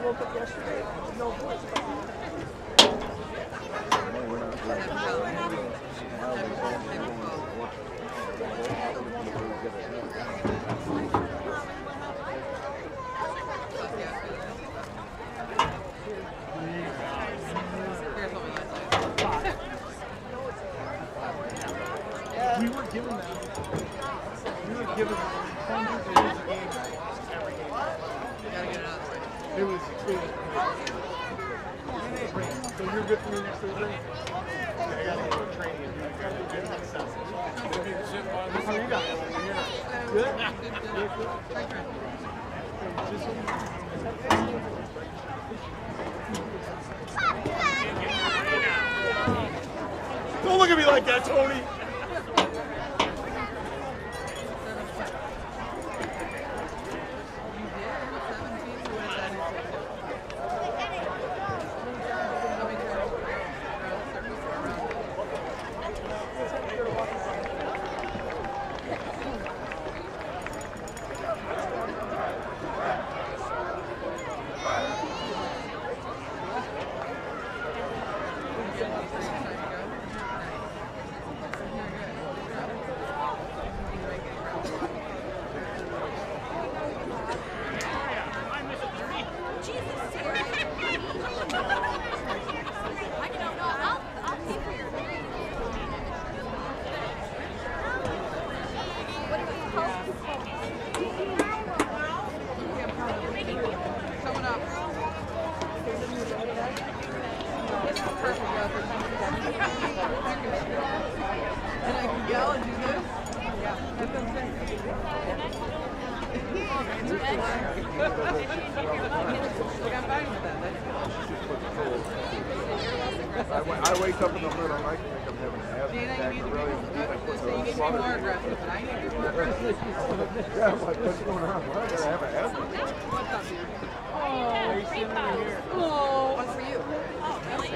woke up yesterday, no voice. We were given that. We were given hundreds of games every game. Gotta get it out of the way. It was great. So you're good for me next Thursday? Okay, I gotta go to training and do it. Gotta do it next Saturday. How you got? Good? Don't look at me like that, Tony! I wake up in the middle of the night and think I'm having an asthma attack. Yeah, I'm like, what's going on? Well, I gotta have an asthma attack. Oh, one for you. Oh, really?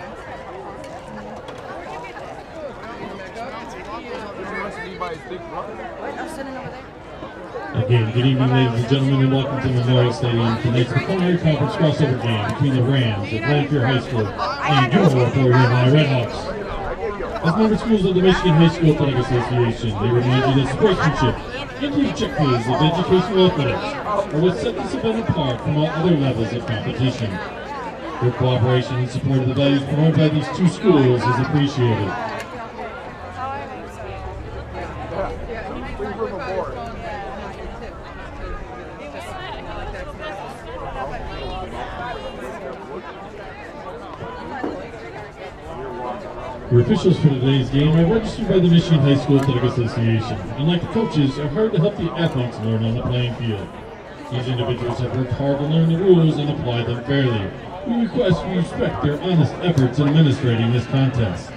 This must be my big brother. I'm sitting over there. Again, good evening, ladies and gentlemen, and welcome to Memorial Stadium. Tonight's Culinary Conference crossover game between the Rams of Lamphere High School and your Huron Redhawks. As member schools of the Michigan High School Athletic Association, they remind you that sportsmanship and the objectives of educational athletics are what set this event apart from all other levels of competition. Your cooperation and support of the values promoted by these two schools is appreciated. Your officials for today's game are registered by the Michigan High School Athletic Association, and like the coaches, are hired to help the athletes learn on the playing field. These individuals have worked hard to learn the rules and apply them fairly. We request you respect their honest efforts in administrating this contest.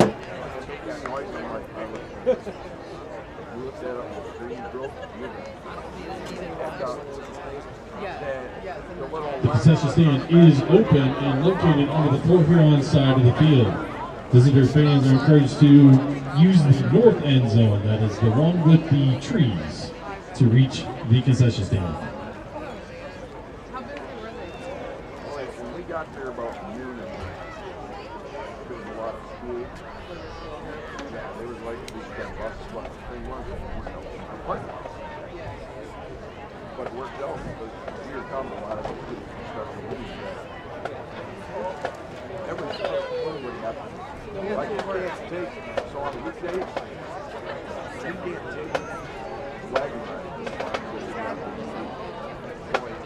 The concession stand is open and located under the Fort Huron side of the field. Visitor fans are encouraged to use the north end zone, that is the one with the trees, to reach the concession stand. When we got there about noon, there was a lot of school. Yeah, there was like these 10 buses, but the thing was, but it worked out because we were coming a lot of people started moving there. Everybody happened. Like you can't take, so on weekdays, you can't take wagon rides.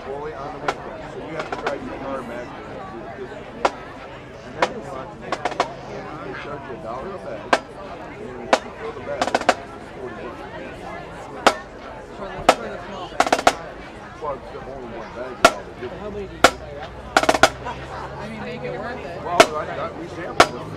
Only on the weekend. So you have to drive your car back and do the business. And then you want to they charge you $1 a bag, and you fill the bag, it's $40. For the small bag. Well, it's only one bag. How many do you buy? I mean, make it worth it. Well, we sampled them.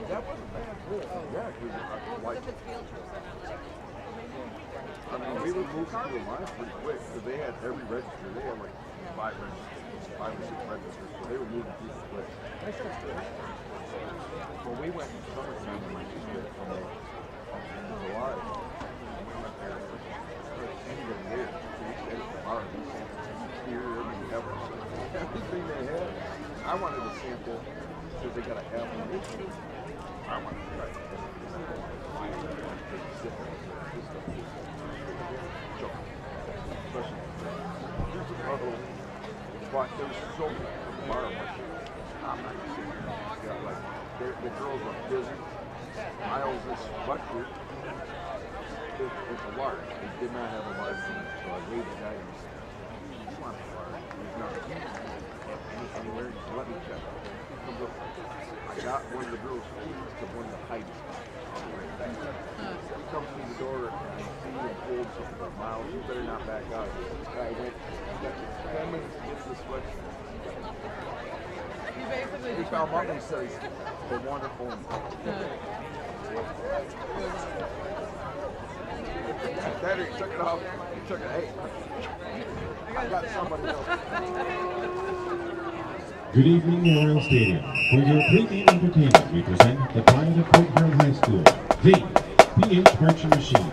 That wasn't bad. Yeah, because like, If it's field trips, they're not like. I mean, we were moving through the line pretty quick because they had every register. They had like 5 registers, 5 or 6 registers, so they were moving through the quick. Well, we went in summertime in my sister from July. And we went there for the end of the year. So we stayed at the bar. We sampled beer, everything ever. So everything they had. I wanted to sample because they got a half an inch. I wanted to try it. But there's so many bar I'm not gonna sit here. Yeah, like the girls are busy. Miles is sweatshirt. It's a large. They did not have a large for me, so I waved the guy and he said, "You want a large?" He's not anywhere. He said, "Let me check." He comes up. I got one of the girls' keys to one of the heights. He comes through the door and I see him hold something for Miles. You better not back out. This guy went. Got 10 minutes to get to the sweatshirt. You basically He just found out and says, "The wonderful." That he took it off. He took it. Hey, I got somebody else. Good evening, Memorial Stadium. For your pre-game entertainment, we present the Pride of Port Huron High School, the PHHS Machine.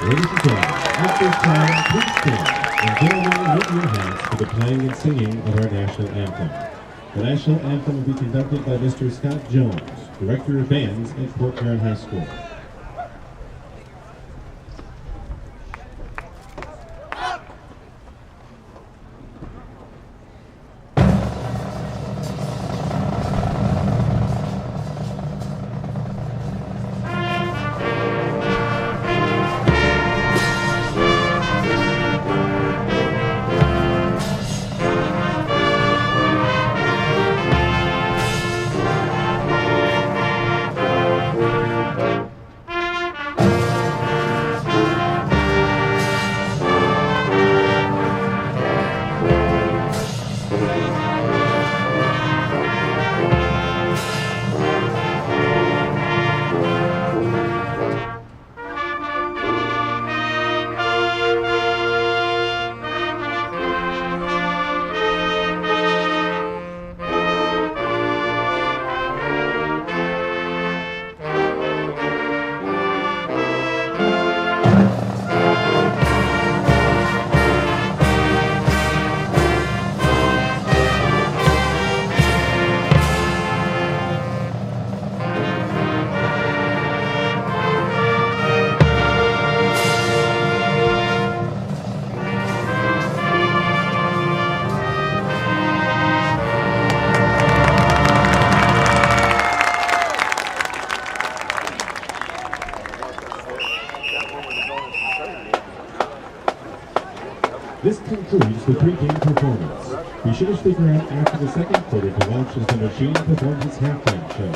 Ladies and gentlemen, at this time, please stand and join in with your hands for the playing and singing of our national anthem. The national anthem will be conducted by Mr. Scott Jones, Director of Bands at Port Huron High School. This concludes the pregame performance. Be sure to stick around after the second quarter to watch as the machine performs its halftime show.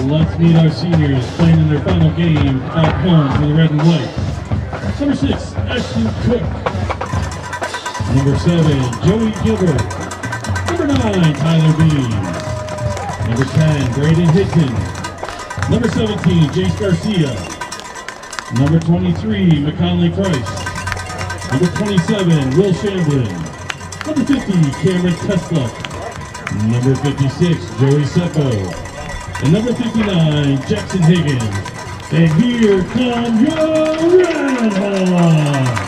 Let's meet our seniors playing in their final game at home for the red and white. Number 6, Ashton Cook. Number 7, Joey Gilbert. Number 9, Tyler Beans. Number 10, Braden Hitton. Number 17, Jace Garcia. Number 23, McConley Price. Number 27, Will Shamblin. Number 50, Cameron Tesla. Number 56, Joey Seppo. And number 59, Jackson Higgins. And here come your Red Hawks!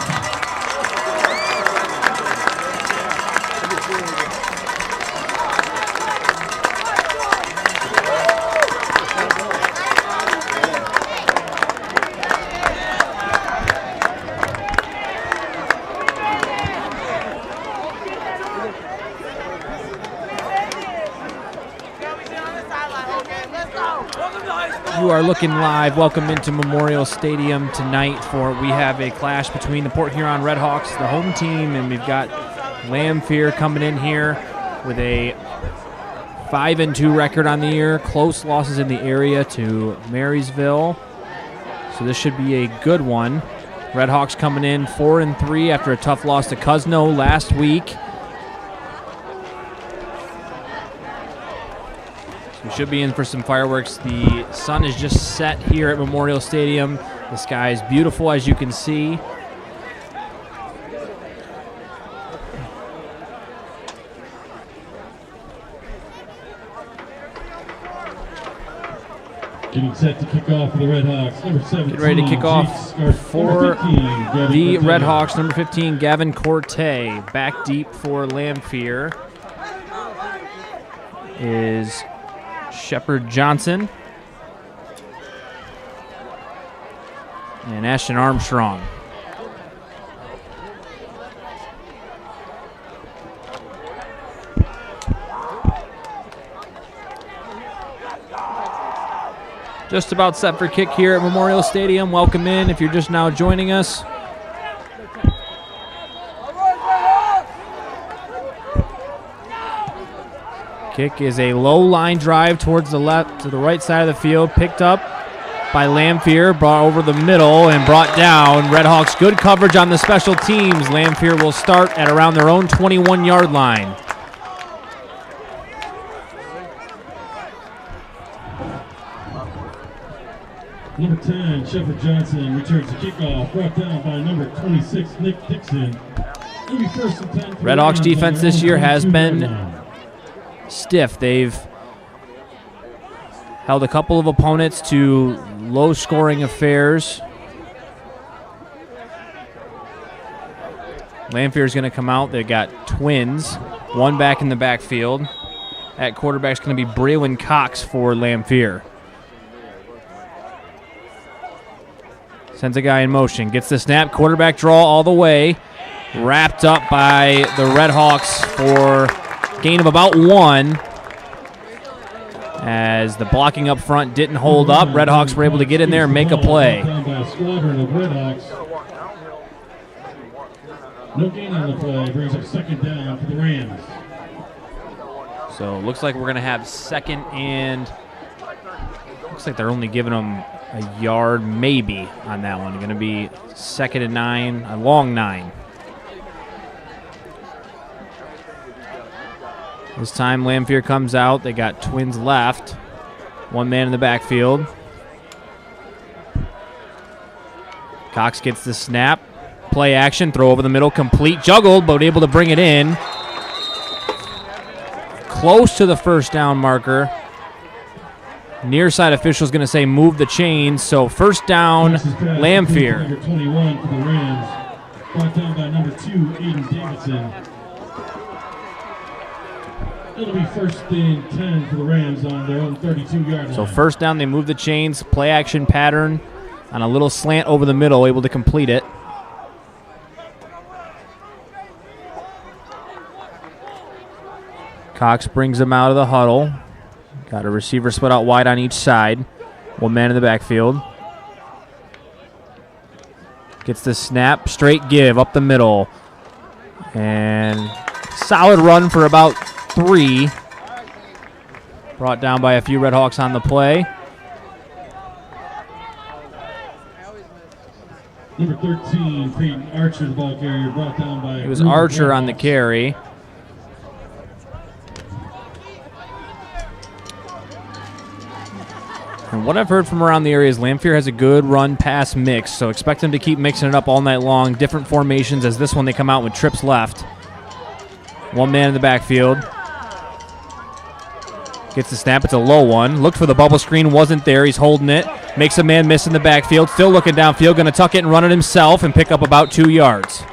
You are looking live. Welcome into Memorial Stadium tonight we have a clash between the Port Huron Redhawks, the home team, and we've got Lamphere coming in here with a 5-2 record on the year. Close losses in the area to Marysville. So this should be a good one. Redhawks coming in 4-3 after a tough loss to Cuzno last week. We should be in for some fireworks. The sun is just set here at Memorial Stadium. The sky is beautiful, as you can see. Getting set to kick off for the Redhawks. Number 17. Get ready to kick off for the Redhawks. Number 15, Gavin Corte. Back deep for Lamphere is Shepard Johnson and Ashton Armstrong. Just about set for kick here at Memorial Stadium. Welcome in if you're just now joining us. Kick is a low line drive towards the left to the right side of the field, picked up by Lamphere, brought over the middle and brought down. Redhawks good coverage on the special teams. Lamphere will start at around their own 21-yard line. Number 10, Shepard Johnson returns the kickoff, brought down by number 26, Nick Dixon. Redhawks defense this year has been stiff. They've held a couple of opponents to low-scoring affairs. Lamphere is going to come out. They've got twins, one back in the backfield. At quarterback is going to be Braylon Cox for Lamphere. Sends a guy in motion, gets the snap, quarterback draw all the way. Wrapped up by the Redhawks for gain of about 1. As the blocking up front didn't hold up, Redhawks were able to get in there and make a play. No gain on the play, brings up second down for the Rams. So it looks like we're going to have second and looks like they're only giving them a yard maybe on that one. Going to be 2nd and 9, a long 9. This time Lamphere comes out. They got twins left. One man in the backfield. Cox gets the snap. Play action, throw over the middle, complete, juggled, but able to bring it in. Close to the first down marker. Near side official is going to say move the chains, so first down, Lamphere. Number 21 for the Rams. Brought down by number 2, Aiden Davidson. It'll be 1st and 10 for the Rams on their own 32-yard line. So first down, they move the chains, play action pattern on a little slant over the middle, able to complete it. Cox brings them out of the huddle. Got a receiver split out wide on each side. One man in the backfield. Gets the snap, straight give up the middle. And solid run for about 3. Brought down by a few Red Hawks on the play. Number 13, Peyton Archer, the ball carrier, brought down by... It was Archer on the carry. And what I've heard from around the area is Lamphere has a good run-pass mix, so expect them to keep mixing it up all night long. Different formations as this one they come out with trips left. One man in the backfield. Gets the snap. It's a low one. Looked for the bubble screen. Wasn't there. He's holding it. Makes a man miss in the backfield. Still looking downfield. Going to tuck it and run it himself and pick up about 2 yards.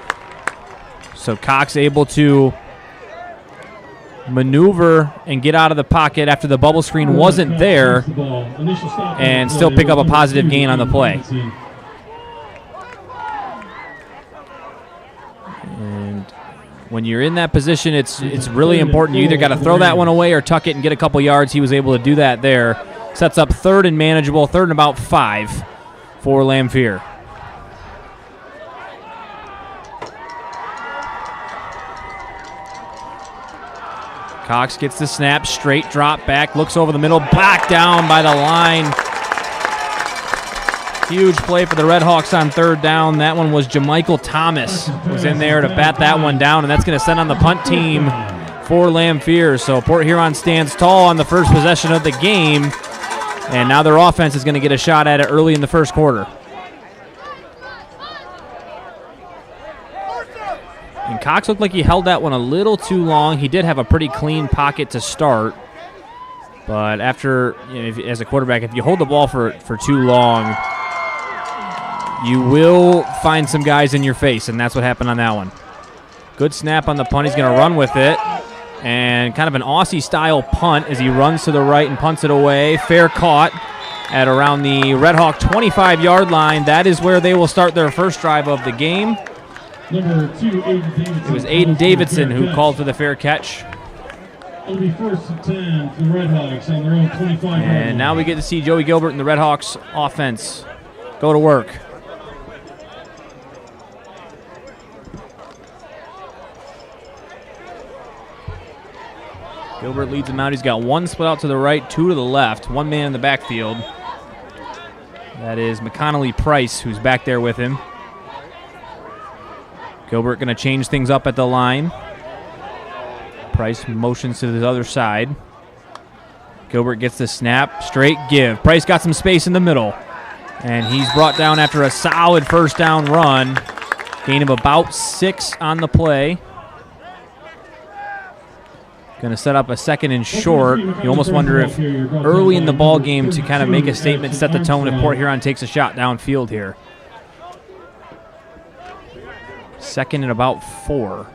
So Cox able to maneuver and get out of the pocket after the bubble screen wasn't there and still pick up a positive gain on the play. And when you're in that position, it's really important. You either got to throw that one away or tuck it and get a couple yards. He was able to do that there. Sets up 3rd and manageable, 3rd and about 5 for Lamphere. Cox gets the snap, straight drop back, looks over the middle, back down by the line. Huge play for the Red Hawks on 3rd down. That one was Jamichael Thomas was in there to bat that one down, and that's going to send on the punt team for Lamphere. So Port Huron stands tall on the first possession of the game, and now their offense is going to get a shot at it early in the first quarter. And Cox looked like he held that one a little too long. He did have a pretty clean pocket to start. But after, as a quarterback, if you hold the ball for too long, you will find some guys in your face, and that's what happened on that one. Good snap on the punt. He's going to run with it. And kind of an Aussie-style punt as he runs to the right and punts it away. Fair caught at around the Red Hawk 25-yard line. That is where they will start their first drive of the game. Number 2, Aiden Davidson. It was Aiden Davidson who called for the fair catch. It'll be 1st and 10 for the Red Hawks on their own 25-yard line. And now we get to see Joey Gilbert and the Red Hawks offense go to work. Gilbert leads him out. He's got 1 split out to the right, 2 to the left, 1 man in the backfield. That is McConnelly Price, who's back there with him. Gilbert going to change things up at the line. Price motions to the other side. Gilbert gets the snap, straight give. Price got some space in the middle. And he's brought down after a solid 1st down run. Gain of about 6 on the play. Going to set up a 2nd and short. You almost wonder if early in the ball game to kind of make a statement, set the tone if Port Huron takes a shot downfield here. 2nd and about 4.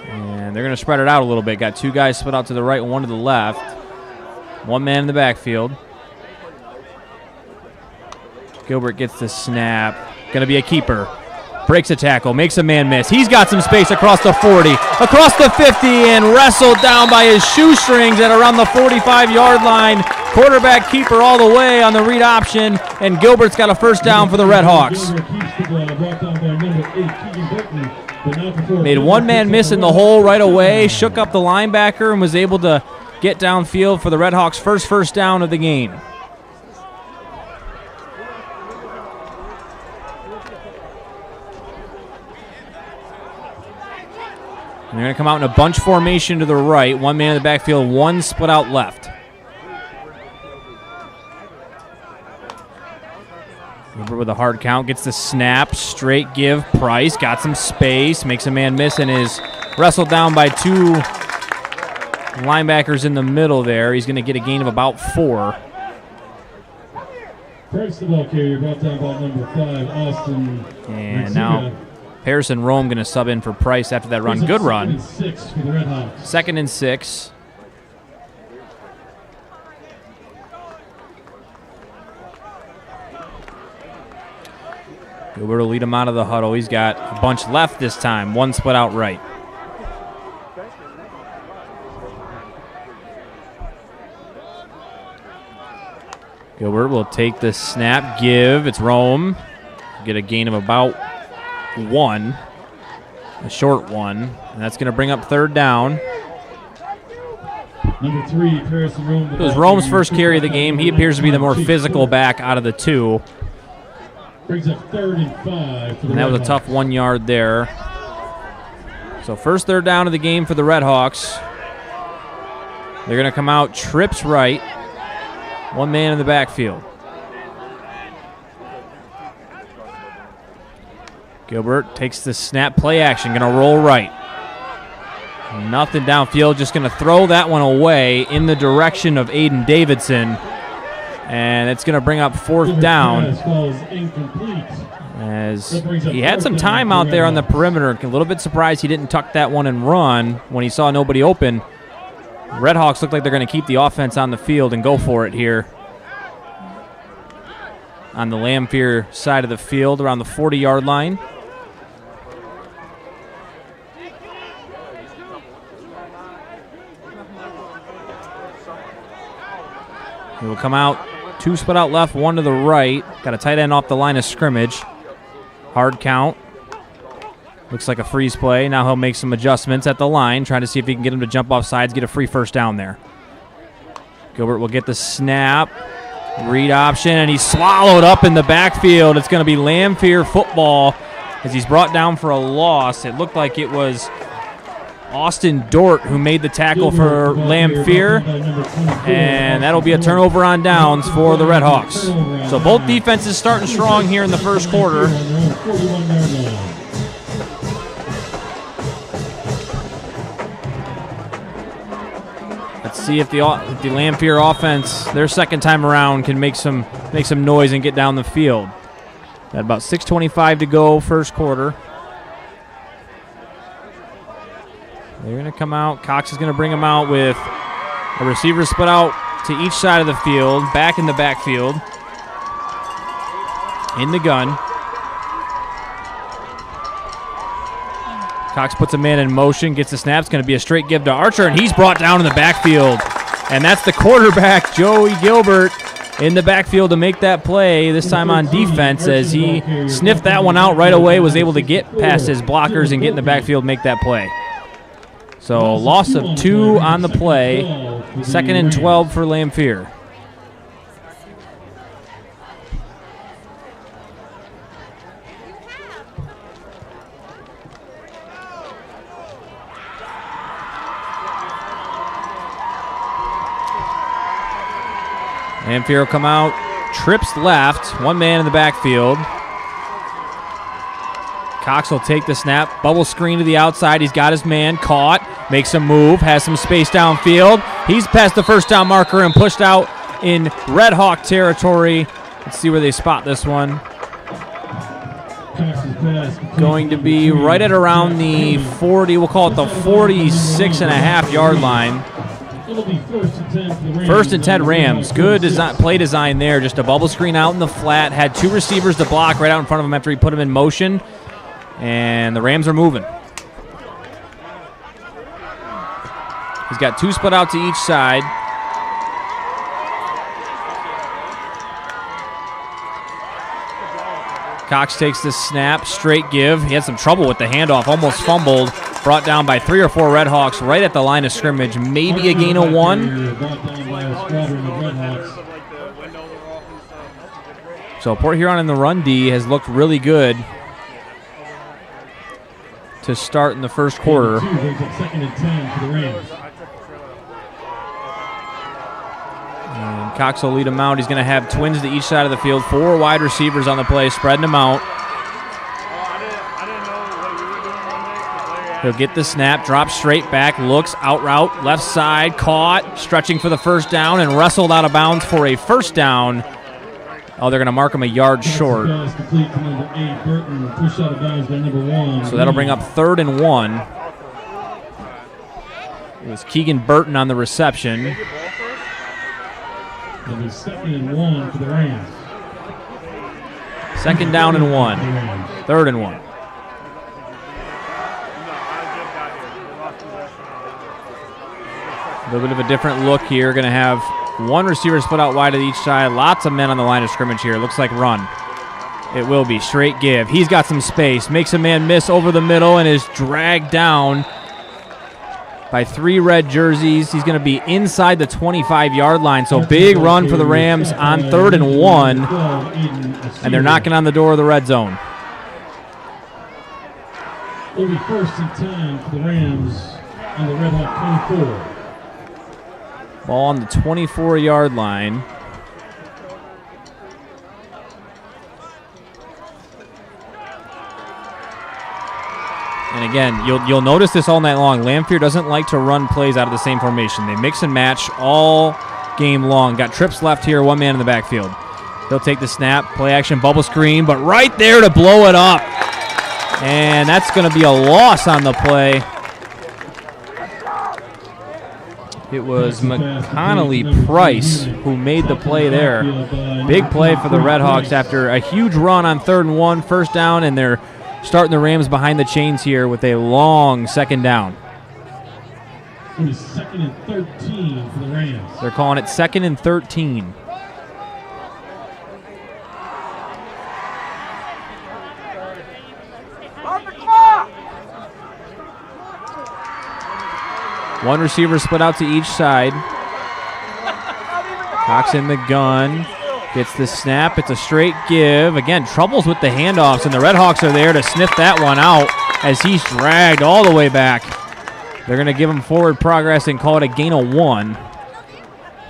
And they're going to spread it out a little bit. Got 2 guys split out to the right and 1 to the left. 1 man in the backfield. Gilbert gets the snap. Going to be a keeper. Breaks a tackle, makes a man miss. He's got some space across the 40, across the 50, and wrestled down by his shoestrings at around the 45-yard line. Quarterback keeper all the way on the read option, and Gilbert's got a 1st down for the Red Hawks. Made 1 man miss in the hole right away, shook up the linebacker, and was able to get downfield for the Red Hawks' first down of the game. And they're going to come out in a bunch formation to the right. 1 man in the backfield, 1 split out left. Gilbert with a hard count, gets the snap, straight give. Price got some space, makes a man miss, and is wrestled down by 2 linebackers in the middle there. He's going to get a gain of about 4. Price the ball carrier, brought down ball number 5, Austin. And now Harrison Rome going to sub in for Price after that run. Good run. 6 for the Red Hawks. 2nd and 6. Gilbert will lead him out of the huddle. He's got a bunch left this time. One split out right. Gilbert will take the snap, give. It's Rome. Get a gain of about 1. A short one. And that's going to bring up 3rd down. Number 3, Harrison Rome. It was Rome's first carry of the game. He appears to be the more physical back out of the 2. Brings up 3rd and 5 for the And that was a tough 1 yard there. So first 3rd down of the game for the Red Hawks. They're going to come out trips right. 1 man in the backfield. Gilbert takes the snap, play action, going to roll right. Nothing downfield, just going to throw that one away in the direction of Aiden Davidson. And it's going to bring up 4th down. As he had some time out there on the perimeter. A little bit surprised he didn't tuck that one and run when he saw nobody open. Red Hawks look like they're going to keep the offense on the field and go for it here. On the Lamphere side of the field, around the 40-yard line. He will come out, 2 split out left, 1 to the right. Got a tight end off the line of scrimmage. Hard count. Looks like a freeze play. Now he'll make some adjustments at the line, trying to see if he can get him to jump off sides, get a free 1st down there. Gilbert will get the snap. Read option, and he's swallowed up in the backfield. It's going to be Lamphere football as he's brought down for a loss. It looked like it was Austin Dort who made the tackle for Lamphere, and that'll be a turnover on downs for the Red Hawks. So both defenses starting strong here in the first quarter. Let's see if the Lamphere offense, their 2nd time around, can make some noise and get down the field. Got about 6:25 to go, first quarter. They're going to come out. Cox is going to bring them out with a receiver split out to each side of the field, back in the backfield. In the gun. Cox puts a man in motion, gets the snap. It's going to be a straight give to Archer, and he's brought down in the backfield. And that's the quarterback, Joey Gilbert, in the backfield to make that play, this time on defense, as he sniffed that one out right away, was able to get past his blockers and get in the backfield and make that play. So loss of 2 on the play, 2nd and 12 for Lamphere. Lamphere will come out, trips left, 1 man in the backfield. Cox will take the snap, bubble screen to the outside. He's got his man caught, makes a move, has some space downfield. He's past the 1st down marker and pushed out in Red Hawk territory. Let's see where they spot this one. Going to be right at around the 40, we'll call it the 46.5-yard line. It'll be 1st and 10 Rams. Good play design there. Just a bubble screen out in the flat. Had 2 receivers to block right out in front of him after he put him in motion. And the Rams are moving. He's got 2 split out to each side. Cox takes the snap, straight give. He had some trouble with the handoff, almost fumbled. Brought down by 3 or 4 Red Hawks right at the line of scrimmage. Maybe a gain of 1. So Port Huron in the run D has looked really good to start in the first quarter. And Cox will lead him out. He's going to have twins to each side of the field. 4 wide receivers on the play, spreading them out. He'll get the snap, drops straight back, looks, out route, left side, caught, stretching for the 1st down, and wrestled out of bounds for a 1st down Oh, they're going to mark him a yard short. Pass complete to number 8, Burton. Push out of bounds by number 1. So that'll bring up 3rd and 1. It was Keegan Burton on the reception. It'll be 2nd and 1 for the Rams. 2nd down and 1. 3rd and 1. A little bit of a different look here. Going to have one receiver split out wide to each side. Lots of men on the line of scrimmage here. Looks like run. It will be straight give. He's got some space. Makes a man miss over the middle and is dragged down by 3 red jerseys. He's going to be inside the 25-yard line. So big run for the Rams on 3rd and 1. And they're knocking on the door of the red zone. It'll be 1st and 10 for the Rams on the Red Hawk 24. Ball on the 24-yard line. And again, you'll notice this all night long. Lamphere doesn't like to run plays out of the same formation. They mix and match all game long. Got trips left here, 1 man in the backfield. He'll take the snap, play action, bubble screen, but right there to blow it up. And that's going to be a loss on the play. It was McConnelly Price who made the play there. Big play for the Redhawks after a huge run on 3rd and 1, 1st down, and they're starting the Rams behind the chains here with a long 2nd down. It is 2nd and 13 for the Rams. They're calling it 2nd and 13. One receiver split out to each side. Cox in the gun. Gets the snap. It's a straight give. Again, troubles with the handoffs, and the Redhawks are there to sniff that one out as he's dragged all the way back. They're going to give him forward progress and call it a gain of 1.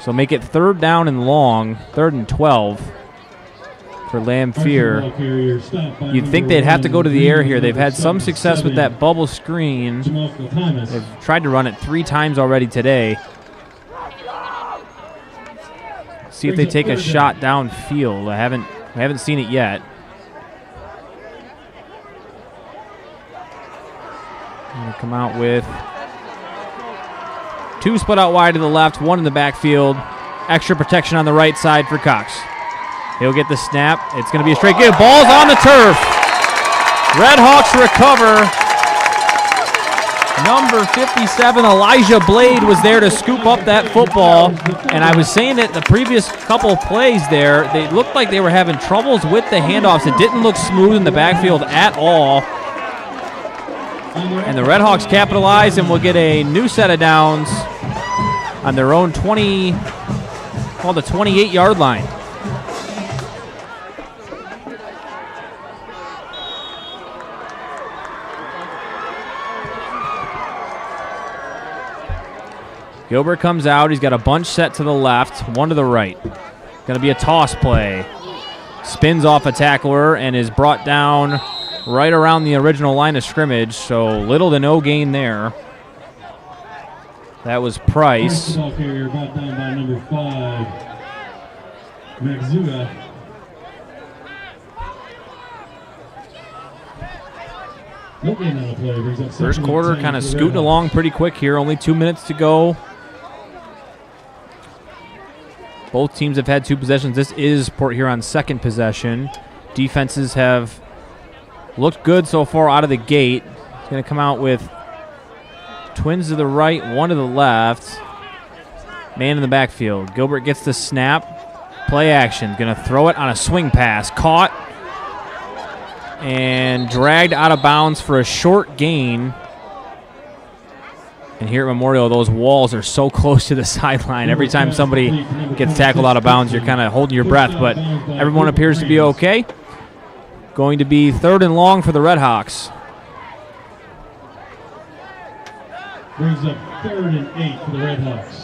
So make it 3rd down and long, 3rd and 12 for Lamphere. You'd think they'd have to go to the air here. They've had some success with that bubble screen. They've tried to run it 3 times already today. See if they take a shot downfield. I haven't seen it yet. Gonna come out with 2 split out wide to the left, 1 in the backfield. Extra protection on the right side for Cox. He'll get the snap. It's going to be a straight give. Ball's on the turf. Redhawks recover. Number 57, Elijah Blade, was there to scoop up that football. And I was saying that the previous couple of plays there, they looked like they were having troubles with the handoffs. It didn't look smooth in the backfield at all. And the Redhawks capitalize and will get a new set of downs on their own 28-yard line. Gilbert comes out. He's got a bunch set to the left, 1 to the right. Going to be a toss play. Spins off a tackler and is brought down right around the original line of scrimmage, so little to no gain there. That was Price. Ball carrier brought down by number 5, Magzuga. No gain on the play. Brings up First quarter kind of scooting along pretty quick here. Only 2 minutes to go. Both teams have had 2 possessions. This is Port Huron's 2nd possession. Defenses have looked good so far out of the gate. He's going to come out with twins to the right, 1 to the left. Man in the backfield. Gilbert gets the snap. Play action. Going to throw it on a swing pass. Caught and dragged out of bounds for a short gain. And here at Memorial, those walls are so close to the sideline. Every time somebody gets tackled out of bounds, you're kind of holding your breath, but everyone appears to be okay. Going to be 3rd and long for the Redhawks. Brings up 3rd and 8 for the Redhawks.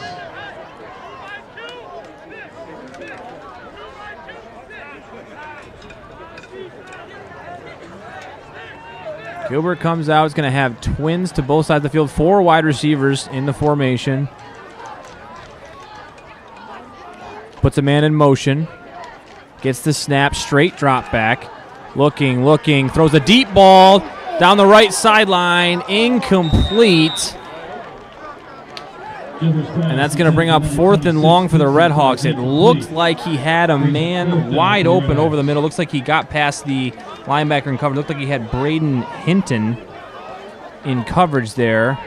Gilbert comes out. He's going to have twins to both sides of the field. 4 wide receivers in the formation. Puts a man in motion. Gets the snap, straight drop back. Looking, throws a deep ball down the right sideline, incomplete. And that's going to bring up 4th and long for the Redhawks. It looked like he had a man wide open over the middle. Looks like he got past the linebacker in coverage. Looked like he had Braden Hinton in coverage there.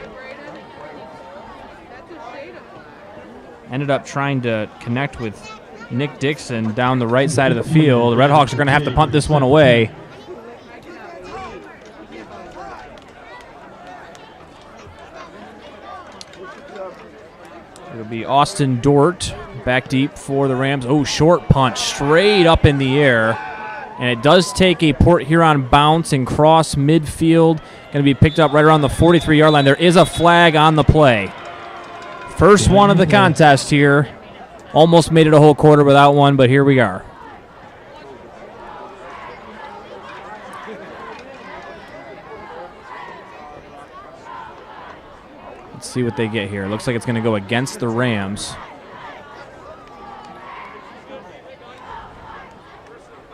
Ended up trying to connect with Nick Dixon down the right side of the field. The Redhawks are going to have to punt this one away. It'll be Austin Dort back deep for the Rams. Oh, short punch straight up in the air. And it does take a Port Huron bounce and cross midfield. Going to be picked up right around the 43-yard line. There is a flag on the play. First one of the contest here. Almost made it a whole quarter without one, but here we are. Let's see what they get here. Looks like it's going to go against the Rams.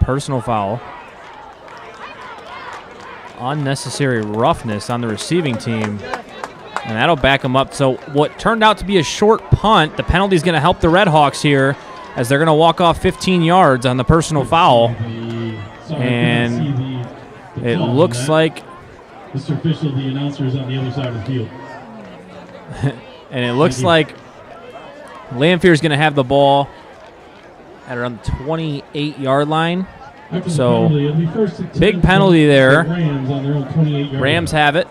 Personal foul. Unnecessary roughness on the receiving team. And that'll back them up. So what turned out to be a short punt, the penalty is going to help the Redhawks here as they're going to walk off 15 yards on the personal foul. And it looks like Mr. Official, the announcer is on the other side of the field. and it looks like Lamphere is going to have the ball at around the 28-yard line. So big penalty there. Rams have it.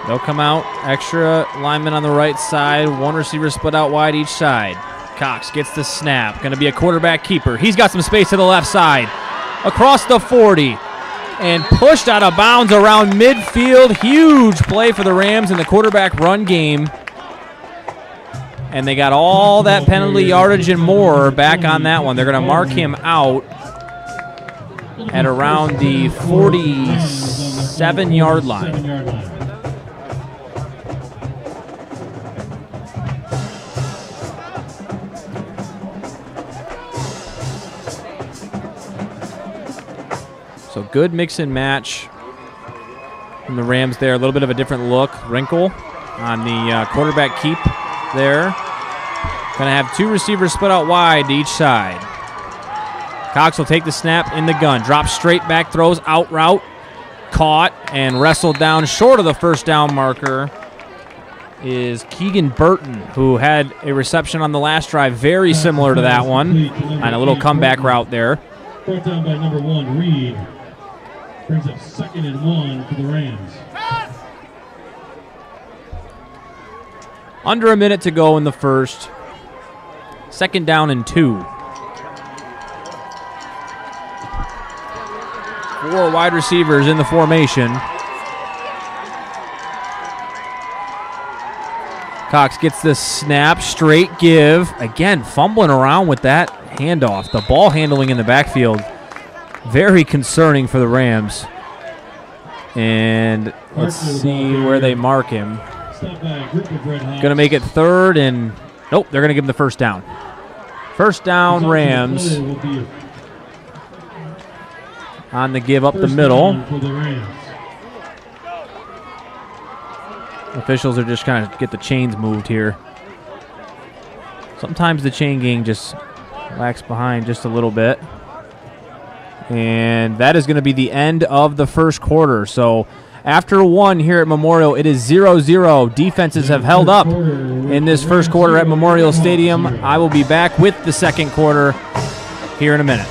They'll come out, extra lineman on the right side, one receiver split out wide each side. Cox gets the snap, going to be a quarterback keeper. He's got some space to the left side, across the 40, and pushed out of bounds around midfield. Huge play for the Rams in the quarterback run game. And they got all that penalty yardage and more back on that one. They're going to mark him out at around the 47-yard line. So good mix and match from the Rams there. A little bit of a different look. Wrinkle on the quarterback keep there. Going to have two receivers split out wide to each side. Cox will take the snap in the gun. Drops straight back, throws out route. Caught and wrestled down short of the first down marker is Keegan Burton, who had a reception on the last drive very similar to that one on a little comeback route there. Brought down by number 1, Reed. Brings up 2nd and 1 for the Rams. Under a minute to go in the first. 2nd down and 2. 4 wide receivers in the formation. Cox gets the snap, straight give. Again, fumbling around with that handoff. The ball handling in the backfield, very concerning for the Rams. And let's see where they mark him. Going to make it 3rd and nope, they're going to give him the first down. First down, Rams. On the give up the middle. Officials are just trying to get the chains moved here. Sometimes the chain gang just lags behind just a little bit. And that is going to be the end of the first quarter. So after 1 here at Memorial, it is 0-0. Defenses have held up in this first quarter at Memorial Stadium. I will be back with the second quarter here in a minute.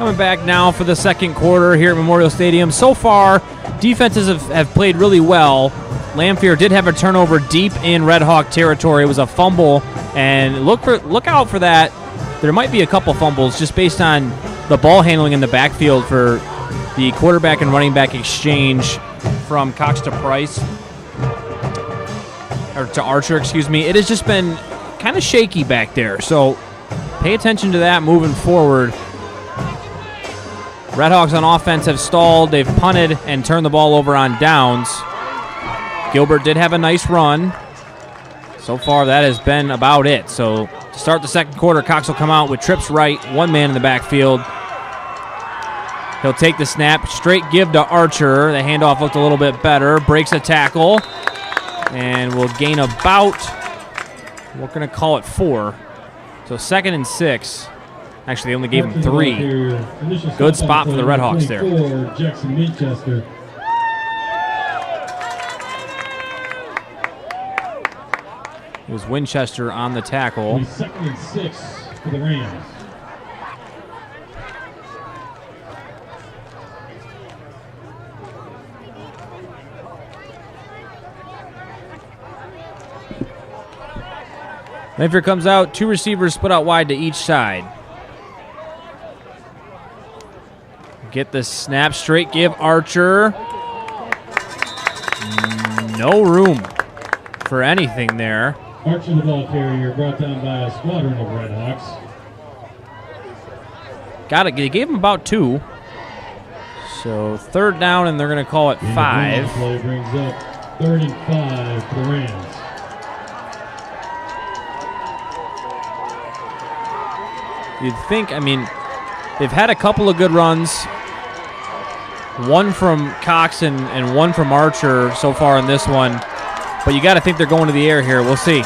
Coming back now for the second quarter here at Memorial Stadium. So far, defenses have played really well. Lamphere did have a turnover deep in Red Hawk territory. It was a fumble, and look out for that. There might be a couple fumbles just based on the ball handling in the backfield for the quarterback and running back exchange from Cox to Price, or to Archer, excuse me. It has just been kind of shaky back there, so pay attention to that moving forward. Redhawks on offense have stalled. They've punted and turned the ball over on downs. Gilbert did have a nice run. So far, that has been about it. So to start the second quarter, Cox will come out with trips right, one man in the backfield. He'll take the snap, straight give to Archer. The handoff looked a little bit better. Breaks a tackle, and will gain about, we're going to call it 4. So 2nd and 6. Actually, they only gave him 3. Good spot for the Redhawks there. Jackson Winchester. It was Winchester on the tackle. 2nd and 6 for the Rams. Lamphere comes out, 2 receivers split out wide to each side. Get the snap, straight give, Archer. No room for anything there. Archer, the ball carrier, brought down by a squadron of Redhawks. Got it. They gave him about 2. So 3rd down, and they're going to call it 5. Play brings up 3rd and 5 for the Rams. You'd think, I mean, they've had a couple of good runs. One from Cox and one from Archer so far in this one. But you got to think they're going to the air here. We'll see.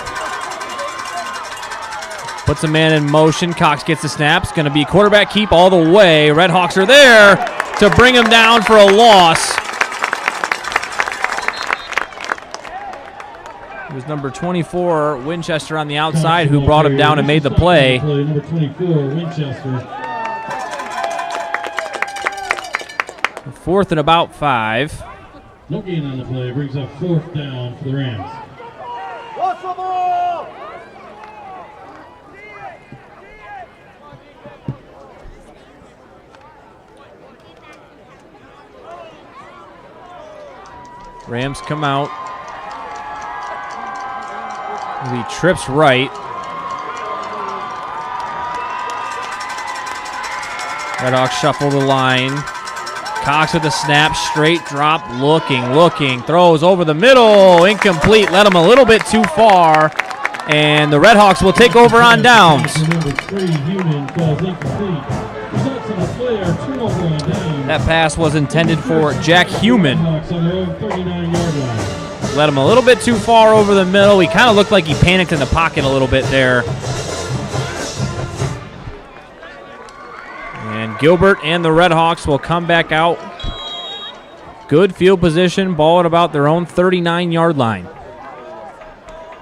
Puts a man in motion. Cox gets the snap. It's going to be quarterback keep all the way. Redhawks are there to bring him down for a loss. It was number 24, Winchester, on the outside, who brought him down and made the play. Number 24, Winchester. 4th and about 5. No gain on the play, brings up 4th down for the Rams. What's the ball? Rams come out. He trips right. Redhawks shuffle the line. Cox with the snap, straight drop, looking, throws over the middle, incomplete, led him a little bit too far, and the Redhawks will take over on downs. Number 3, Huron, falls incomplete. Results in a play are turnover on downs. That pass was intended for Jack Human. Redhawks on their own 39-yard line. Led him a little bit too far over the middle. He kind of looked like he panicked in the pocket a little bit there. And Gilbert and the Redhawks will come back out. Good field position, ball at about their own 39-yard line.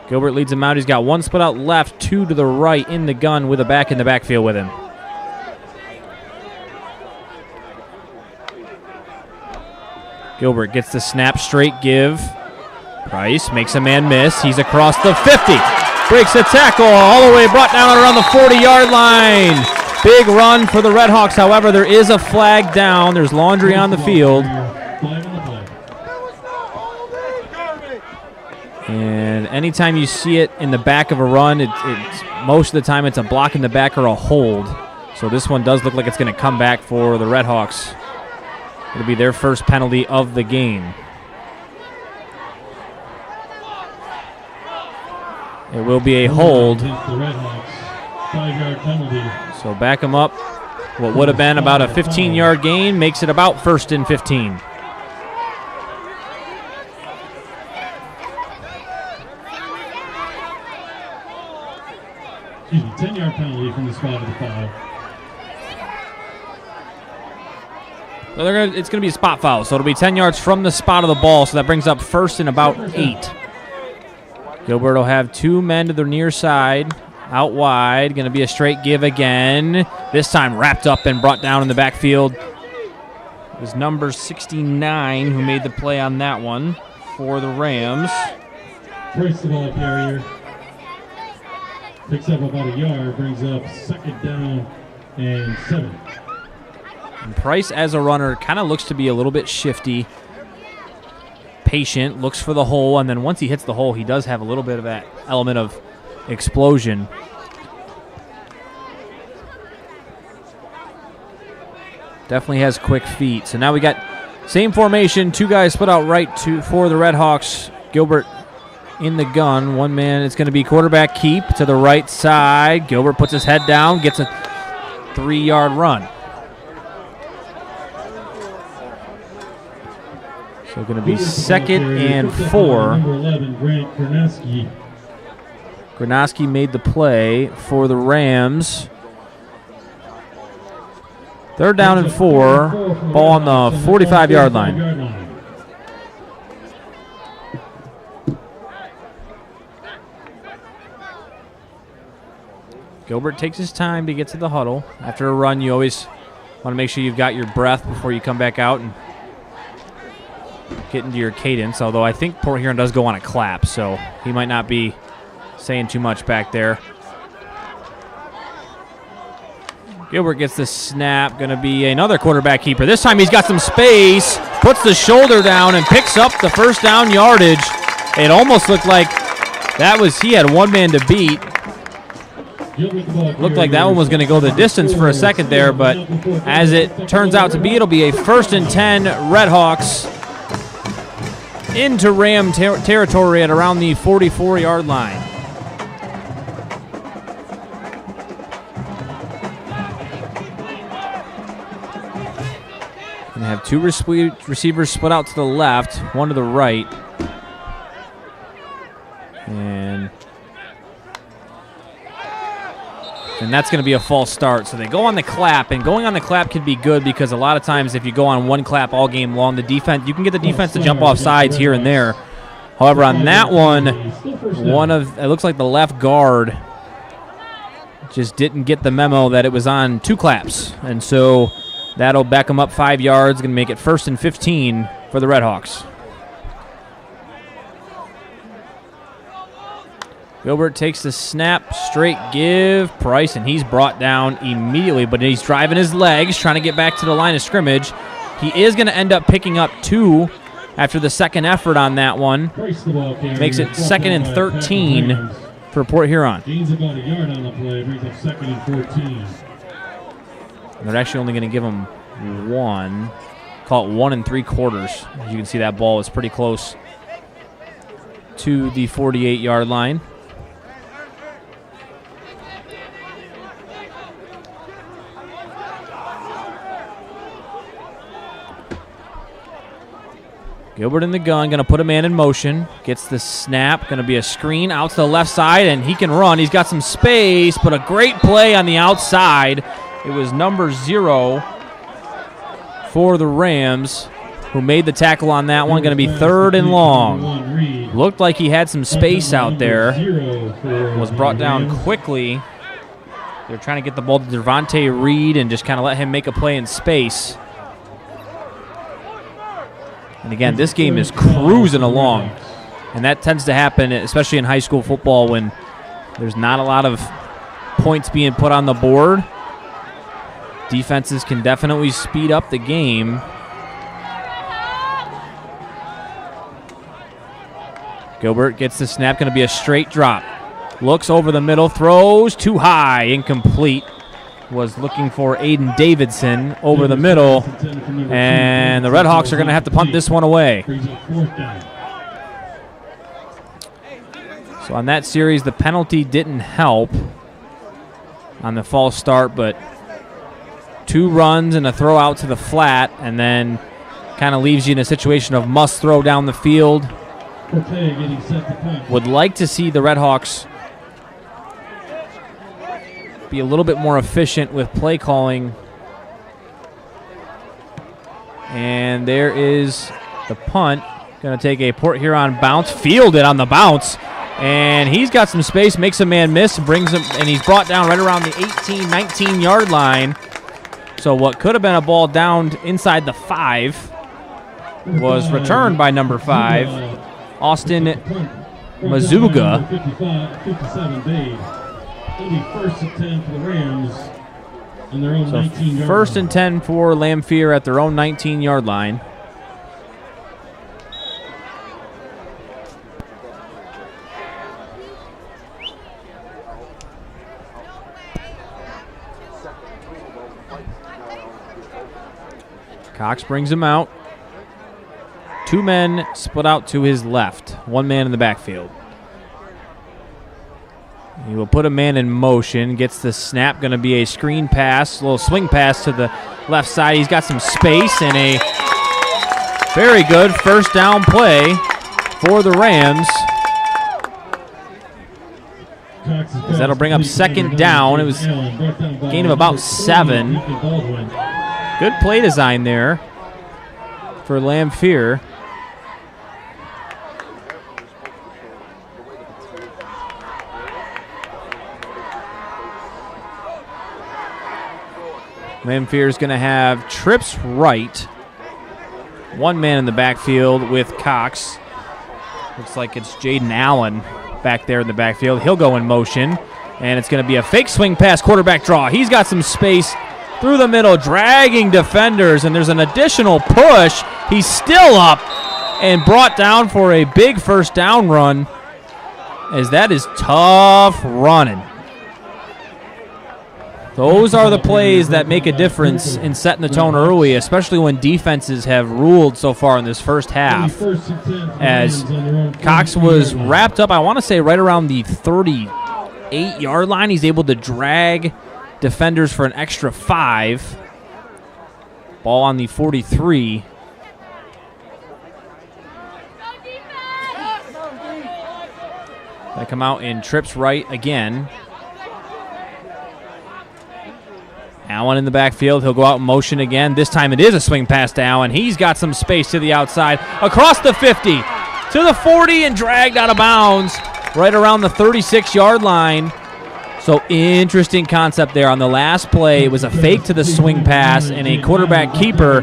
Gilbert leads him out. He's got 1 split out left, 2 to the right in the gun with a back in the backfield with him. Gilbert gets the snap, straight give. Price makes a man miss. He's across the 50. Breaks a tackle all the way, brought down around the 40-yard line. Big run for the Redhawks. However, there is a flag down. There's laundry on the field. And anytime you see it in the back of a run, it's most of the time it's a block in the back or a hold. So this one does look like it's going to come back for the Redhawks. It'll be their first penalty of the game. It will be a hold. The Redhawks, 5-yard penalty. So back them up. What would have been about a 15-yard gain makes it about 1st and 15. Excuse me, 10-yard penalty from the spot of the foul. So it's going to be a spot foul. So it'll be 10 yards from the spot of the ball. So that brings up 1st and about 8. Gilbert will have 2 men to the near side. Out wide, going to be a straight give again. This time wrapped up and brought down in the backfield. It was number 69 who made the play on that one for the Rams. First of all, carrier picks up about a yard, brings up 2nd down and 7. And Price as a runner kind of looks to be a little bit shifty, patient, looks for the hole, and then once he hits the hole, he does have a little bit of that element of explosion. Definitely has quick feet. So now we got same formation, 2 guys split out right for the Red Hawks. Gilbert in the gun. 1 man, it's going to be quarterback keep to the right side. Gilbert puts his head down, gets a 3-yard run. So going to be 2nd and 4. Number 11, Grant Korneski. Granoski made the play for the Rams. 3rd down and 4. Ball on the 45-yard line. Gilbert takes his time to get to the huddle. After a run, you always want to make sure you've got your breath before you come back out and get into your cadence, although I think Port Huron does go on a clap, so he might not be saying too much back there. Gilbert gets the snap. Going to be another quarterback keeper. This time he's got some space, puts the shoulder down, and picks up the 1st down yardage. It almost looked like he had 1 man to beat. Looked like that one was going to go the distance for a second there, but as it turns out to be, it'll be a 1st and 10 Red Hawks into Ram territory at around the 44-yard line. And have 2 receivers split out to the left, 1 to the right. And that's going to be a false start. So they go on the clap, and going on the clap can be good because a lot of times if you go on 1 clap all game long, the defense, you can get the defense to jump off sides here and there. However, on that one, it looks like the left guard just didn't get the memo that it was on 2 claps. And so that'll back them up 5 yards, going to make it 1st and 15 for the Red Hawks. Gilbert takes the snap, straight give, Price, and he's brought down immediately, but he's driving his legs, trying to get back to the line of scrimmage. He is going to end up picking up 2 after the second effort on that one. Makes it 2nd and 13 for Port Huron. Gains about a yard on the play, brings up 2nd and 14. They're actually only going to give him 1, call it 1 3/4. As you can see, that ball is pretty close to the 48-yard line. Gilbert in the gun, going to put a man in motion. Gets the snap, going to be a screen out to the left side, and he can run. He's got some space, but a great play on the outside. It was number 0 for the Rams who made the tackle on that one. Going to be 3rd and long. Looked like he had some space out there. Was brought down quickly. They're trying to get the ball to Devontae Reed and just kind of let him make a play in space. And again, this game is cruising along. And that tends to happen, especially in high school football, when there's not a lot of points being put on the board. Defenses can definitely speed up the game. Gilbert gets the snap, going to be a straight drop. Looks over the middle, throws too high, incomplete. Was looking for Aiden Davidson over the middle, and the Red Hawks are going to have to punt this one away. So on that series, the penalty didn't help on the false start, but 2 runs and a throw out to the flat, and then kind of leaves you in a situation of must throw down the field. Would like to see the Red Hawks be a little bit more efficient with play calling. And there is the punt. Going to take a Port Huron bounce. Fielded on the bounce. And he's got some space, makes a man miss, brings him, and he's brought down right around the 18, 19-yard line. So what could have been a ball down inside the 5 was returned by number 5, Austin Mazuga. 57 Bay. It'll be first and 10 for the Rams on their own 19-yard First line. and 10 for Lamphere at their own 19-yard line. Cox brings him out. 2 men split out to his left. 1 man in the backfield. He will put a man in motion. Gets the snap. Going to be a screen pass. A little swing pass to the left side. He's got some space and a very good first down play for the Rams. That'll bring up second down. It was a gain of about 7. Good play design there for Lamphere. Lamphere is going to have trips right. 1 man in the backfield with Cox. Looks like it's Jaden Allen back there in the backfield. He'll go in motion, and it's going to be a fake swing pass, quarterback draw. He's got some space through the middle, dragging defenders, and there's an additional push. He's still up and brought down for a big first down run, as that is tough running. Those are the plays that make a difference in setting the tone early, especially when defenses have ruled so far in this first half. As Cox was wrapped up, I want to say right around the 38-yard line, he's able to drag defenders for an extra 5. Ball on the 43. They come out in trips right again. Allen in the backfield. He'll go out in motion again. This time it is a swing pass to Allen. He's got some space to the outside. Across the 50 to the 40 and dragged out of bounds right around the 36-yard line. So interesting concept there. On the last play, it was a fake to the swing pass and a quarterback keeper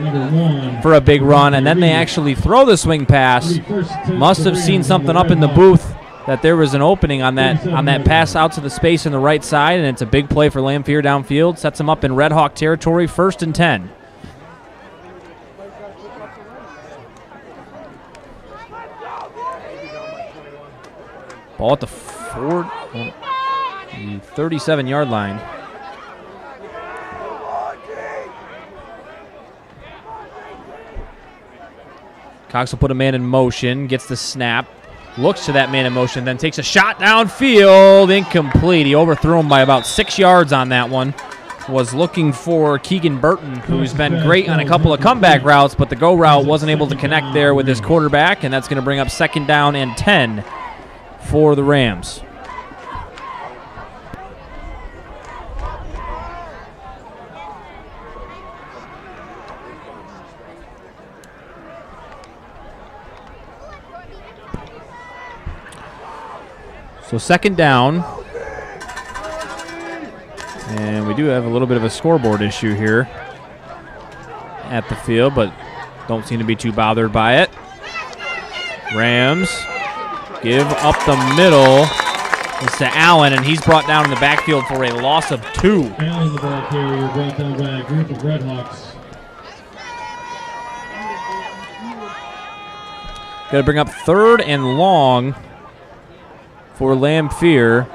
for a big run, and then they actually throw the swing pass. Must have seen something up in the booth that there was an opening on that pass out to the space in the right side, and it's a big play for Lamphere downfield. Sets him up in Red Hawk territory, 1st and 10. Ball at the 37-yard line. Cox will put a man in motion, gets the snap. Looks to that man in motion, then takes a shot downfield. Incomplete. He overthrew him by about 6 yards on that one. Was looking for Keegan Burton, who's been great on a couple of comeback routes, but the go route wasn't able to connect there with his quarterback, and that's going to bring up 2nd down and 10 for the Rams. So 2nd down, and we do have a little bit of a scoreboard issue here at the field, but don't seem to be too bothered by it. Rams give up the middle. It's to Allen, and he's brought down in the backfield for a loss of 2. Allen, the ball carrier, brought down by a group of Red Hawks. Got to bring up 3rd and long for Lamphere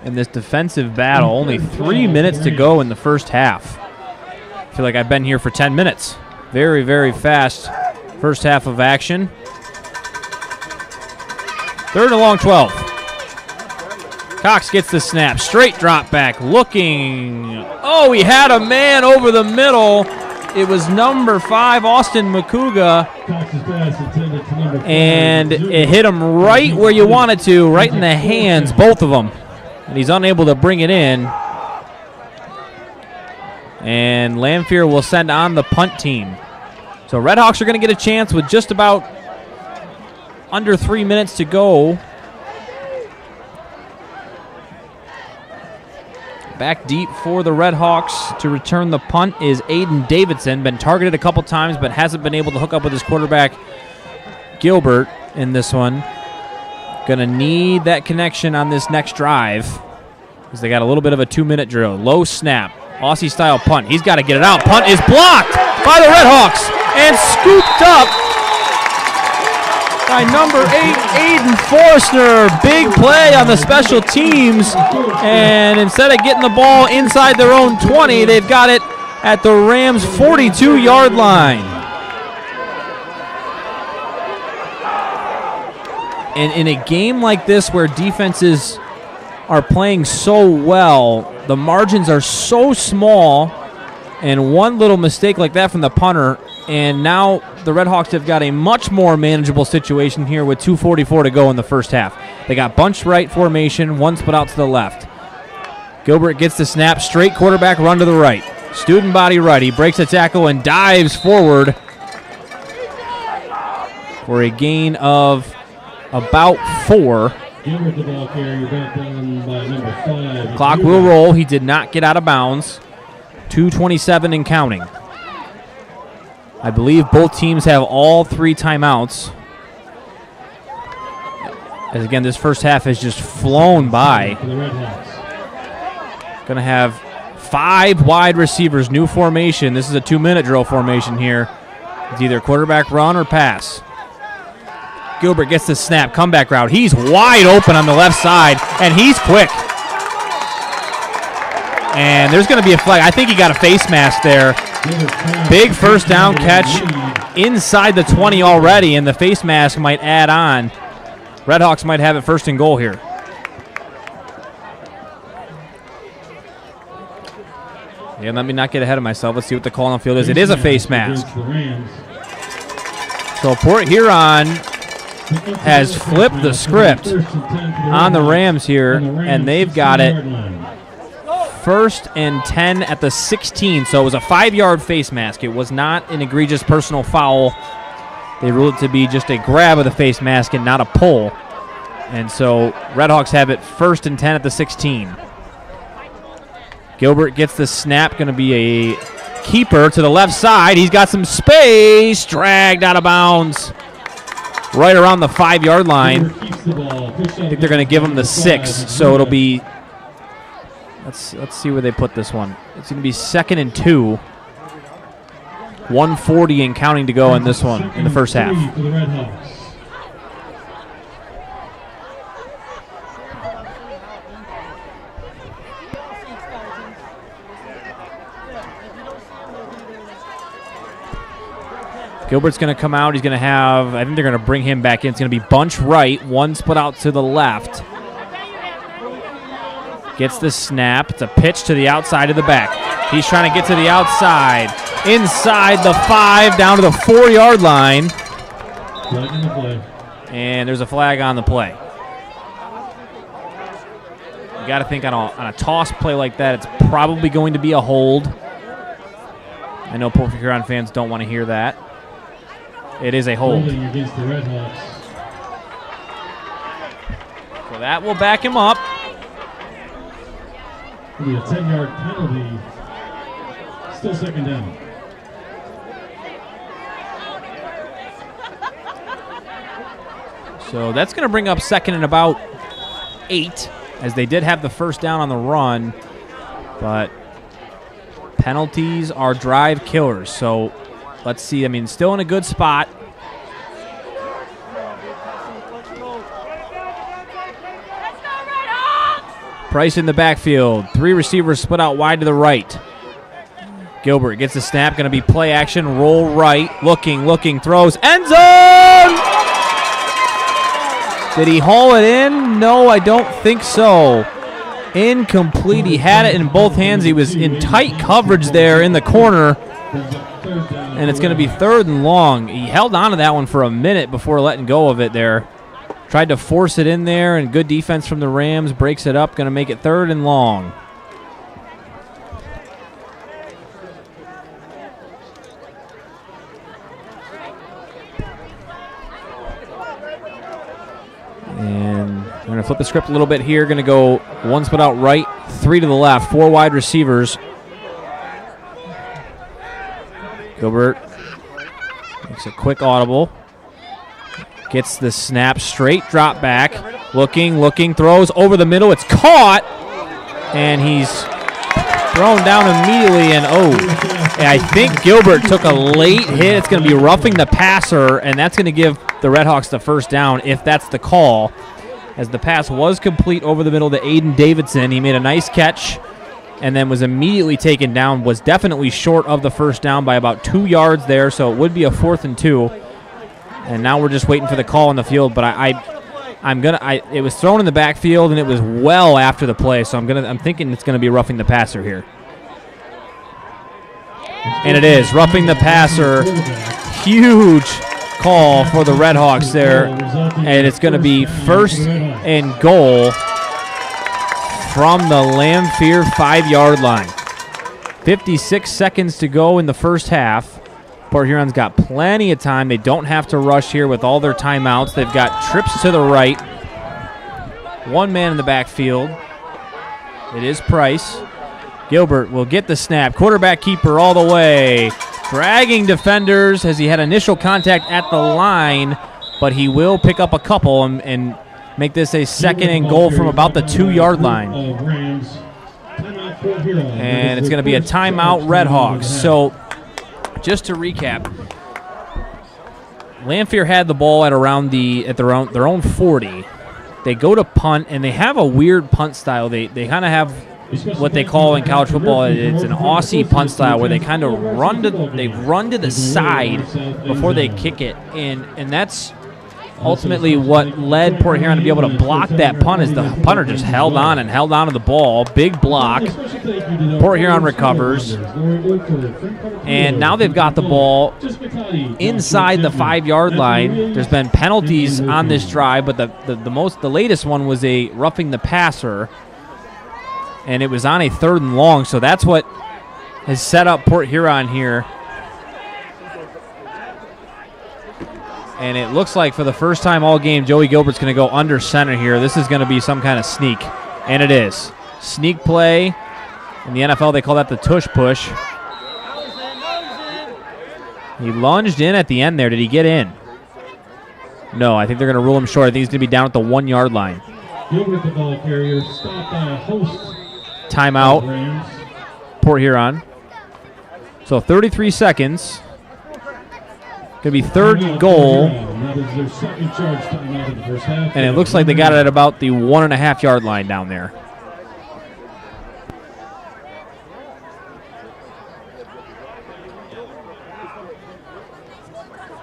in this defensive battle. Only 3 minutes to go in the first half. I feel like I've been here for 10 minutes. Very, very fast first half of action. 3rd and long, 12. Cox gets the snap. Straight drop back. Looking. Oh, he had a man over the middle. It was number 5, Austin Makuga, and it hit him right where you want it to, right in the hands, both of them. And he's unable to bring it in. And Lamphere will send on the punt team. So Red Hawks are going to get a chance with just about under 3 minutes to go Back deep for the Red Hawks to return the punt is Aiden Davidson. Been targeted a couple times, but hasn't been able to hook up with his quarterback, Gilbert, in this one. Gonna need that connection on this next drive because they got a little bit of a 2-minute drill. Low snap, Aussie-style punt. He's got to get it out. Punt is blocked by the Red Hawks and scooped up by number 8, Aiden Forstner. Big play on the special teams, and instead of getting the ball inside their own 20, they've got it at the Rams' 42-yard line. And in a game like this where defenses are playing so well, the margins are so small, and one little mistake like that from the punter, and now the Red Hawks have got a much more manageable situation here with 2:44 to go in the first half. They got bunch right formation, one split out to the left. Gilbert gets the snap, straight quarterback run to the right. Student body right. He breaks a tackle and dives forward for a gain of about 4. Gilbert, the ball carrier, brought down by number 5. Clock will roll. He did not get out of bounds. 2:27 and counting. I believe both teams have all 3 timeouts. As again, this first half has just flown by. Going to have 5 wide receivers, new formation. This is a 2-minute drill formation here. It's either quarterback run or pass. Gilbert gets the snap, comeback route. He's wide open on the left side, and he's quick. And there's going to be a flag. I think he got a face mask there. Big first down catch inside the 20 already, and the face mask might add on. Red Hawks might have it first and goal here. Yeah, let me not get ahead of myself. Let's see what the call on the field is. It is a face mask. So Port Huron has flipped the script on the Rams here, and they've got it first and 10 at the 16. So it was a 5-yard face mask. It was not an egregious personal foul. They ruled it to be just a grab of the face mask and not a pull. And so Red Hawks have it first and 10 at the 16. Gilbert gets the snap, going to be a keeper to the left side. He's got some space, dragged out of bounds right around the 5-yard line. I think they're going to give him the 6, so it'll be, let's see where they put this one. It's going to be 2nd and 2. 1:40 and counting to go in this one in the first half. Gilbert's going to come out. He's going to have, I think they're going to bring him back in. It's going to be bunch right, one split out to the left. Gets the snap. It's a pitch to the outside of the back. He's trying to get to the outside. Inside the 5, down to the 4-yard line. And there's a flag on the play. You got to think on a toss play like that, it's probably going to be a hold. I know Port Huron fans don't want to hear that. It is a hold. Against the Red Hawks. So that will back him up. It'll be a 10-yard penalty. Still 2nd down. So that's going to bring up 2nd and about 8, as they did have the first down on the run. But penalties are drive killers. So let's see. I mean, still in a good spot. Price in the backfield. 3 receivers split out wide to the right. Gilbert gets the snap. Going to be play action. Roll right. Looking. Throws. End zone! Did he haul it in? No, I don't think so. Incomplete. He had it in both hands. He was in tight coverage there in the corner. And it's going to be 3rd and long. He held on to that one for a minute before letting go of it there. Tried to force it in there, and good defense from the Rams. Breaks it up. Going to make it 3rd and long. And we're going to flip the script a little bit here. Going to go one split out right, three to the left, four wide receivers. Gilbert makes a quick audible. Gets the snap, straight drop back. Looking, throws over the middle. It's caught, and he's thrown down immediately. And I think Gilbert took a late hit. It's going to be roughing the passer, and that's going to give the Redhawks the first down if that's the call, as the pass was complete over the middle to Aiden Davidson. He made a nice catch and then was immediately taken down. Was definitely short of the first down by about 2 yards there, so it would be a 4th and 2. And now we're just waiting for the call on the field. But it was thrown in the backfield and it was well after the play, so I'm thinking it's gonna be roughing the passer here. And it is roughing the passer. Huge call for the Redhawks there, and it's going to be 1st and goal from the Lamphere 5-yard line. 56 seconds to go in the first half. Port Huron's got plenty of time. They don't have to rush here with all their timeouts. They've got trips to the right. One man in the backfield. It is Price. Gilbert will get the snap. Quarterback keeper all the way. Dragging defenders as he had initial contact at the line, but he will pick up a couple and make this a 2nd and goal from about the 2-yard line. And it's going to be a timeout, Redhawks. So just to recap, Lamphere had the ball at around their own 40. They go to punt, and they have a weird punt style. They kind of have what they call in college football, it's an Aussie punt style where they kind of run to the side before they kick it, and that's ultimately what led Port Huron to be able to block that punt, as the punter just held on to the ball. Big block. Port Huron recovers, and now they've got the ball inside the 5-yard line. There's been penalties on this drive, but the latest one was a roughing the passer, and it was on a 3rd and long, so that's what has set up Port Huron here. And it looks like for the first time all game, Joey Gilbert's going to go under center here. This is going to be some kind of sneak, and it is. Sneak play. In the NFL, they call that the tush push. He lunged in at the end there. Did he get in? No, I think they're going to rule him short. I think he's going to be down at the 1-yard line. Gilbert, the ball carrier, stopped by a host. Timeout, Port Huron. So 33 seconds. Going to be 3rd and goal. And it looks like they got it at about the 1.5-yard line down there.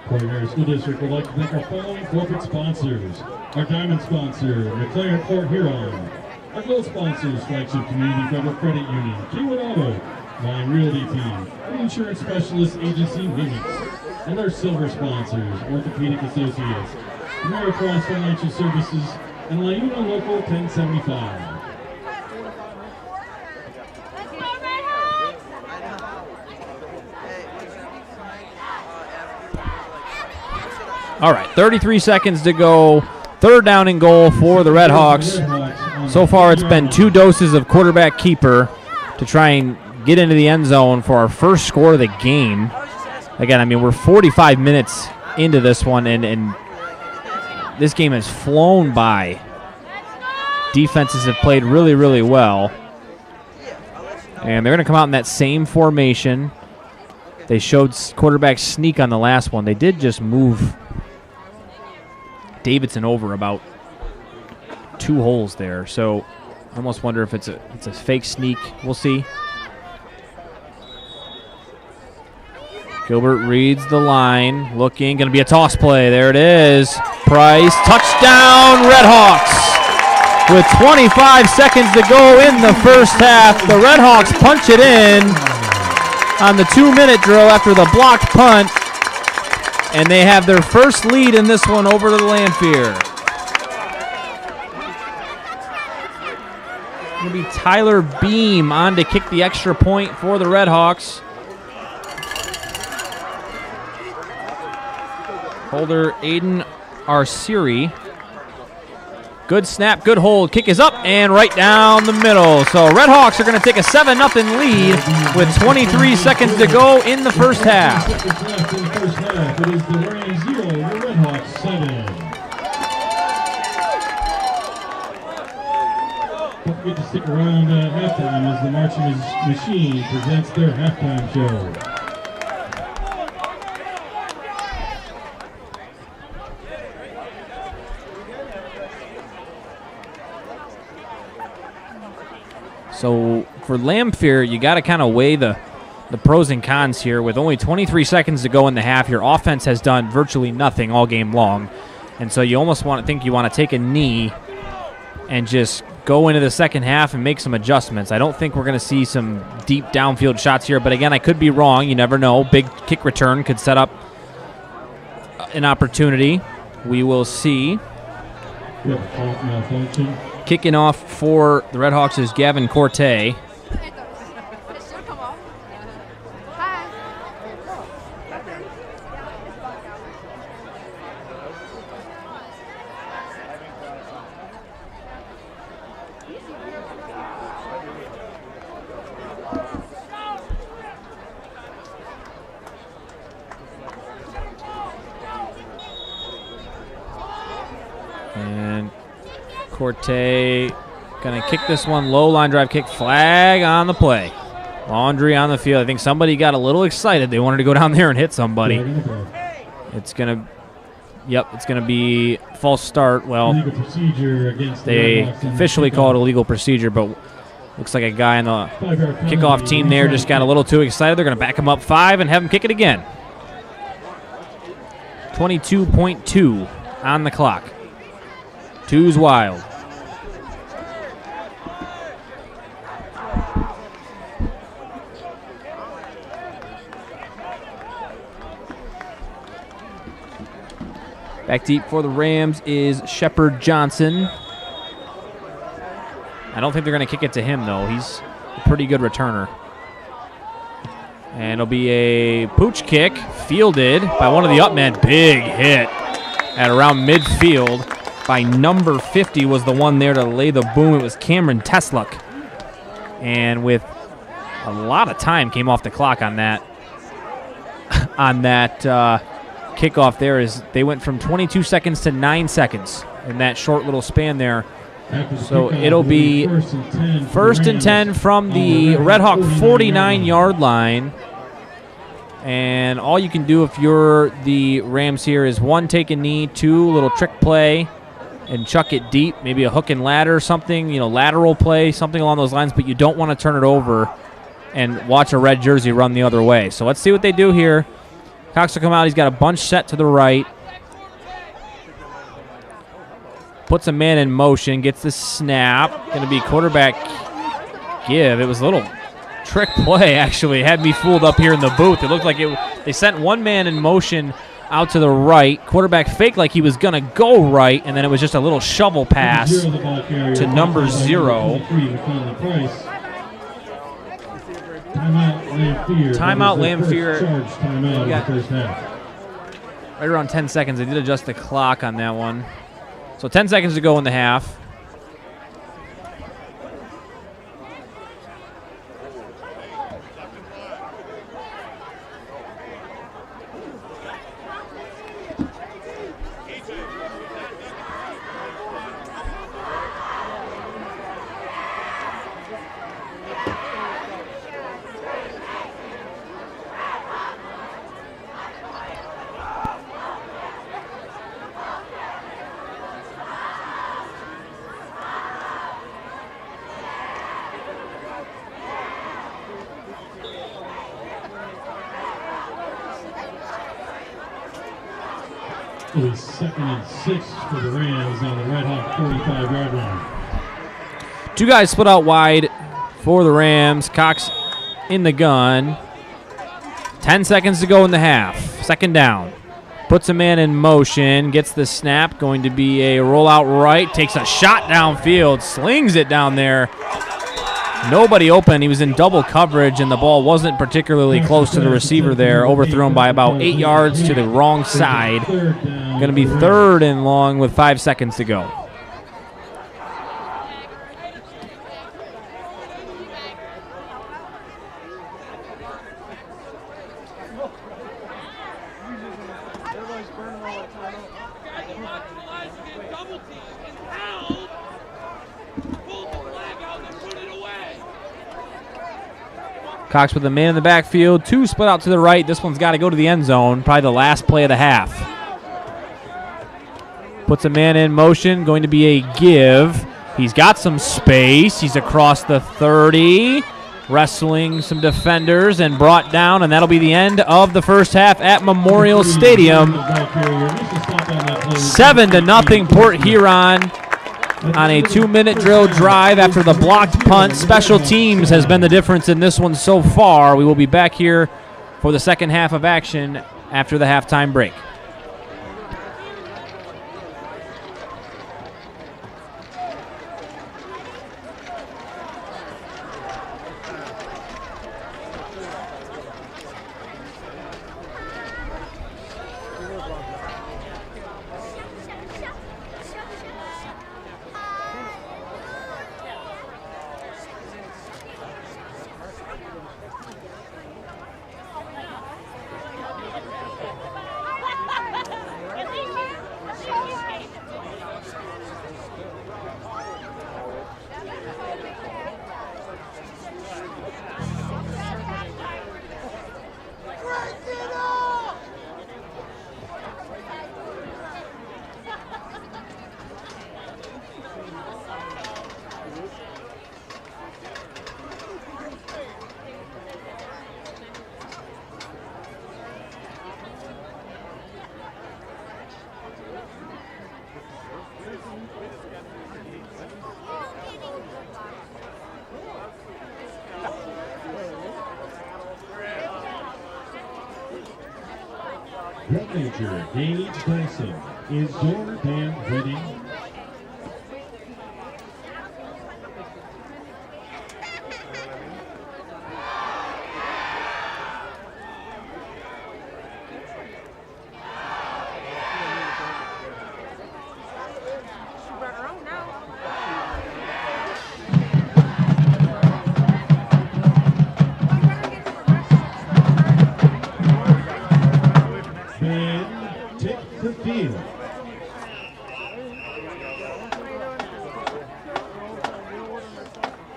Port Huron School District would like to thank our following corporate sponsors. Our diamond sponsor, McLaren Port Huron. Our gold sponsors, Flagship Community Federal Credit Union, Kiewit Auto, Line Realty Team, Insurance Specialist Agency Phoenix, and our silver sponsors, Orthopedic Associates, Americross Financial Services, and Launa Local 1075. All right, 33 seconds to go. 3rd down and goal for the Redhawks. So far, it's been 2 doses of quarterback keeper to try and get into the end zone for our first score of the game. Again, I mean, we're 45 minutes into this one, and this game has flown by. Defenses have played really, really well. And they're going to come out in that same formation. They showed quarterback sneak on the last one. They did just move Davidson over about 2 holes there, so I almost wonder if it's a fake sneak. We'll see. Gilbert reads the line, looking, going to be a toss play. There it is. Price, touchdown, Redhawks. With 25 seconds to go in the first half, the Redhawks punch it in on the 2-minute drill after the blocked punt, and they have their first lead in this one over to the Lamphere. Going to be Tyler Beam on to kick the extra point for the Redhawks. Holder Aiden Arsiri Good snap, good hold. Kick is up and right down the middle. So Red Hawks are going to take a 7-0 lead with 23 seconds to go in the first half. Seconds left in the first half. It is the Rams 0, the Red Hawks 7. Don't forget to stick around at halftime as the Marching Machine presents their halftime show. So for Lamphere, you got to kind of weigh the pros and cons here. With only 23 seconds to go in the half, your offense has done virtually nothing all game long. And so you almost want to take a knee and just go into the second half and make some adjustments. I don't think we're going to see some deep downfield shots here, but again, I could be wrong. You never know. Big kick return could set up an opportunity. We will see. Kicking off for the Red Hawks is Gavin Corte. And Corte gonna kick this one, low line drive kick, flag on the play. Laundry on the field. I think somebody got a little excited. They wanted to go down there and hit somebody. It's gonna be false start. Well, they officially call it a legal procedure, but looks like a guy on the kickoff team there just got a little too excited. They're gonna back him up 5 and have him kick it again. 22.2 on the clock. Two's wild. Back deep for the Rams is Shepard Johnson. I don't think they're going to kick it to him, though. He's a pretty good returner. And it'll be a pooch kick, fielded by one of the up men. Big hit at around midfield by number 50 was the one there to lay the boom. It was Cameron Tesluk. And with a lot of time came off the clock on that kickoff there, is they went from 22 seconds to 9 seconds in that short little span there. So it'll be first and 10 from the Red Hawk 49-yard line. And all you can do if you're the Rams here is 1, take a knee, 2, little trick play and chuck it deep, maybe a hook and ladder, something, lateral play, something along those lines, but you don't want to turn it over and watch a red jersey run the other way. So let's see what they do here. Cox will come out. He's got a bunch set to the right. Puts a man in motion, gets the snap. Going to be quarterback give. It was a little trick play, actually. It had me fooled up here in the booth. It looked like they sent one man in motion out to the right. Quarterback faked like he was going to go right, and then it was just a little shovel pass to number 0. Timeout Lamphere. Right around 10 seconds. They did adjust the clock on that one. So 10 seconds to go in the half. It is 2nd and 6 for the Rams on the Red Hawk 45-yard line. Two guys split out wide for the Rams. Cox in the gun. 10 seconds to go in the half. 2nd down. Puts a man in motion. Gets the snap. Going to be a rollout right. Takes a shot downfield. Slings it down there. Nobody open. He was in double coverage, and the ball wasn't particularly close to the receiver there. Overthrown by about 8 yards to the wrong side. Going to be 3rd and long with 5 seconds to go. Cox with a man in the backfield. 2 split out to the right. This one's got to go to the end zone. Probably the last play of the half. Puts a man in motion. Going to be a give. He's got some space. He's across the 30. Wrestling some defenders and brought down. And that'll be the end of the first half at Memorial Stadium. 7-0 Port Huron. On a 2-minute drill drive after the blocked punt. Special teams has been the difference in this one so far. We will be back here for the second half of action after the halftime break. Red Major Gage Dyson is your band ready?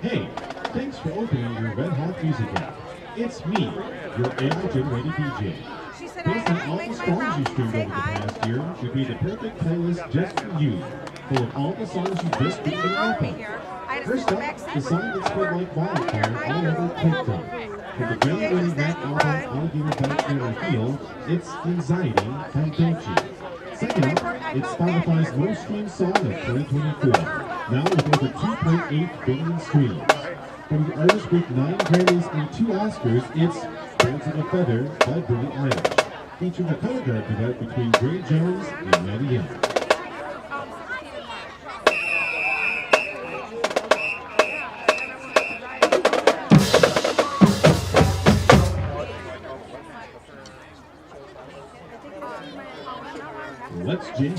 Hey, thanks for opening your Red Hot Music app. It's me, your Age Ready DJ. Based on all the songs you streamed over the past year, should be the perfect playlist just for you, full of all the songs you just didn't app on. First up, the song that spread like wildfire all over TikTok. From the groundbreaking rap album Alligator Back There Field, it's Anxiety by Dolce. Second up, it's Spotify's most streamed song of 2024, now with over 2.8 billion streams. From the artist with 9 Grammys and 2 Oscars, it's Dancing a Feather by Billie Eilish, featuring a color guard duet between Gray Jones and Maddie Young. Let's jam.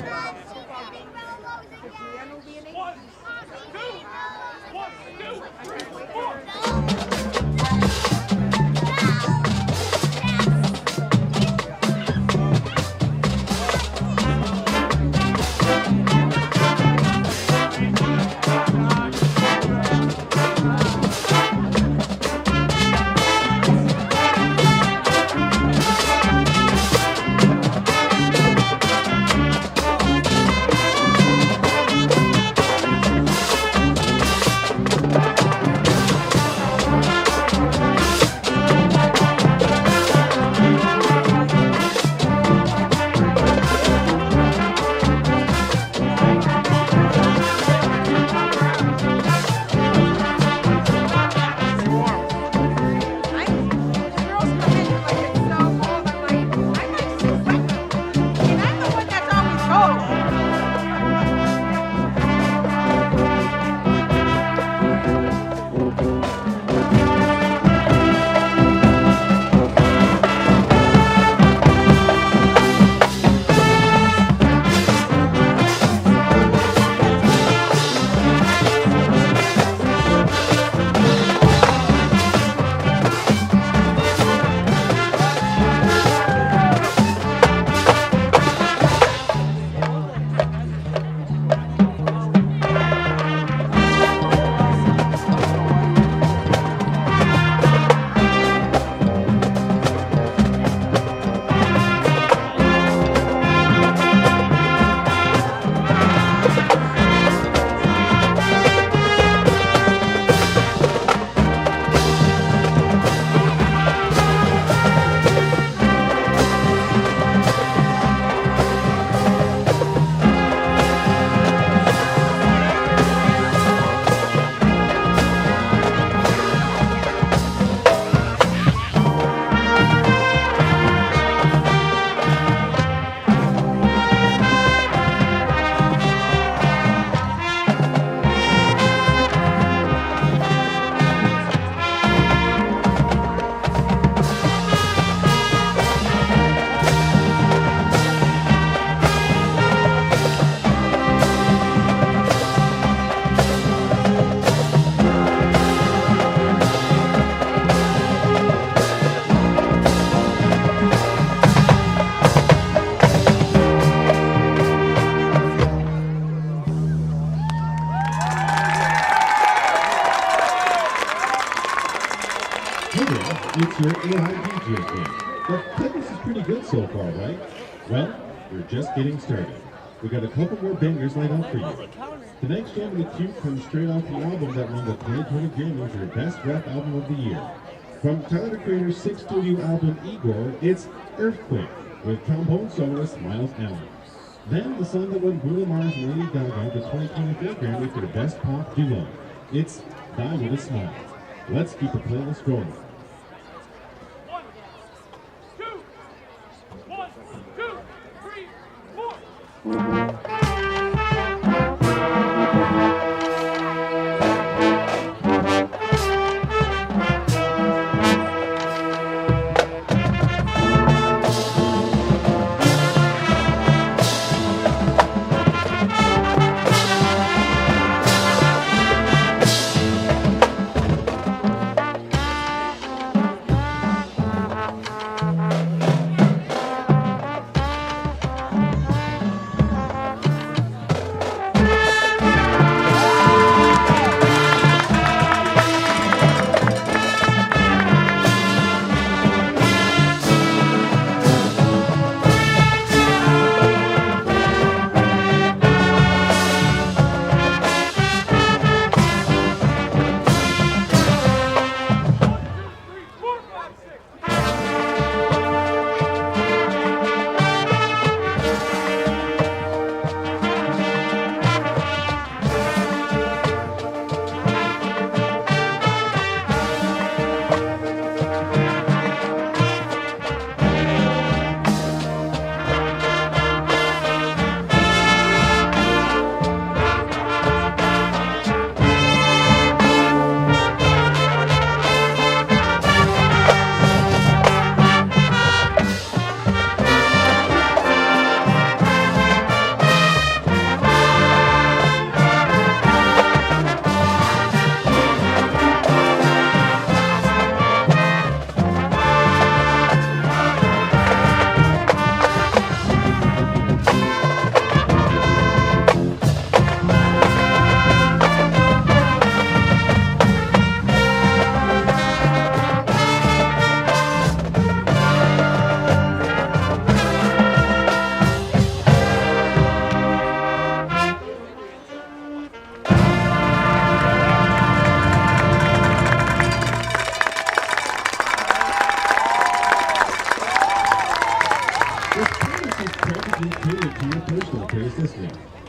It's your AI DJ game. The playlist is pretty good so far, right? Well, we're just getting started. We got a couple more bangers lined up for you. Tonight's Family Cute comes straight off the album that won the 2020 Grammy for Best Rap Album of the Year. From Tyler the Creator's 6th studio album Igor, it's Earthquake with trombone soloist Miles Allen. Then the song that won Bruno Mars and Lady Gaga the 2024 Grammy for the Best Pop Duo. It's Die With A Smile. Let's keep the playlist rolling. One, two, three, four.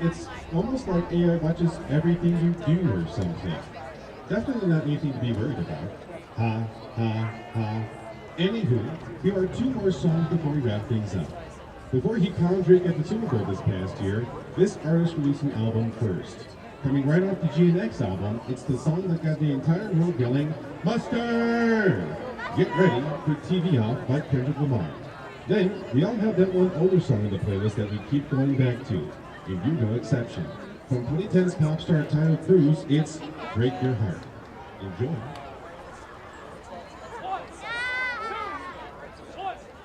It's almost like AI watches everything you do or something. Definitely not anything to be worried about. Ha, ha, ha. Anywho, here are two more songs before we wrap things up. Before he crowned Drake at the Super Bowl this past year, this artist released an album first. Coming right off the GNX album, it's the song that got the entire world yelling, "Mustard!" Get ready, put TV off by Kendrick Lamar. Then, we all have that one older song in the playlist that we keep going back to, and you're no exception. From 2010's pop star Tyler Cruz, it's Break Your Heart. Enjoy. One,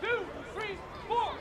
two, three, four.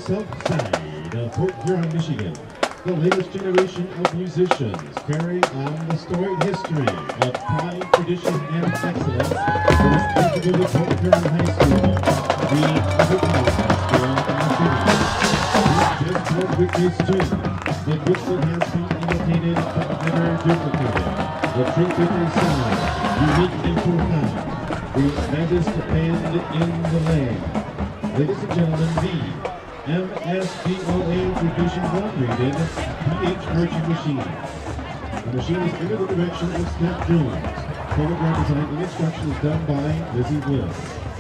south side of Fort Huron, Michigan, the latest generation of musicians carry on the storied history of pride, tradition, and excellence that is principal of Fort Huron High School, the Huron School in the city. Just one witness too, in which it has been imitated but never duplicated. The truth sound, unique and profound, the maddest band in the land. Ladies and gentlemen, the MSDOA Tradition 1 rated PHHS machine. The machine is under the direction of Scott Jones. Program design and instruction is done by Lizzie Bliss.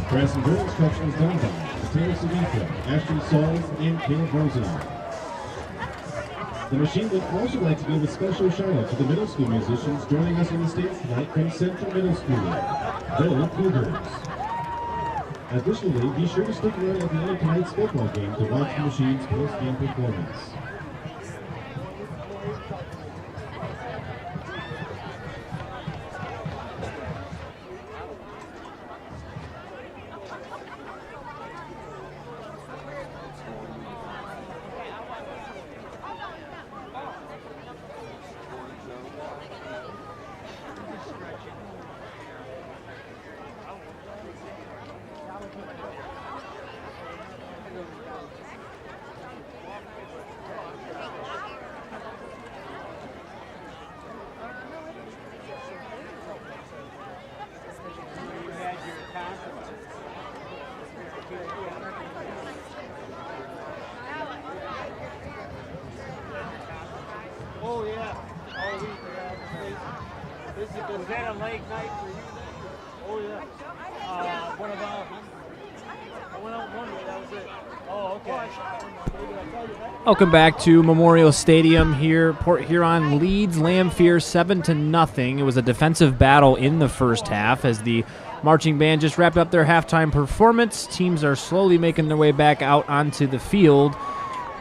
Press and drill instruction is done by Taylor Savita, Ashton Sauls, and Caleb Rosenau. The machine would also like to give a special shout out to the middle school musicians joining us on the stage tonight from Central Middle School, Bill Cougars. Additionally, be sure to stick around at the end of tonight's football game to watch the machine's post-game performance. Oh yeah, all week. Yeah. This is a good. That a late night for you? Oh yeah. What about? I went out one day. That was it. Oh okay. Welcome back to Memorial Stadium here. Port Huron leads Lamphere 7-0. It was a defensive battle in the first half as the marching band just wrapped up their halftime performance. Teams are slowly making their way back out onto the field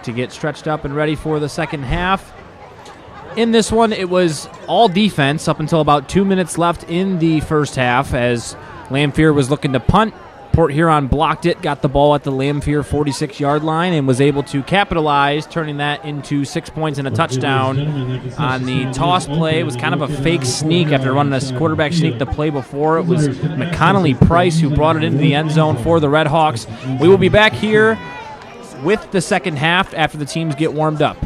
to get stretched up and ready for the second half. In this one, it was all defense up until about 2 minutes left in the first half as Lamphere was looking to punt. Port Huron blocked it, got the ball at the Lamphere 46-yard line, and was able to capitalize, turning that into 6 points and a touchdown on the toss play. It was kind of a fake sneak after running a quarterback sneak the play before. It was McConnelly Price who brought it into the end zone for the Red Hawks. We will be back here with the second half after the teams get warmed up.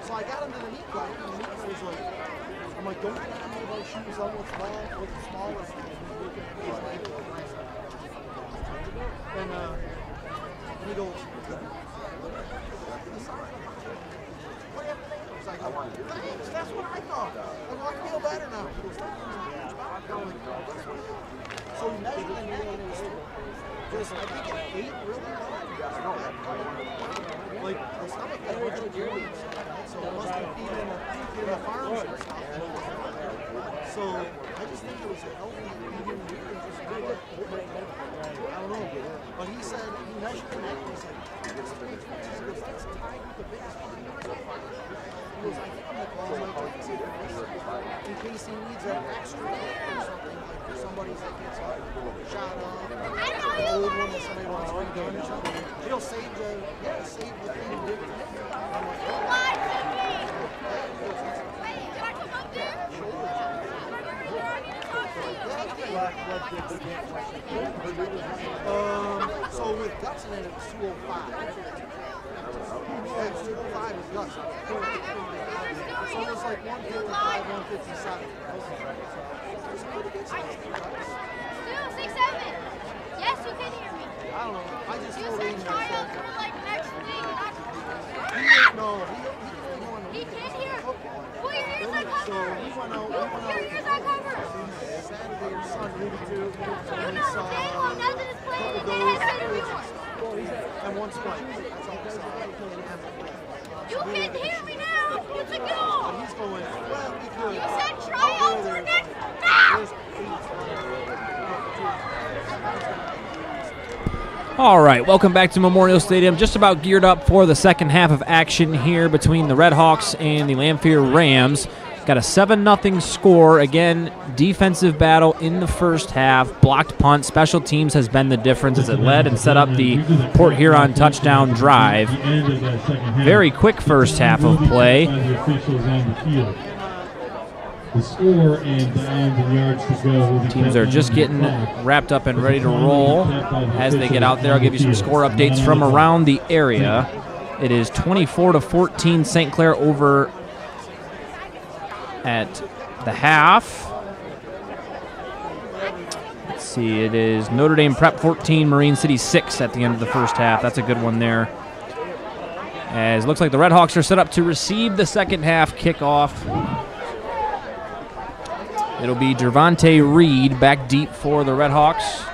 So I got him to the knee guard, and the knee guard was like, I'm like, don't get on me about shoes on what's small, with the smallest thing. And he goes, I want to do thanks, that's what I thought. I feel better now. He goes, so he measured me and it was just, I think it ate really well. Like, the stomach had a bunch of deer meat, so it must be feeding the farms and stuff. So I just think it was a healthy medium weight and just do it. I don't know. But he said, he measured him up and he's like, this big fish is that's tied with the biggest one. He goes, I think I'm going to call him like this in case he needs an extra or something, like if somebody's that gets shot up, an old one that somebody wants to redone or something. He'll save the thing and give it to him. I'm like, so with guts in it, it's 205. Yeah, 205 is guts. So it's like 155, 157. It's a pretty good size for guts. 6'7". Yes, you can hear me. I don't know. I just You told said him tryouts for like next week. no, He can hear. Pull your ears on so cover. he went out. Pull your ears on cover. Saturday or Sunday to You know, J-Lo nothing is playing in their headset anymore. and one spike. That's all he's You can hear me now. It's a goal. He's going, well, we could. You said tryouts for next There's week. All right, welcome back to Memorial Stadium. Just about geared up for the second half of action here between the Red Hawks and the Lamphere Rams. Got a 7-0 score. Again, defensive battle in the first half. Blocked punt. Special teams has been the difference as it led and set up the Port Huron touchdown drive. Very quick first half of play. The score and downs and yards to go. Teams are just getting wrapped up and ready to roll. As they get out there, I'll give you some score updates from around the area. It is 24-14 St. Clair over at the half. Let's see, it is Notre Dame Prep 14, Marine City 6 at the end of the first half. That's a good one there. As it looks like the Red Hawks are set up to receive the second half kickoff. It'll be Gervonta Reed back deep for the Red Hawks.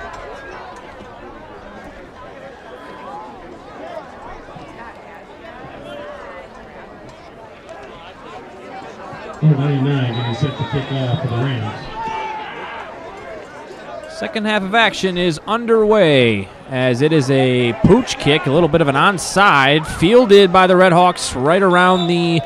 Number 99 getting set to kick off for the Rams. Second half of action is underway as it is a pooch kick, a little bit of an onside, fielded by the Red Hawks right around the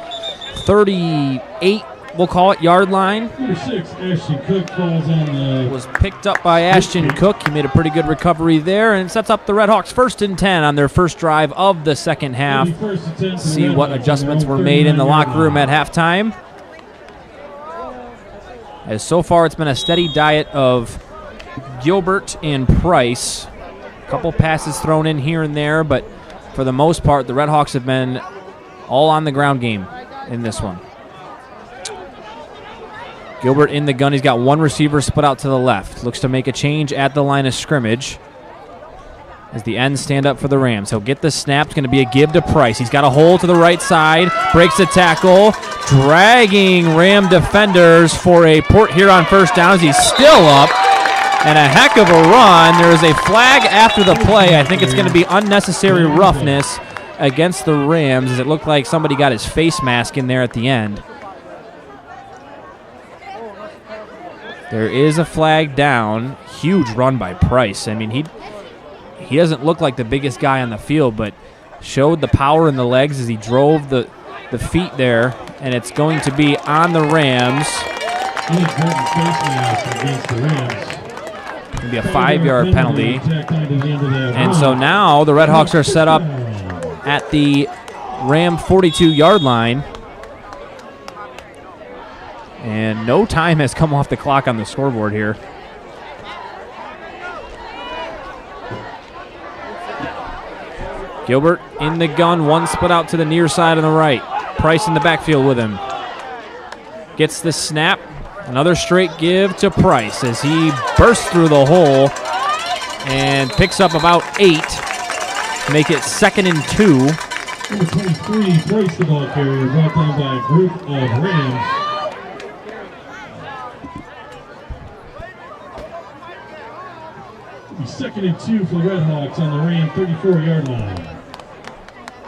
38, we'll call it, yard line. Number 6, Ashton Cook falls on the... Was picked up by Ashton Cook. He made a pretty good recovery there and sets up the Red Hawks 1st and 10 on their first drive of the second half. See what adjustments were made in the locker room at halftime. As so far it's been a steady diet of Gilbert and Price. A couple passes thrown in here and there, but for the most part, the Red Hawks have been all on the ground game in this one. Gilbert in the gun. He's got one receiver split out to the left. Looks to make a change at the line of scrimmage as the ends stand up for the Rams. He'll get the snap. It's going to be a give to Price. He's got a hole to the right side. Breaks the tackle. Dragging Ram defenders for a Port Huron first down as he's still up. And a heck of a run. There is a flag after the play. I think it's going to be unnecessary roughness against the Rams as it looked like somebody got his face mask in there at the end. There is a flag down. Huge run by Price. I mean, he doesn't look like the biggest guy on the field, but showed the power in the legs as he drove the feet there, and it's going to be on the Rams. It's going to be a 5-yard penalty. And so now the Red Hawks are set up at the Ram 42-yard line. And no time has come off the clock on the scoreboard here. Gilbert in the gun, one split out to the near side on the right. Price in the backfield with him. Gets the snap. Another straight give to Price as he bursts through the hole and picks up about 8 to make it 2nd and 2. Number 23, Price, the ball carrier, brought down by a group of Rams. Second and 2 for the Red Hawks on the Ram 34-yard line.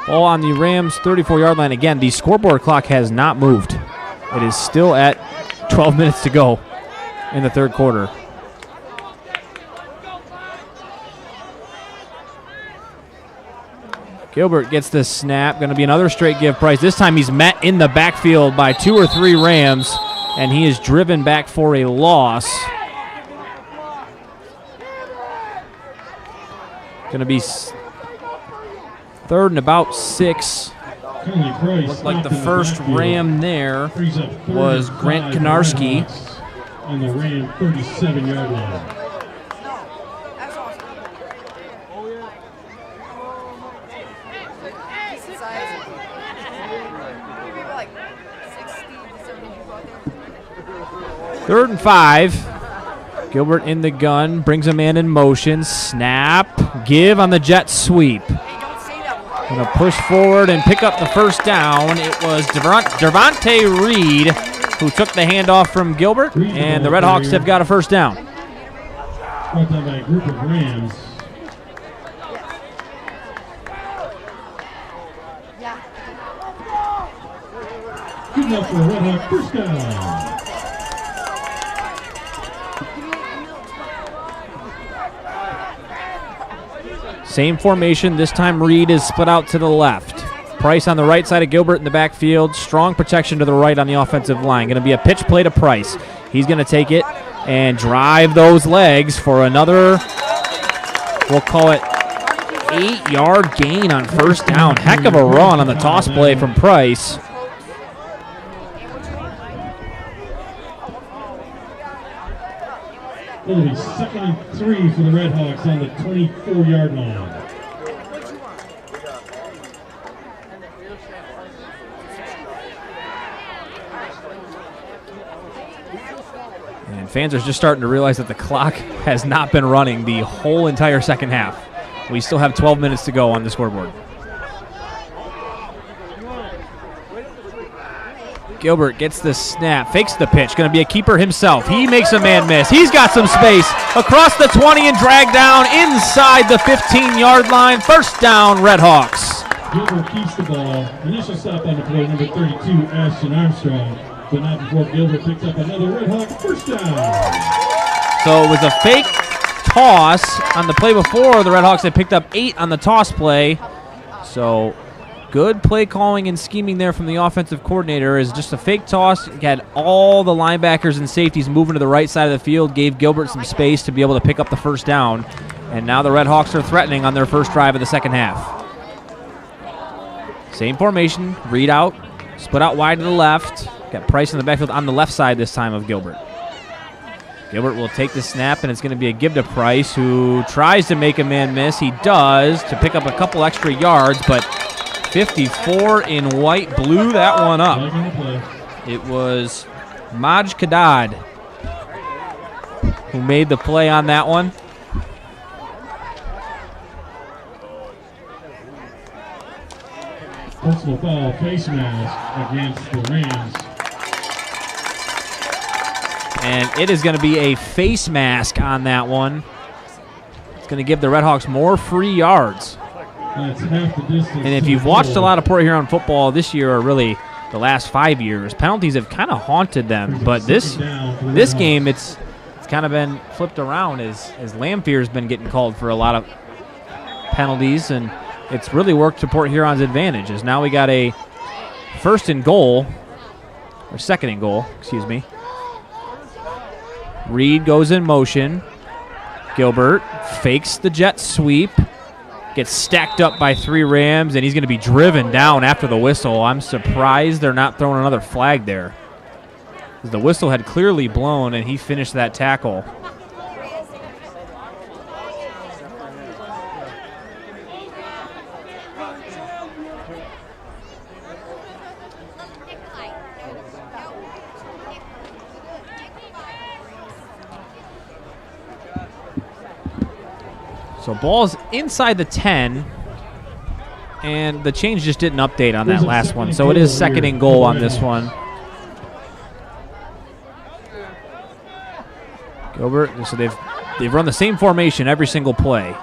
Ball on the Rams 34-yard line. Again, the scoreboard clock has not moved. It is still at 12 minutes to go in the third quarter. Gilbert gets the snap. Going to be another straight give Price. This time he's met in the backfield by 2 or 3 Rams, and he is driven back for a loss. Going to be third and about 6. Looked like the first Ram there was Grant Konarski. On the Ram 37-yard line. Third and 5. Gilbert in the gun, brings a man in motion. Snap, give on the jet sweep. Going to push forward and pick up the first down. It was Devontae Reed who took the handoff from Gilbert, and the Red Hawks have got a first down. Brought down by a group of Rams. Good enough for a Red Hawk first down. Same formation. This time Reed is split out to the left. Price on the right side of Gilbert in the backfield. Strong protection to the right on the offensive line. Going to be a pitch play to Price. He's going to take it and drive those legs for another, we'll call it 8-yard gain on first down. Heck of a run on the toss play from Price. It'll be 2nd and 3 for the Red Hawks on the 24-yard line. And fans are just starting to realize that the clock has not been running the whole entire second half. We still have 12 minutes to go on the scoreboard. Gilbert gets the snap, fakes the pitch, going to be a keeper himself. He makes a man miss. He's got some space across the 20 and dragged down inside the 15-yard line. First down, Red Hawks. Gilbert keeps the ball. Initial stop on the play, number 32, Ashton Armstrong, but not before Gilbert picks up another Red Hawk first down. So it was a fake toss on the play before. The Red Hawks had picked up 8 on the toss play. So good play calling and scheming there from the offensive coordinator. Is just a fake toss. He had all the linebackers and safeties moving to the right side of the field, gave Gilbert some space to be able to pick up the first down. And now the Red Hawks are threatening on their first drive of the second half. Same formation, Reed out, split out wide to the left. Got Price in the backfield on the left side this time of Gilbert. Gilbert will take the snap, and it's going to be a give to Price, who tries to make a man miss. He does to pick up a couple extra yards, but 54 in white blew that one up. It was Maj Kadad who made the play on that one. Personal foul, face mask against the Rams. And it is going to be a face mask on that one. It's going to give the Red Hawks more free yards. That's half the distance. And if you've watched a lot of Port Huron football this year, or really the last 5 years, penalties have kind of haunted them. But this game, it's kind of been flipped around as Lamphere has been getting called for a lot of penalties, and it's really worked to Port Huron's advantage. As now we got a second and goal, excuse me. Reed goes in motion. Gilbert fakes the jet sweep. Gets stacked up by 3 Rams, and he's going to be driven down after the whistle. I'm surprised they're not throwing another flag there. The whistle had clearly blown, and he finished that tackle. So ball's inside the 10, and the change just didn't update on that last one. So it is second and goal on this one. Gilbert, so they've run the same formation every single play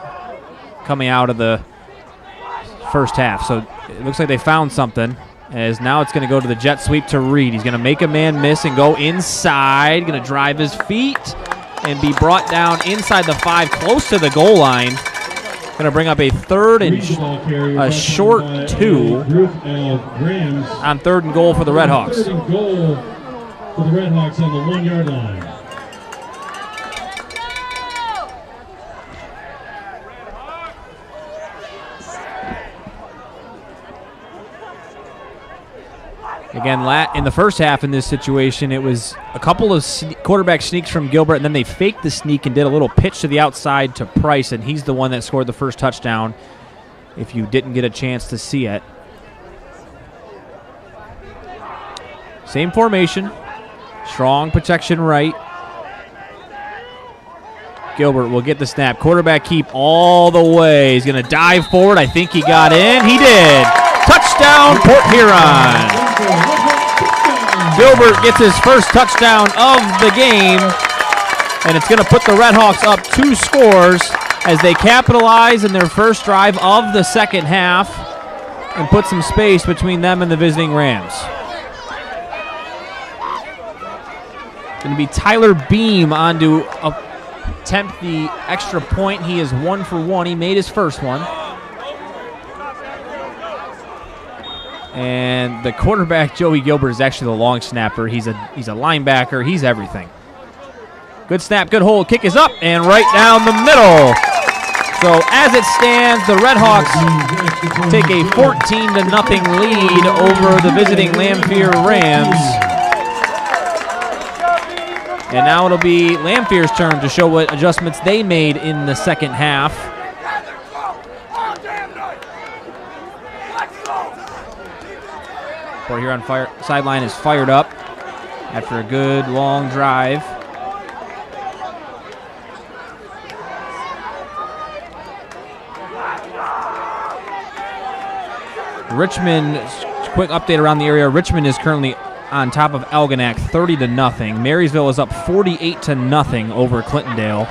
coming out of the first half. So it looks like they found something. As now it's going to go to the jet sweep to Reed. He's going to make a man miss and go inside. Going to drive his feet and be brought down inside the 5, close to the goal line. Going to bring up a third and a short 2 on 3rd and goal for the Red Hawks. 3rd and goal for the Red Hawks on the 1-yard line. Again, in the first half in this situation, it was a couple of quarterback sneaks from Gilbert, and then they faked the sneak and did a little pitch to the outside to Price, and he's the one that scored the first touchdown, if you didn't get a chance to see it. Same formation. Strong protection right. Gilbert will get the snap. Quarterback keep all the way. He's going to dive forward. I think he got in. He did. Touchdown, Port Huron. Gilbert gets his first touchdown of the game, and it's going to put the Red Hawks up 2 scores as they capitalize in their first drive of the second half and put some space between them and the visiting Rams. Going to be Tyler Beam on to attempt the extra point. He is 1 for 1. He made his first one. And the quarterback, Joey Gilbert, is actually the long snapper. He's a linebacker. He's everything. Good snap, good hold. Kick is up and right down the middle. So as it stands, the Red Hawks take a 14-0 lead over the visiting Lamphere Rams. And now it'll be Lamphere's turn to show what adjustments they made in the second half. Port Huron sideline is fired up after a good long drive. Richmond, quick update around the area. Richmond is currently on top of Algonac 30-0. Marysville is up 48-0 over Clintondale.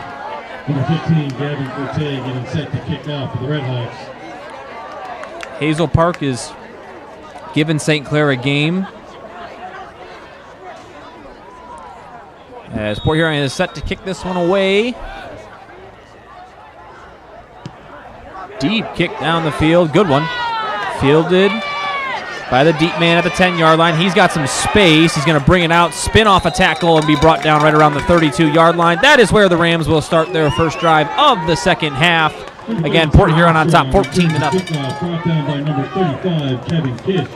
Number 15, Gavin Forte getting set to kick off for the Red Hawks. Hazel Park is giving St. Clair a game. As Port Huron is set to kick this one away. Deep kick down the field. Good one. Fielded by the deep man at the 10-yard line. He's got some space. He's going to bring it out, spin off a tackle, and be brought down right around the 32-yard line. That is where the Rams will start their first drive of the second half. Again, Port Huron on top, 14-0. Kickoff brought down by number 35, Kevin Kish.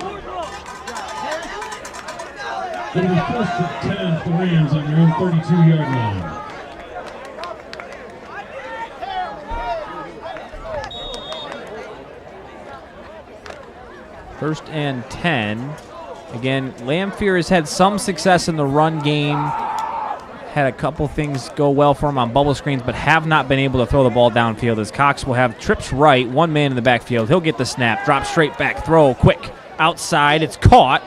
It'll be first and 10 for the Rams on their own 32-yard line. First and 10. Again, Lamphere has had some success in the run game. Had a couple things go well for him on bubble screens, but have not been able to throw the ball downfield, as Cox will have trips right, 1 man in the backfield. He'll get the snap, drop straight back, throw quick outside. It's caught,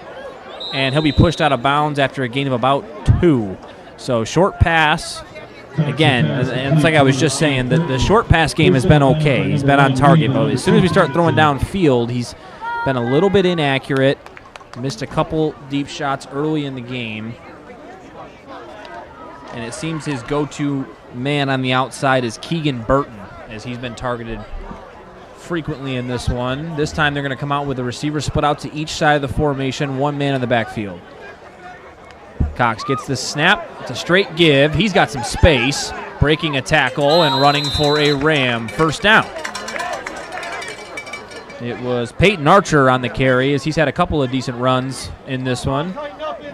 and he'll be pushed out of bounds after a gain of about 2. So short pass. Again, and it's like I was just saying, the short pass game has been okay. He's been on target, but as soon as we start throwing downfield, he's been a little bit inaccurate. Missed a couple deep shots early in the game. And it seems his go-to man on the outside is Keegan Burton, as he's been targeted frequently in this one. This time they're going to come out with a receiver split out to each side of the formation, 1 man in the backfield. Cox gets the snap. It's a straight give. He's got some space, breaking a tackle and running for a Ram. First down. It was Peyton Archer on the carry, as he's had a couple of decent runs in this one.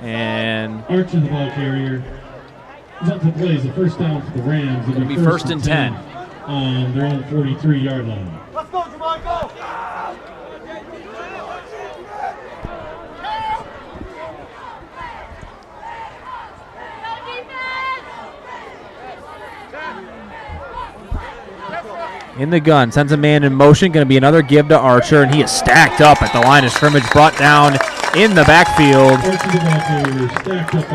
And Archer, the ball carrier, is up to play as a first down for the Rams. It'll be first and 10 on their own 43-yard line. Let's go, Jamar, go! in the gun, sends a man in motion, going to be another give to Archer, and he is stacked up at the line of scrimmage, brought down in the backfield.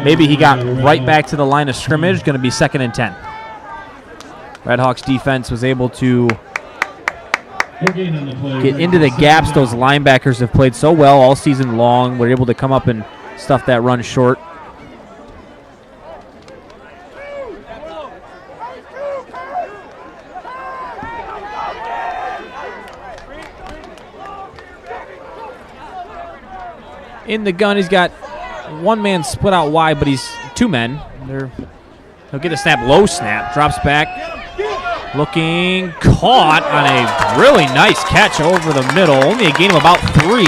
Maybe he got right back to the line of scrimmage, going to be 2nd and 10. Red Hawks defense was able to gain on the play. get into the gaps those linebackers have played so well all season long. We're able to come up and stuff that run short. In the gun, he's got one man split out wide, but he's two men. He'll get a snap, low snap, drops back, looking, caught on a really nice catch over the middle. Only a gain of about 3.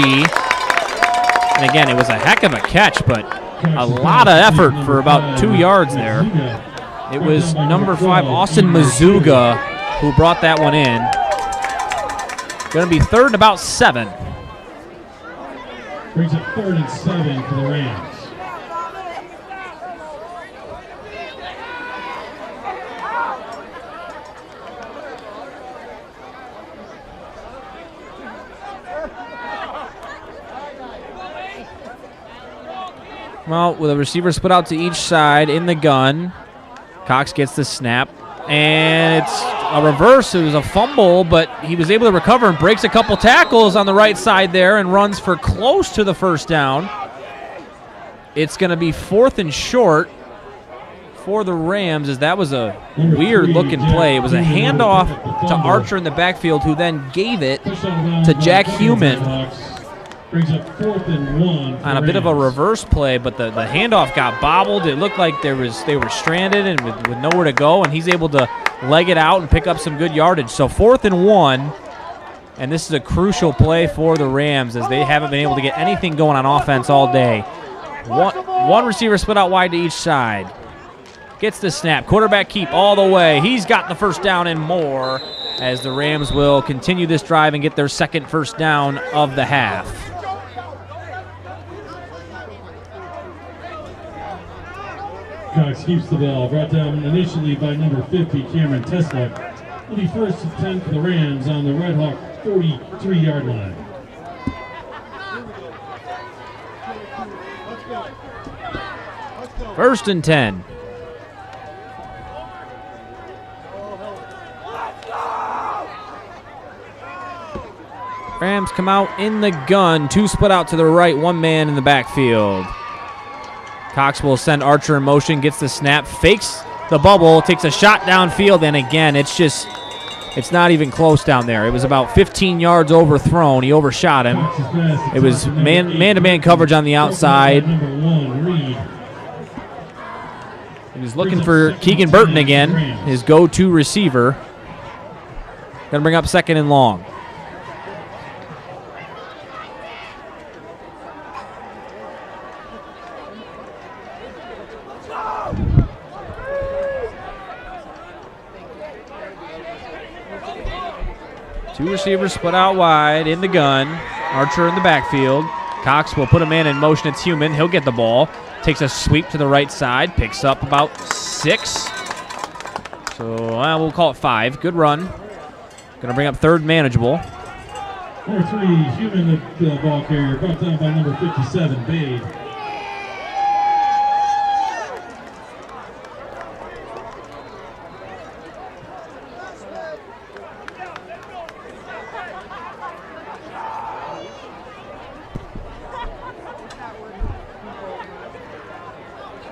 And again, it was a heck of a catch, but a lot of effort for about 2 yards there. It was number 5, Austin Mazuga, who brought that one in. Going to be 3rd and about 7. Brings up 3rd and 7 for the Rams. Well, with a receiver split out to each side in the gun, Cox gets the snap, and it's a reverse. It was a fumble, but he was able to recover and breaks a couple tackles on the right side there and runs for close to the first down. It's going to be 4th and short for the Rams, as that was a weird-looking play. It was a handoff to Archer in the backfield, who then gave it to Jack Human Brings up 4th and 1 on a bit of a reverse play, but the handoff got bobbled. It looked like they were stranded and with nowhere to go, and he's able to leg it out and pick up some good yardage. So 4th and 1, and this is a crucial play for the Rams, as they haven't been able to get anything going on offense all day. One receiver split out wide to each side. Gets the snap. Quarterback keep all the way. He's got the first down and more, as the Rams will continue this drive and get their second first down of the half. Cox keeps the ball, brought down initially by number 50, Cameron Tesla. Will be 1st and 10 for the Rams on the Red Hawk 43-yard line. First and 10. Rams come out in the gun. 2 split out to the right, 1 man in the backfield. Cox will send Archer in motion, gets the snap, fakes the bubble, takes a shot downfield, and again, it's not even close down there. It was about 15 yards overthrown. He overshot him. It was man-to-man coverage on the outside. He was looking for Keegan Burton again, his go-to receiver. Going to bring up 2nd and long. Two receivers split out wide in the gun. Archer in the backfield. Cox will put a man in motion. It's Human. He'll get the ball. Takes a sweep to the right side. Picks up about 6. So we'll call it 5. Good run. Going to bring up 3rd manageable. Number 3, Human, the ball carrier, brought down by number 57, Bade.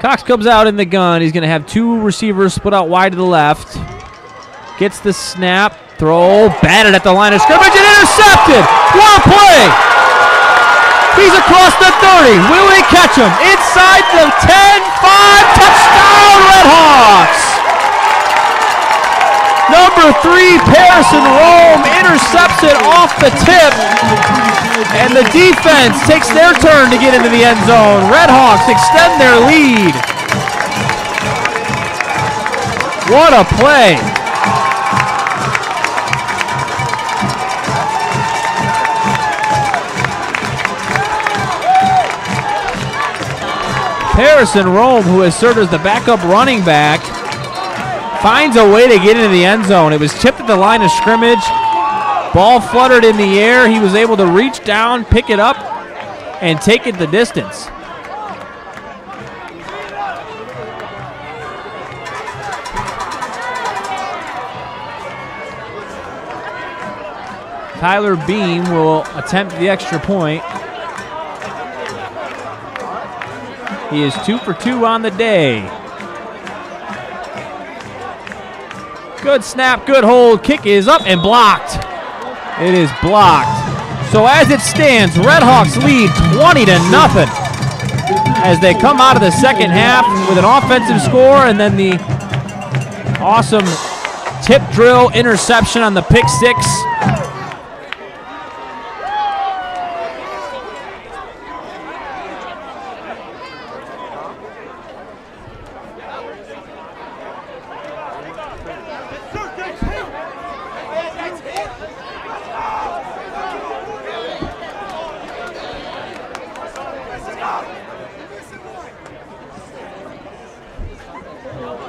Cox comes out in the gun. He's going to have 2 receivers split out wide to the left. Gets the snap. Throw. Batted at the line of scrimmage and intercepted. What a play. He's across the 30. Will he catch him? Inside the 10-5. Touchdown, Redhawks. Number 3, Harrison Rome intercepts it off the tip. And the defense takes their turn to get into the end zone. Redhawks extend their lead. What a play. Harrison Rome, who has served as the backup running back, finds a way to get into the end zone. It was tipped at the line of scrimmage. Ball fluttered in the air. He was able to reach down, pick it up, and take it the distance. Tyler Beam will attempt the extra point. He is 2 for 2 on the day. Good snap, good hold. Kick is up and blocked. It is blocked. So as it stands, Redhawks lead 20-0 as they come out of the second half with an offensive score and then the awesome tip drill interception on the pick six.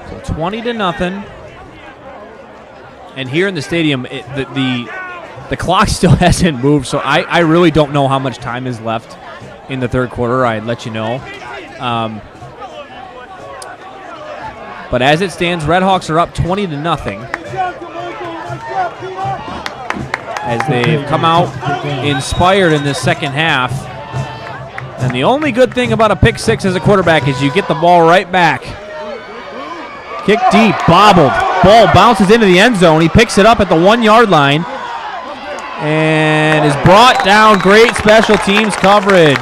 So 20-0. And here in the stadium, the clock still hasn't moved, so I really don't know how much time is left in the third quarter. I'd let you know. But as it stands, Redhawks are up 20-0 as they've come out inspired in this second half. And the only good thing about a pick six as a quarterback is you get the ball right back. Kick deep, bobbled. Ball bounces into the end zone. He picks it up at the 1 yard line and is brought down. Great special teams coverage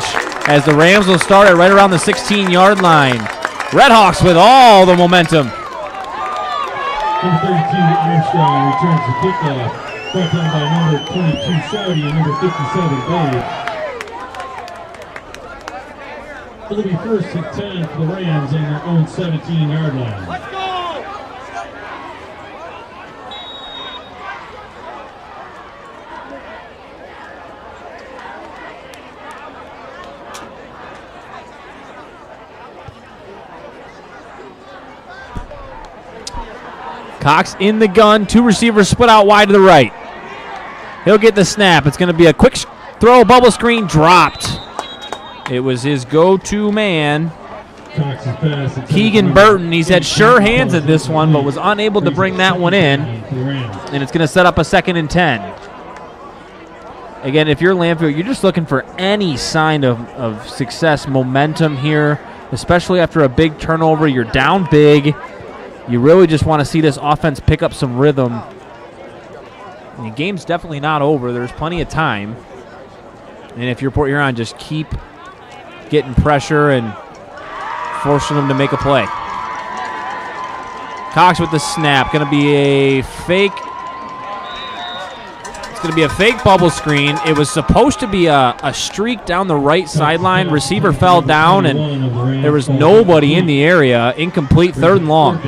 as the Rams will start it right around the 16 yard line. Redhawks with all the momentum. Number 32, Armstrong returns the kickoff. Brought down by number 22, Saudi, and number 57, Babe. It'll be first and 10 for the Rams on their own 17 yard line. Let's go! Cox in the gun, 2 receivers split out wide to the right. He'll get the snap. It's going to be a quick throw, bubble screen, dropped. It was his go-to man, Keegan Burton. He's had sure hands at this one, but was unable to bring that one in. And it's going to set up a 2nd and 10. Again, if you're Lamphere, you're just looking for any sign of success, momentum here, especially after a big turnover. You're down big. You really just want to see this offense pick up some rhythm. And the game's definitely not over. There's plenty of time. And if you're Port Huron, just keep getting pressure and forcing them to make a play. Cox with the snap. Going to be a fake. It's going to be a fake bubble screen. It was supposed to be a streak down the right sideline. Receiver fell down, and there was nobody in the area. Incomplete, 3rd and long.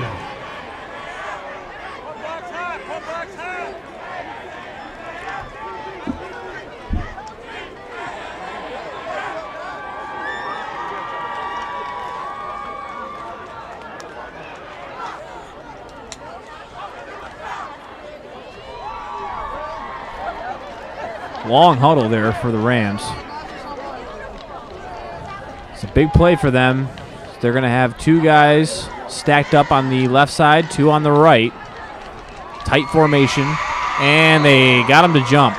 Long huddle there for the Rams. It's a big play for them. They're going to have 2 guys stacked up on the left side, 2 on the right. Tight formation, and they got him to jump.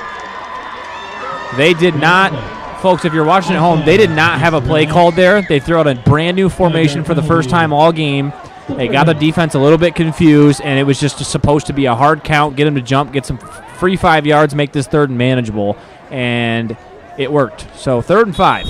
They did not, folks, if you're watching at home, they did not have a play called there. They threw out a brand new formation for the first time all game. They got the defense a little bit confused, and it was just supposed to be a hard count, get him to jump, get some free 5 yards, make this 3rd and manageable, and it worked. So 3rd and 5.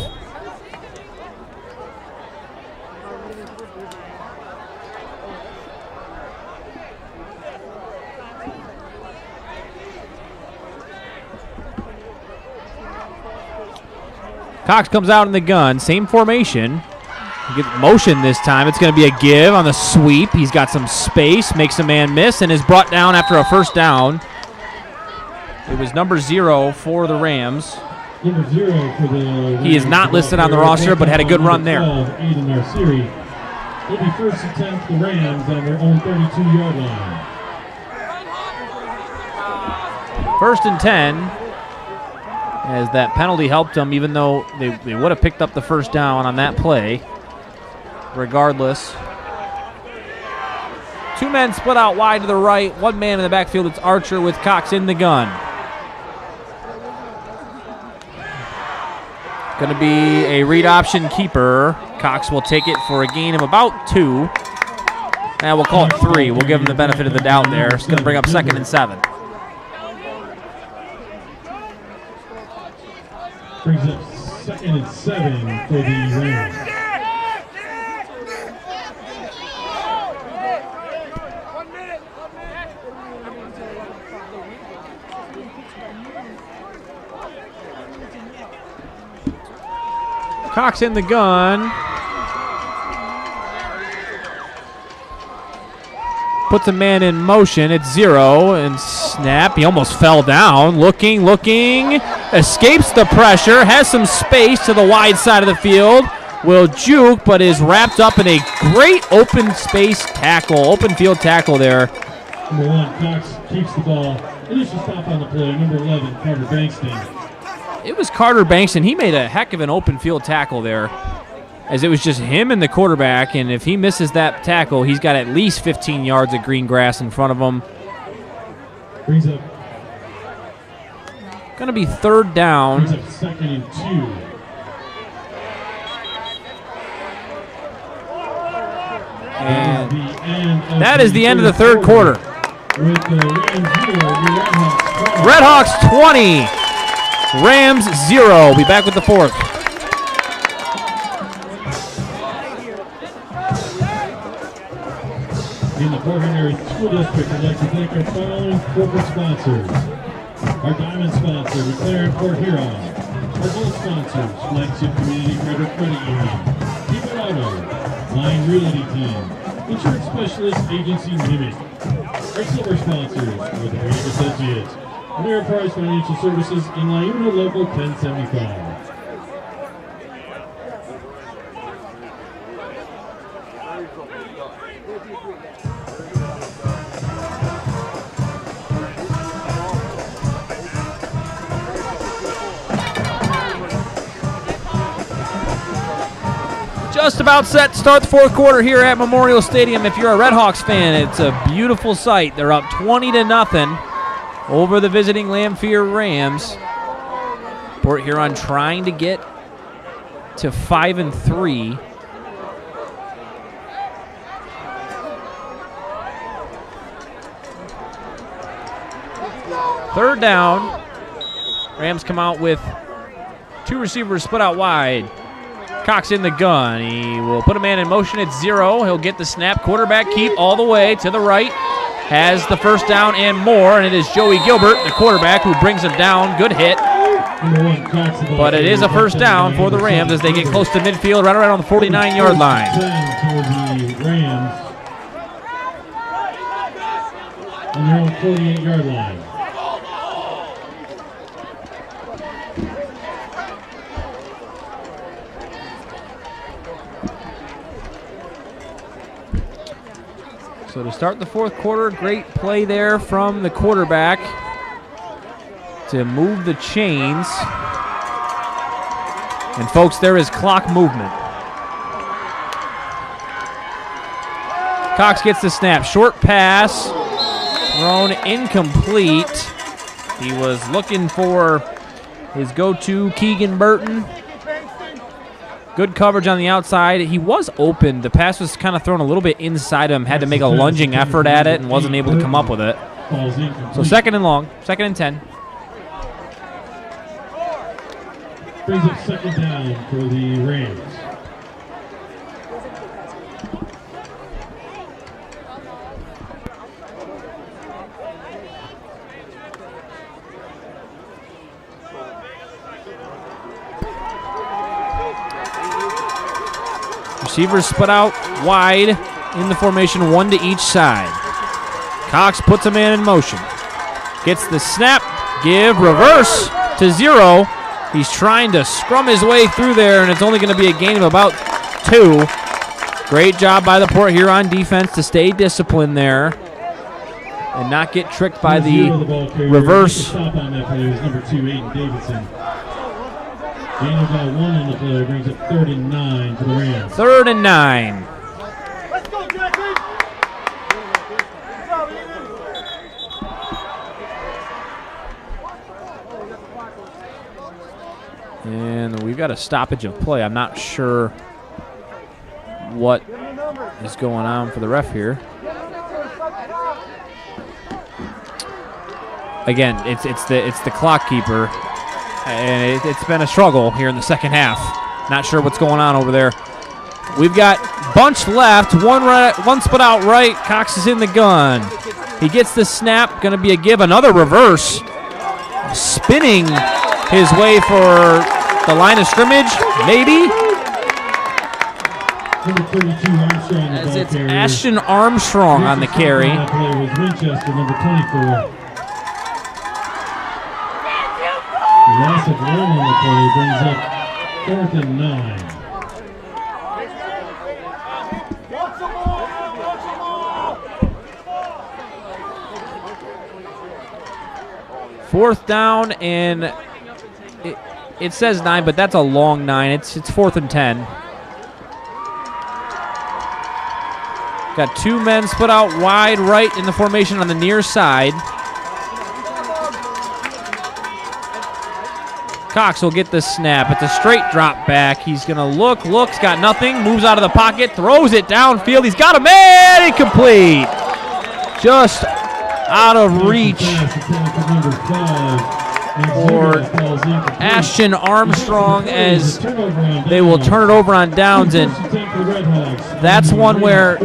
Cox comes out in the gun, same formation. Get motion this time. It's going to be a give on the sweep. He's got some space, makes a man miss, and is brought down after a 1st down. It was number 0 for the Rams. Number 0 for the He is not listed on the roster, but had a good run there. Aiden Narsiri. It'll be 1st and 10 for the Rams on their own 32 yard line. 1st and 10, as that penalty helped them, even though they would have picked up the 1st down on that play. Regardless, 2 men split out wide to the right, 1 man in the backfield. It's Archer with Cox in the gun. Going to be a read option keeper. Cox will take it for a gain of about 2. And we'll call it 3. We'll give him the benefit of the doubt there. It's going to bring up 2nd and 7. Brings up 2nd and 7 for the Rams. Cox in the gun. Puts a man in motion. It's 0 and snap. He almost fell down. Looking. Escapes the pressure. Has some space to the wide side of the field. Will juke, but is wrapped up in a great open space tackle. Open field tackle there. Number 1, Cox keeps the ball. Initial stop on the play. Number 11, Carter Bankston. It was Carter Bankston. He made a heck of an open field tackle there, as it was just him and the quarterback, and if he misses that tackle, he's got at least 15 yards of green grass in front of him. Brings up. Going to be 3rd down. Brings up 2nd and 2. And that is the end of the 3rd quarter. With the Rams 0, Redhawks 20. Rams 0. Be back with the 4th. In the Port Henry School District, I'd like to thank our following corporate sponsors. Our diamond sponsor, McLaren Port Huron. Our gold sponsors, Flagship Community Credit Union. Keep It Auto. Line Realty Team. Insurance Specialist Agency Nimic. Our silver sponsors are the Bank Associates. Ameriprise Financial Services in Liuna Local 1075. Just about set to start the 4th quarter here at Memorial Stadium. If you're a Redhawks fan, it's a beautiful sight. They're up 20-0 over the visiting Lamphere Rams. Port Huron trying to get to 5-3. Third down. Rams come out with 2 receivers split out wide. Cox in the gun. He will put a man in motion at 0. He'll get the snap. Quarterback keep all the way to the right. Has the 1st down and more, and it is Joey Gilbert, the quarterback, who brings him down. Good hit. But it is a 1st down for the Rams as they get close to midfield, right around the 49-yard line. On their own 48-yard line. So to start the 4th quarter, great play there from the quarterback to move the chains. And folks, there is clock movement. Cox gets the snap. Short pass, thrown incomplete. He was looking for his go-to, Keegan Burton. Good coverage on the outside. He was open. The pass was kind of thrown a little bit inside him. Had to make a lunging effort at it and wasn't able to come up with it. So 2nd and long, 2nd and 10. Brings up 2nd down for the Rams. Receivers split out wide in the formation, 1 to each side. Cox puts a man in motion. Gets the snap, give, reverse to 0. He's trying to scrum his way through there, and it's only going to be a gain of about 2. Great job by the Port Huron defense to stay disciplined there and not get tricked by the reverse. Stop on that play was number 2, Aiden Davidson. Gain of about 1 on the play brings up 3rd and 9 for the Rams. 3rd and 9. Let's go, Jackie! And we've got a stoppage of play. I'm not sure what is going on for the ref here. Again, it's the clock keeper, and it's been a struggle here in the second half. Not sure what's going on over there. We've got bunch left, one split out right. Cox is in the gun. He gets the snap, going to be a give, another reverse. Spinning his way for the line of scrimmage, maybe. As it's Ashton Armstrong on the carry. Loss of room on the play brings up 4th and 9. Fourth down, and it says 9, but that's a long 9. It's 4th and 10. Got 2 men split out wide right in the formation on the near side. Cox will get the snap. It's a straight drop back. He's going to looks, got nothing, moves out of the pocket, throws it downfield. He's got a man, incomplete. Just out of reach for Ashton Armstrong as they will turn it over on downs. And that's one where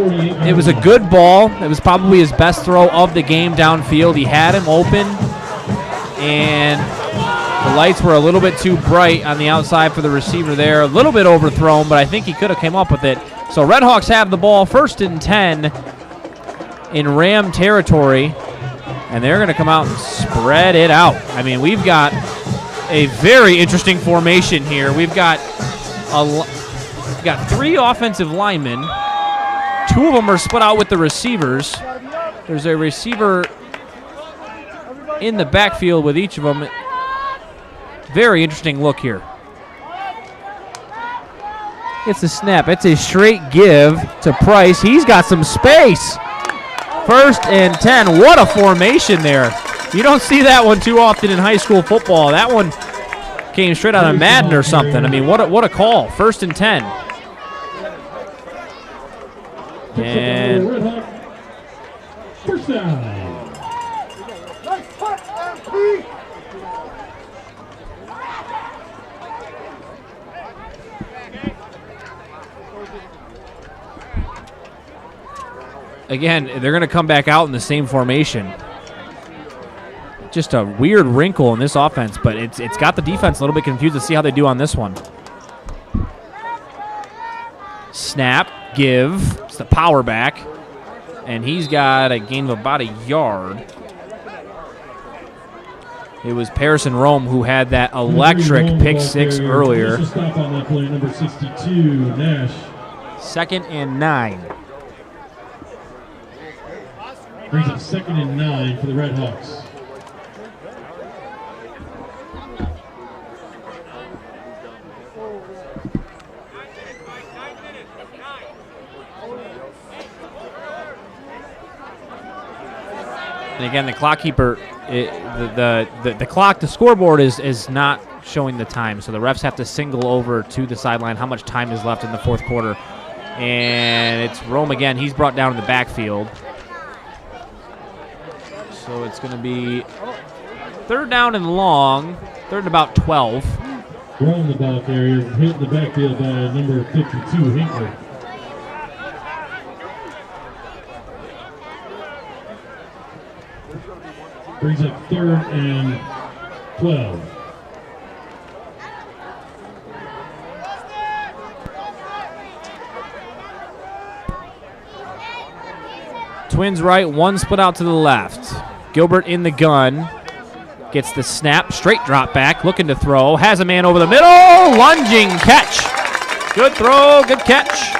it was a good ball. It was probably his best throw of the game downfield. He had him open, and the lights were a little bit too bright on the outside for the receiver there. A little bit overthrown, but I think he could have came up with it. So Redhawks have the ball, 1st and 10 in Ram territory, and they're going to come out and spread it out. I mean, we've got a very interesting formation here. We've got 3 offensive linemen. 2 of them are split out with the receivers. There's a receiver in the backfield with each of them. Very interesting look here. It's a snap. It's a straight give to Price. He's got some space. 1st and 10. What a formation there. You don't see that one too often in high school football. That one came straight out of Madden or something. I mean, what a call. 1st and 10. And first down. Again, they're going to come back out in the same formation. Just a weird wrinkle in this offense, but it's got the defense a little bit confused to see how they do on this one. Snap, give. It's the power back. And he's got a gain of about a yard. It was Harrison Rome who had that electric pick 6 earlier. Stop on that play, number 62, Nash. 2nd and 9. Brings up 2nd and 9 for the Redhawks. And again, the clock keeper, the clock, the scoreboard is not showing the time, so the refs have to single over to the sideline how much time is left in the 4th quarter. And it's Rome again. He's brought down in the backfield. So it's going to be 3rd down and long, 3rd and about 12. Rome, the ball carrier, hit in the backfield by number 52, Hinkler. Brings up 3rd and 12. Twins right, 1 split out to the left. Gilbert in the gun. Gets the snap, straight drop back, looking to throw. Has a man over the middle, lunging catch. Good throw, good catch.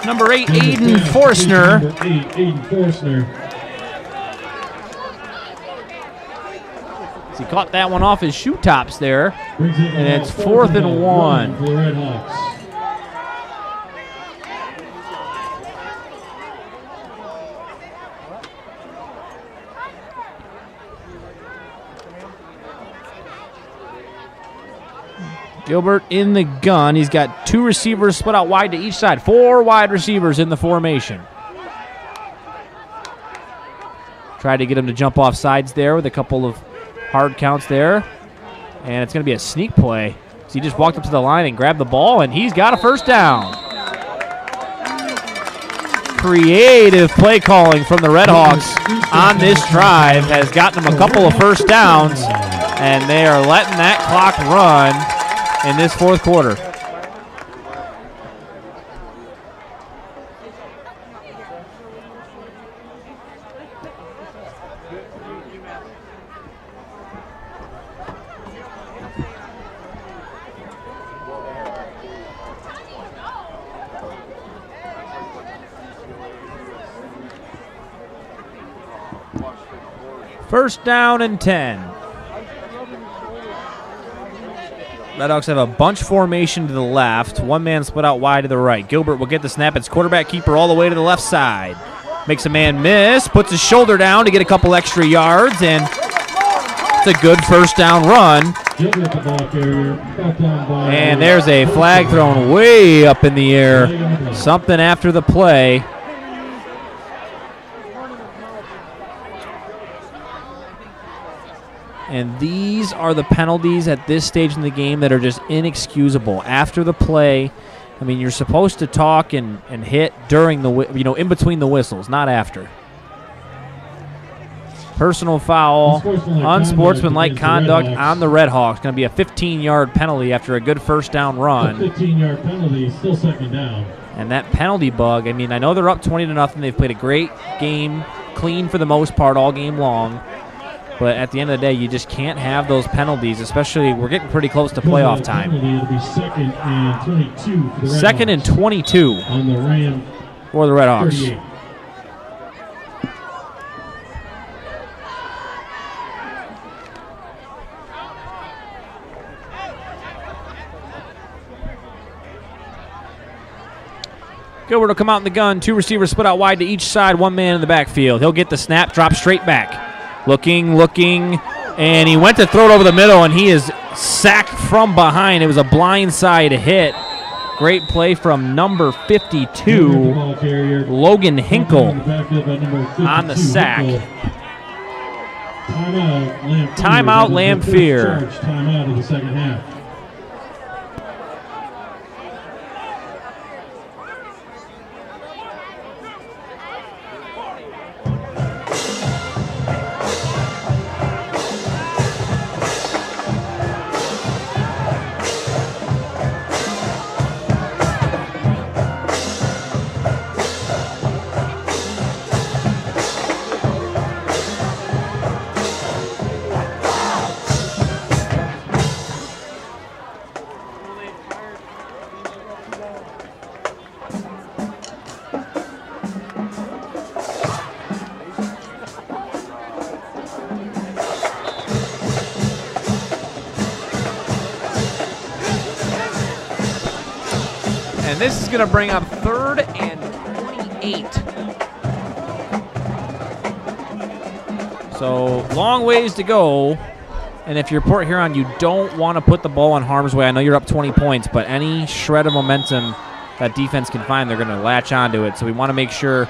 Number 8, Aiden Forstner. Number 8, Aiden Forstner. He caught that one off his shoe tops there. And it's 4th and 1. For the Redhawks. Gilbert in the gun. He's got 2 receivers split out wide to each side. 4 wide receivers in the formation. Tried to get him to jump off sides there with a couple of hard counts there. And it's going to be a sneak play. So he just walked up to the line and grabbed the ball, and he's got a first down. Creative play calling from the Redhawks on this drive has gotten them a couple of first downs, and they are letting that clock run in this fourth quarter. First down and 10. Redhawks have a bunch formation to the left. 1 man split out wide to the right. Gilbert will get the snap. It's quarterback keeper all the way to the left side. Makes a man miss. Puts his shoulder down to get a couple extra yards. And it's a good first down run. And there's a flag thrown way up in the air. Something after the play. And these are the penalties at this stage in the game that are just inexcusable. After the play, I mean, you're supposed to talk and hit during the, in between the whistles, not after. Personal foul, unsportsmanlike conduct on the Redhawks. Going to be a 15-yard penalty after a good first down run. 15-yard penalty, still second down. And that penalty bug, I mean, I know they're up 20-0. They've played a great game, clean for the most part all game long. But at the end of the day, you just can't have those penalties, especially we're getting pretty close to playoff time. It'll be second and 22 for the Redhawks. Second and 22 on the Ram for the Redhawks. 38. Gilbert will come out in the gun. 2 receivers split out wide to each side. 1 man in the backfield. He'll get the snap, drop straight back. Looking, and he went to throw it over the middle, and he is sacked from behind. It was a blindside hit. Great play from number 52, Logan Hinkle, on the sack. Timeout, Lamphere. Timeout of the second half. And this is going to bring up 3rd and 28. So long ways to go. And if you're Port Huron, you don't want to put the ball in harm's way. I know you're up 20 points, but any shred of momentum that defense can find, they're going to latch onto it. So we want to make sure,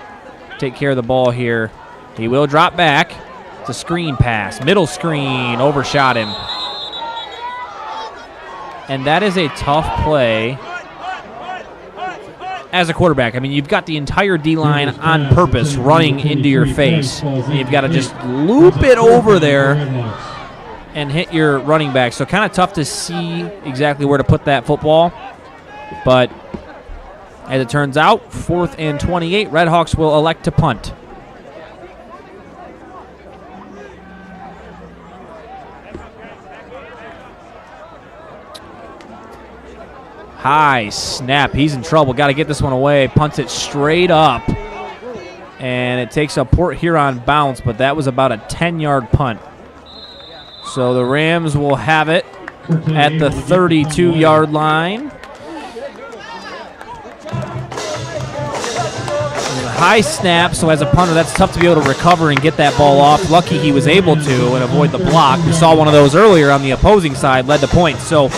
take care of the ball here. He will drop back. It's a screen pass. Middle screen, overshot him. And that is a tough play as a quarterback. I mean, you've got the entire D-line on purpose running into your face. And you've got to just loop it over there and hit your running back. So kind of tough to see exactly where to put that football. But as it turns out, 4th and 28, Redhawks will elect to punt. High snap. He's in trouble. Got to get this one away. Punts it straight up. And it takes a Port Huron bounce, but that was about a 10-yard punt. So the Rams will have it at the 32-yard line. High snap, so as a punter, that's tough to be able to recover and get that ball off. Lucky he was able to and avoid the block. We saw one of those earlier on the opposing side, led to points. So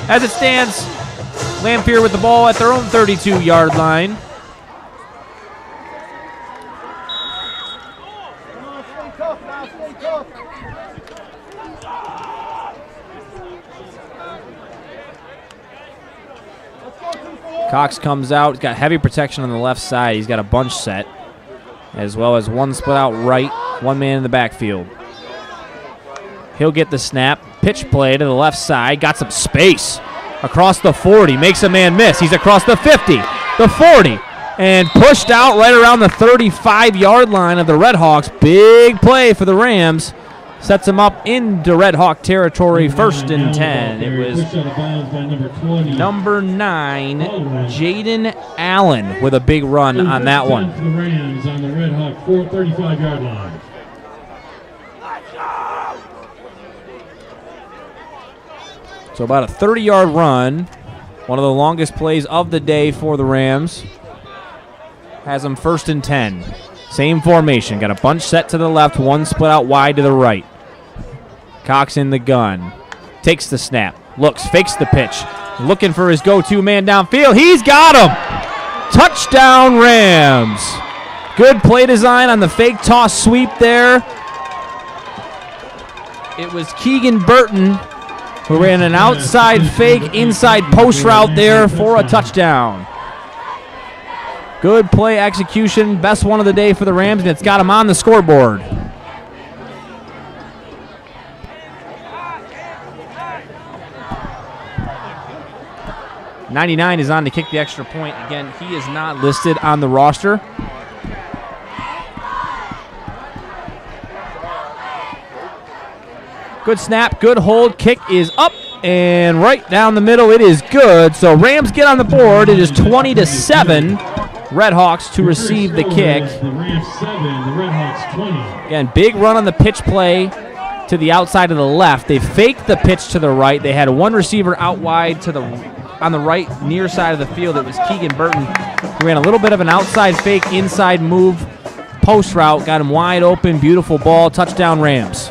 As it stands, Lamphere with the ball at their own 32-yard line. Cox comes out. He's got heavy protection on the left side. He's got a bunch set, as well as one split out right, one man in the backfield. He'll get the snap. Pitch play to the left side. Got some space across the 40. Makes a man miss. He's across the 50, the 40, and pushed out right around the 35-yard line of the Red Hawks. Big play for the Rams. Sets him up into Red Hawk territory, 1st and 10. It was number 9, Jaden Allen, with a big run on that one. The Rams on the Red Hawk 35-yard line. So about a 30-yard run, one of the longest plays of the day for the Rams. Has them 1st and 10. Same formation. Got a bunch set to the left, one split out wide to the right. Cox in the gun. Takes the snap. Looks, fakes the pitch. Looking for his go-to man downfield. He's got him! Touchdown Rams. Good play design on the fake toss sweep there. It was Keegan Burton who ran an outside fake inside post route there for a touchdown. Good play execution, best one of the day for the Rams, and it's got them on the scoreboard. '99 is on to kick the extra point. Again, he is not listed on the roster. Good snap, good hold, kick is up and right down the middle. It is good. So Rams get on the board. It is 20-7. Red Hawks to receive the kick. The Rams 7, the Red Hawks 20. Again, big run on the pitch play to the outside of the left. They faked the pitch to the right. They had one receiver out wide to the on the right near side of the field. It was Keegan Burton who ran a little bit of an outside fake, inside move, post route, got him wide open, beautiful ball, touchdown Rams.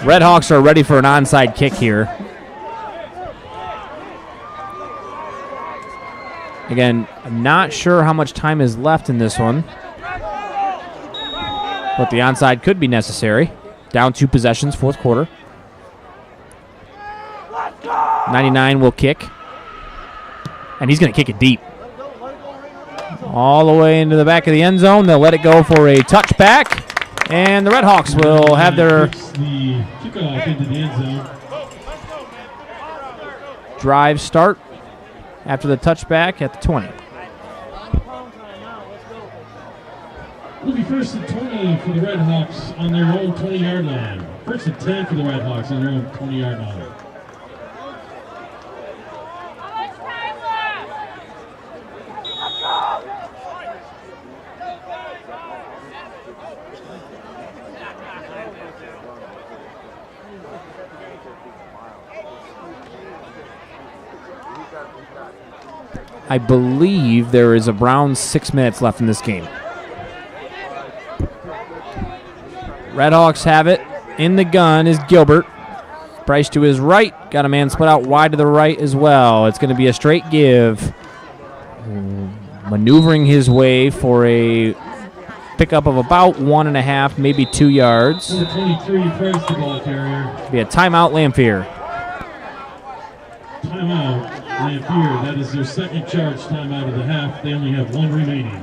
Red Hawks are ready for an onside kick here. Again, I'm not sure how much time is left in this one, but the onside could be necessary. Down 2 possessions, 4th quarter. 99 will kick, and he's going to kick it deep. All the way into the back of the end zone. They'll let it go for a touchback. And the Red Hawks will have their kickoff into the end zone. Drive start after the touchback at the 20. It'll be 1st and 20 for the Red Hawks on their own 20-yard line. 1st and 10 for the Red Hawks on their own 20-yard line. I believe there is around 6 minutes left in this game. Red Hawks have it. In the gun is Gilbert. Bryce to his right. Got a man split out wide to the right as well. It's going to be a straight give. Maneuvering his way for a pickup of about 1.5, maybe 2 yards. Number 23, Price, the ball carrier. It'll be a timeout, Lamphere. Timeout, Lamphere. That is their second charge timeout of the half. They only have 1 remaining.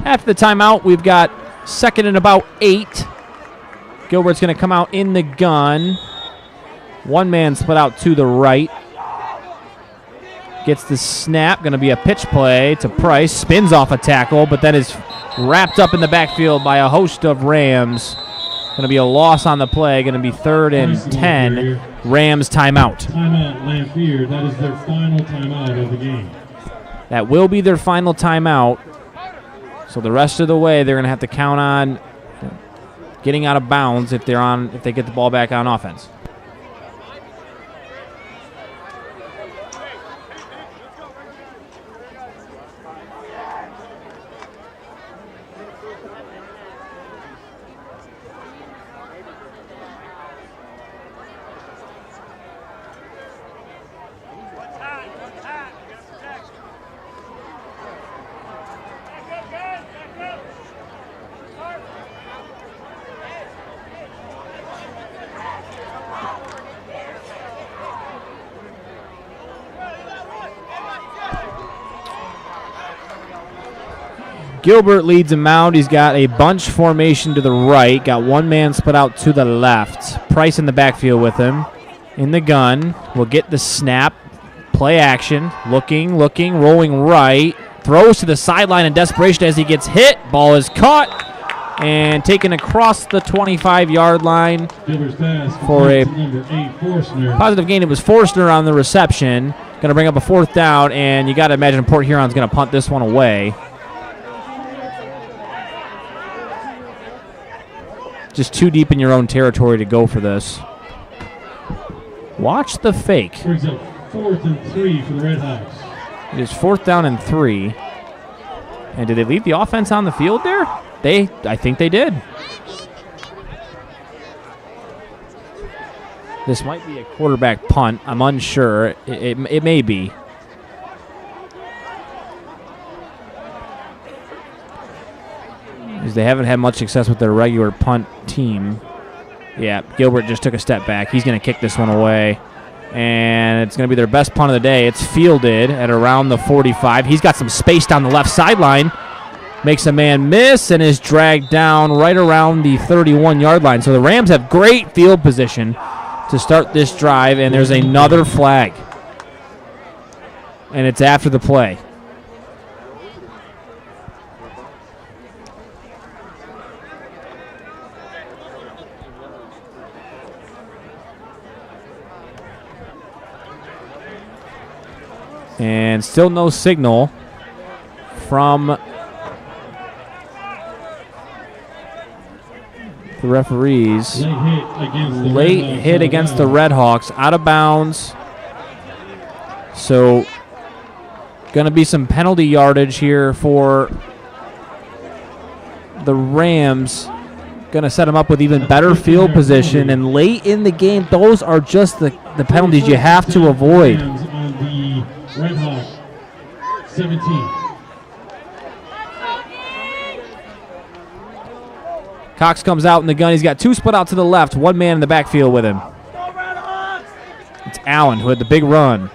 After the timeout, we've got second and about 8. Gilbert's going to come out in the gun. One man split out to the right. Gets the snap. Going to be a pitch play to Price. Spins off a tackle, but then is wrapped up in the backfield by a host of Rams. Going to be a loss on the play. Going to be 3rd and 10. Rams timeout. Timeout, Lamphere. That is their final timeout of the game. That will be their final timeout. So the rest of the way, they're going to have to count on getting out of bounds if they get the ball back on offense. Gilbert leads him out. He's got a bunch formation to the right. Got one man split out to the left. Price in the backfield with him. In the gun. Will get the snap. Play action. Looking, rolling right. Throws to the sideline in desperation as he gets hit. Ball is caught and taken across the 25-yard line for a positive gain. It was Forstner on the reception. Going to bring up a 4th down, and you got to imagine Port Huron's going to punt this one away. Just too deep in your own territory to go for this. Watch the fake. Brings up 4th and 3 for the Redhawks. It is 4th down and 3. And did they leave the offense on the field there? I think they did. This might be a quarterback punt. I'm unsure. It may be. Because they haven't had much success with their regular punt team. Yeah, Gilbert just took a step back. He's going to kick this one away. And it's going to be their best punt of the day. It's fielded at around the 45. He's got some space down the left sideline. Makes a man miss and is dragged down right around the 31-yard line. So the Rams have great field position to start this drive, and there's another flag. And it's after the play. And still no signal from the referees. Late hit against the Redhawks. Out of bounds. So going to be some penalty yardage here for the Rams. Going to set them up with even better field position. And late in the game, those are just the penalties you have to avoid. Redhawk 17. Cox comes out in the gun. He's got 2 split out to the left. One man in the backfield with him. It's Allen who had the big run.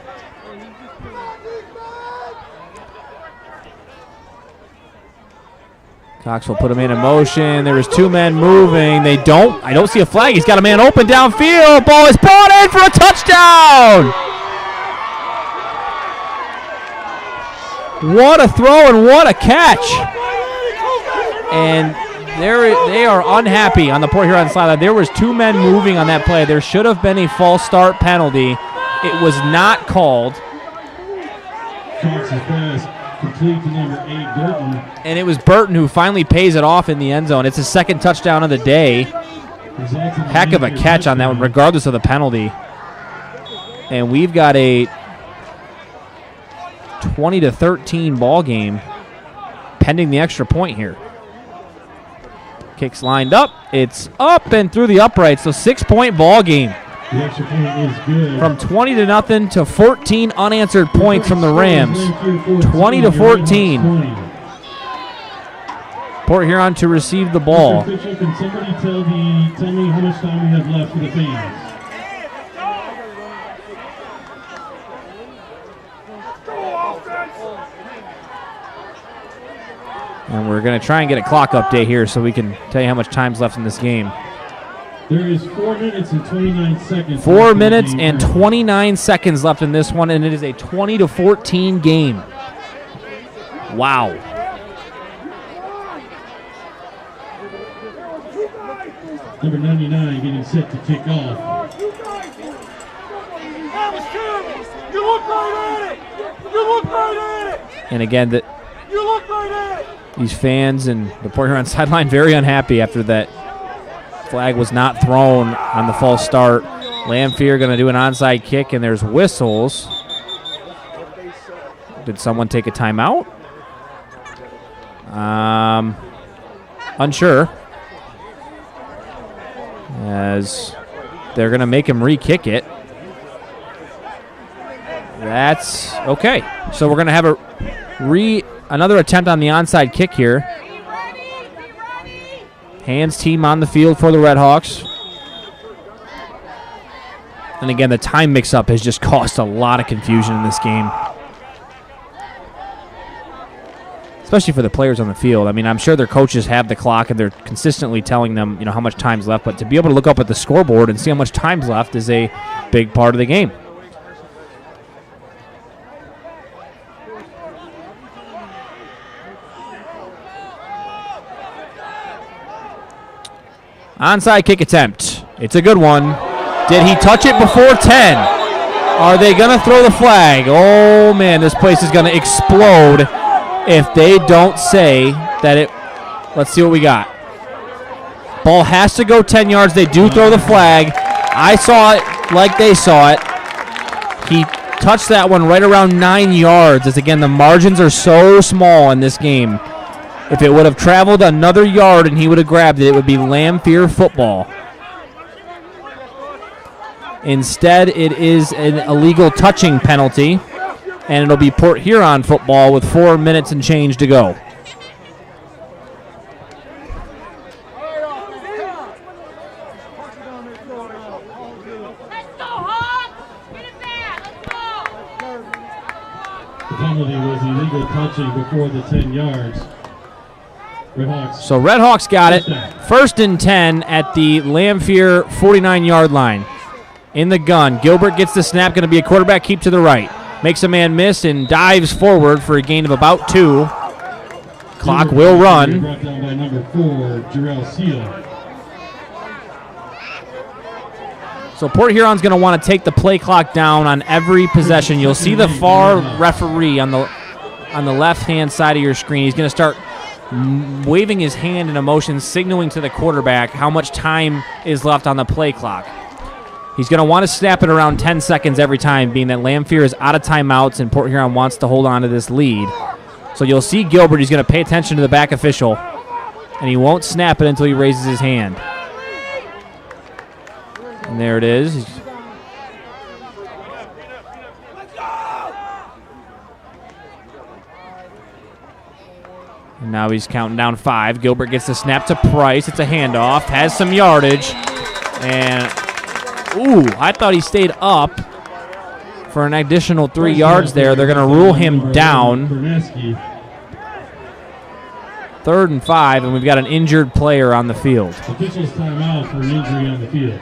Cox will put him in motion. There was 2 men moving. I don't see a flag. He's got a man open downfield. Ball is brought in for a touchdown. What a throw and what a catch. And they are unhappy on the Port Huron sideline. There was 2 men moving on that play. There should have been a false start penalty. It was not called. Cox's pass complete to number 8, Burton. And it was Burton who finally pays it off in the end zone. It's his 2nd touchdown of the day. Heck of a catch on that one, regardless of the penalty. And we've got a 20-13 ball game pending the extra point here. Kicks lined up. It's up and through the upright. So 6-point ball game. The extra point is good. From 20-0 to 14 unanswered points from the Rams. 20-14. Port Huron to receive the ball. Mr. Official, can somebody tell me how much time we have left for the fans? And we're going to try and get a clock update here so we can tell you how much time's left in this game. There is 4 minutes and 29 seconds. 4 minutes and 29 seconds left in this one, and it is a 20-14 game. Wow. Number 99 getting set to kick off. You look right at it! You look right at it! And again, You look right at it! these fans and the Port Huron sideline very unhappy after that flag was not thrown on the false start. Lamphere going to do an onside kick, and there's whistles. Did someone take a timeout? Unsure. As they're going to make him re-kick it. That's okay. So we're going to have another attempt on the onside kick here. Hands team on the field for the Redhawks. And again, the time mix-up has just caused a lot of confusion in this game. Especially for the players on the field. I mean, I'm sure their coaches have the clock and they're consistently telling them, how much time's left. But to be able to look up at the scoreboard and see how much time's left is a big part of the game. Onside kick attempt. It's a good one. Did he touch it before 10? Are they going to throw the flag? Oh, man, this place is going to explode if they don't say that it. Let's see what we got. Ball has to go 10 yards. They do throw the flag. I saw it like they saw it. He touched that one right around 9 yards. As again, the margins are so small in this game. If it would have traveled another yard and he would have grabbed it, it would be Lamphere football. Instead, it is an illegal touching penalty, and it'll be Port Huron football with 4 minutes and change to go. Let's go, Hawks! Get it back! Let's go! The penalty was illegal touching before the 10 yards. Redhawks. So Redhawks got it. 1st and 10 at the Lamphere 49-yard line. In the gun, Gilbert gets the snap, going to be a quarterback keep to the right. Makes a man miss and dives forward for a gain of about 2. Clock will run. Brought down by number 4, Jarrell Seal. So Port Huron's going to want to take the play clock down on every possession. You'll see the far referee on the left-hand side of your screen. He's going to start waving his hand in a motion, signaling to the quarterback how much time is left on the play clock. He's going to want to snap it around 10 seconds every time, being that Lamphere is out of timeouts and Port Huron wants to hold on to this lead. So you'll see Gilbert. He's going to pay attention to the back official, and he won't snap it until he raises his hand. And there it is. And now he's counting down 5. Gilbert gets the snap to Price. It's a handoff. Has some yardage. And, ooh, I thought he stayed up for an additional 3 yards there. They're going to rule him down. 3rd and 5, and we've got an injured player on the field. Officials timeout for an injury on the field.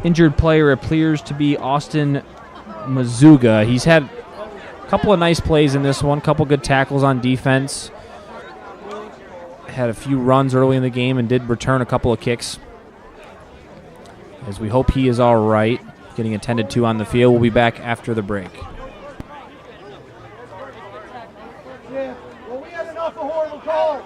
Injured player appears to be Austin Mazuga. He's had a couple of nice plays in this one, couple good tackles on defense. Had a few runs early in the game and did return a couple of kicks. As we hope he is all right, getting attended to on the field. We'll be back after the break. Yeah, well, we had enough of horrible calls.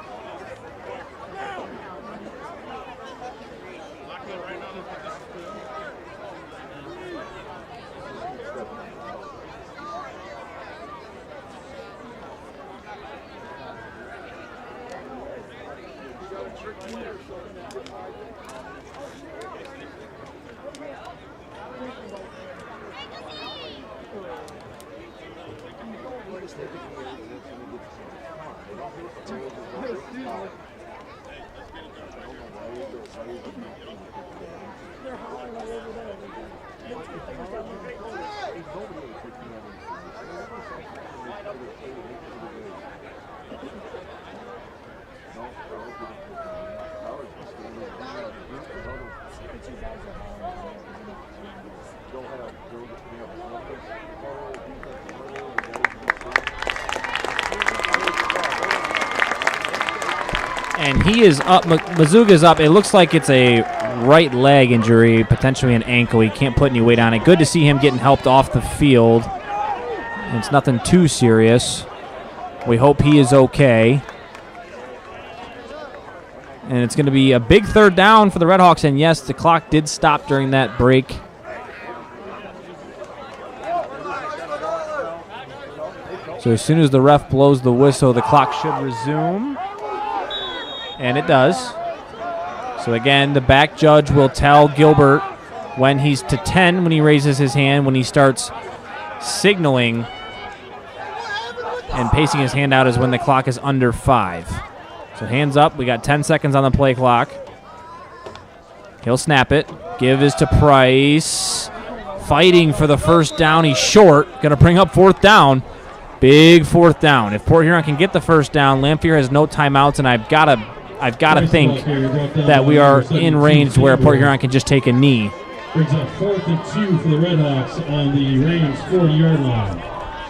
And he is up. Mazuga's up. It looks like it's a right leg injury, potentially an ankle. He can't put any weight on it. Good to see him getting helped off the field. It's nothing too serious. We hope he is okay. And it's going to be a big third down for the Redhawks. And yes, the clock did stop during that break. So as soon as the ref blows the whistle, the clock should resume. And it does. So again, the back judge will tell Gilbert when he's to 10 when he raises his hand, when he starts signaling and pacing his hand out is when the clock is under 5. So hands up. We got 10 seconds on the play clock. He'll snap it. Give is to Price. Fighting for the first down. He's short. Going to bring up fourth down. Big fourth down. If Port Huron can get the first down, Lamphere has no timeouts, and I've got to think that we are in range where Port Huron can just take a knee. Brings up 4th and 2 for the Redhawks on the Rams 40-yard line.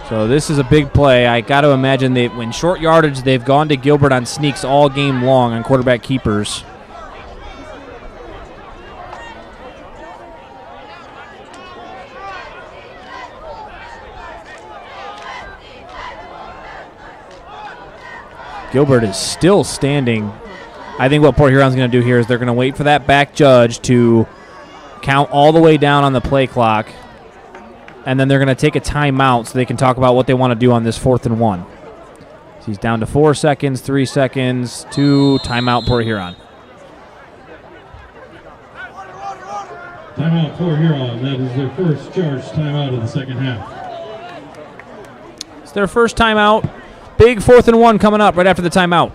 So this is a big play. I got to imagine that when short yardage, they've gone to Gilbert on sneaks all game long on quarterback keepers. Gilbert is still standing. I think what Port Huron's going to do here is they're going to wait for that back judge to count all the way down on the play clock, and then they're going to take a timeout so they can talk about what they want to do on this 4th and 1. So he's down to 4 seconds, 3 seconds, 2, timeout Port Huron. Timeout Port Huron. That is their first charged timeout of the second half. It's their first timeout. Big 4th and 1 coming up right after the timeout.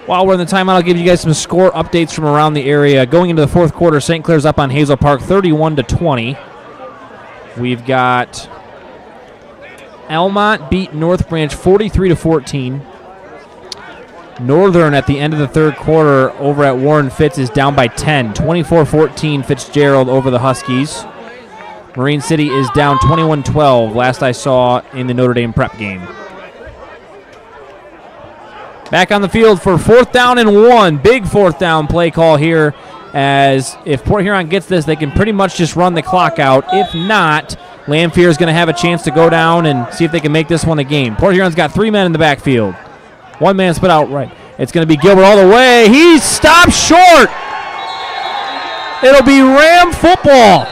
While we're in the timeout, I'll give you guys some score updates from around the area. Going into the 4th quarter, St. Clair's up on Hazel Park 31-20. We've got Elmont beat North Branch 43-14. Northern at the end of the 3rd quarter over at Warren Fitz is down by 10. 24-14 Fitzgerald over the Huskies. Marine City is down 21-12, last I saw in the Notre Dame prep game. Back on the field for 4th down and 1. Big 4th down play call here, as if Port Huron gets this, they can pretty much just run the clock out. If not, Lamphere is going to have a chance to go down and see if they can make this one a game. Port Huron's got 3 men in the backfield. 1 man split out right. It's going to be Gilbert all the way. He stopped short. It'll be Ram football.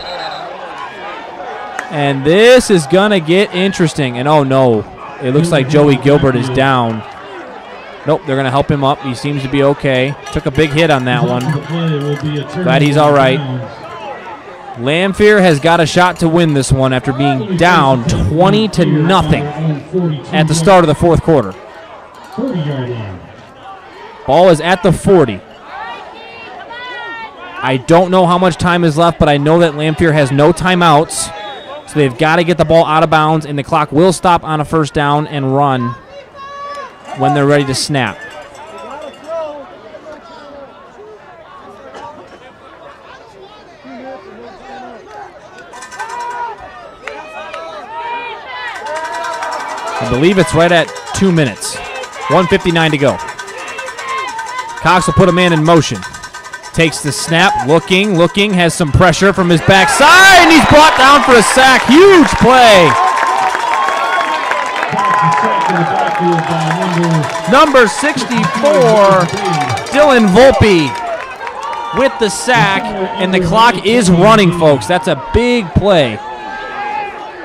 And this is going to get interesting. And oh no, it looks like Joey Gilbert is down. Nope, they're going to help him up. He seems to be okay. Took a big hit on that one. Glad he's all right. Lamphere has got a shot to win this one after being down 20-0 at the start of the 4th quarter. 40-yard line. Ball is at the 40. I don't know how much time is left, but I know that Lamphere has no timeouts. So they've got to get the ball out of bounds, and the clock will stop on a 1st down and run when they're ready to snap. I believe it's right at 2 minutes. 1:59 to go. Cox will put a man in motion. Takes the snap, looking, has some pressure from his backside, and he's brought down for a sack. Huge play. Number 64, Dylan Volpe with the sack, and the clock is running, folks. That's a big play.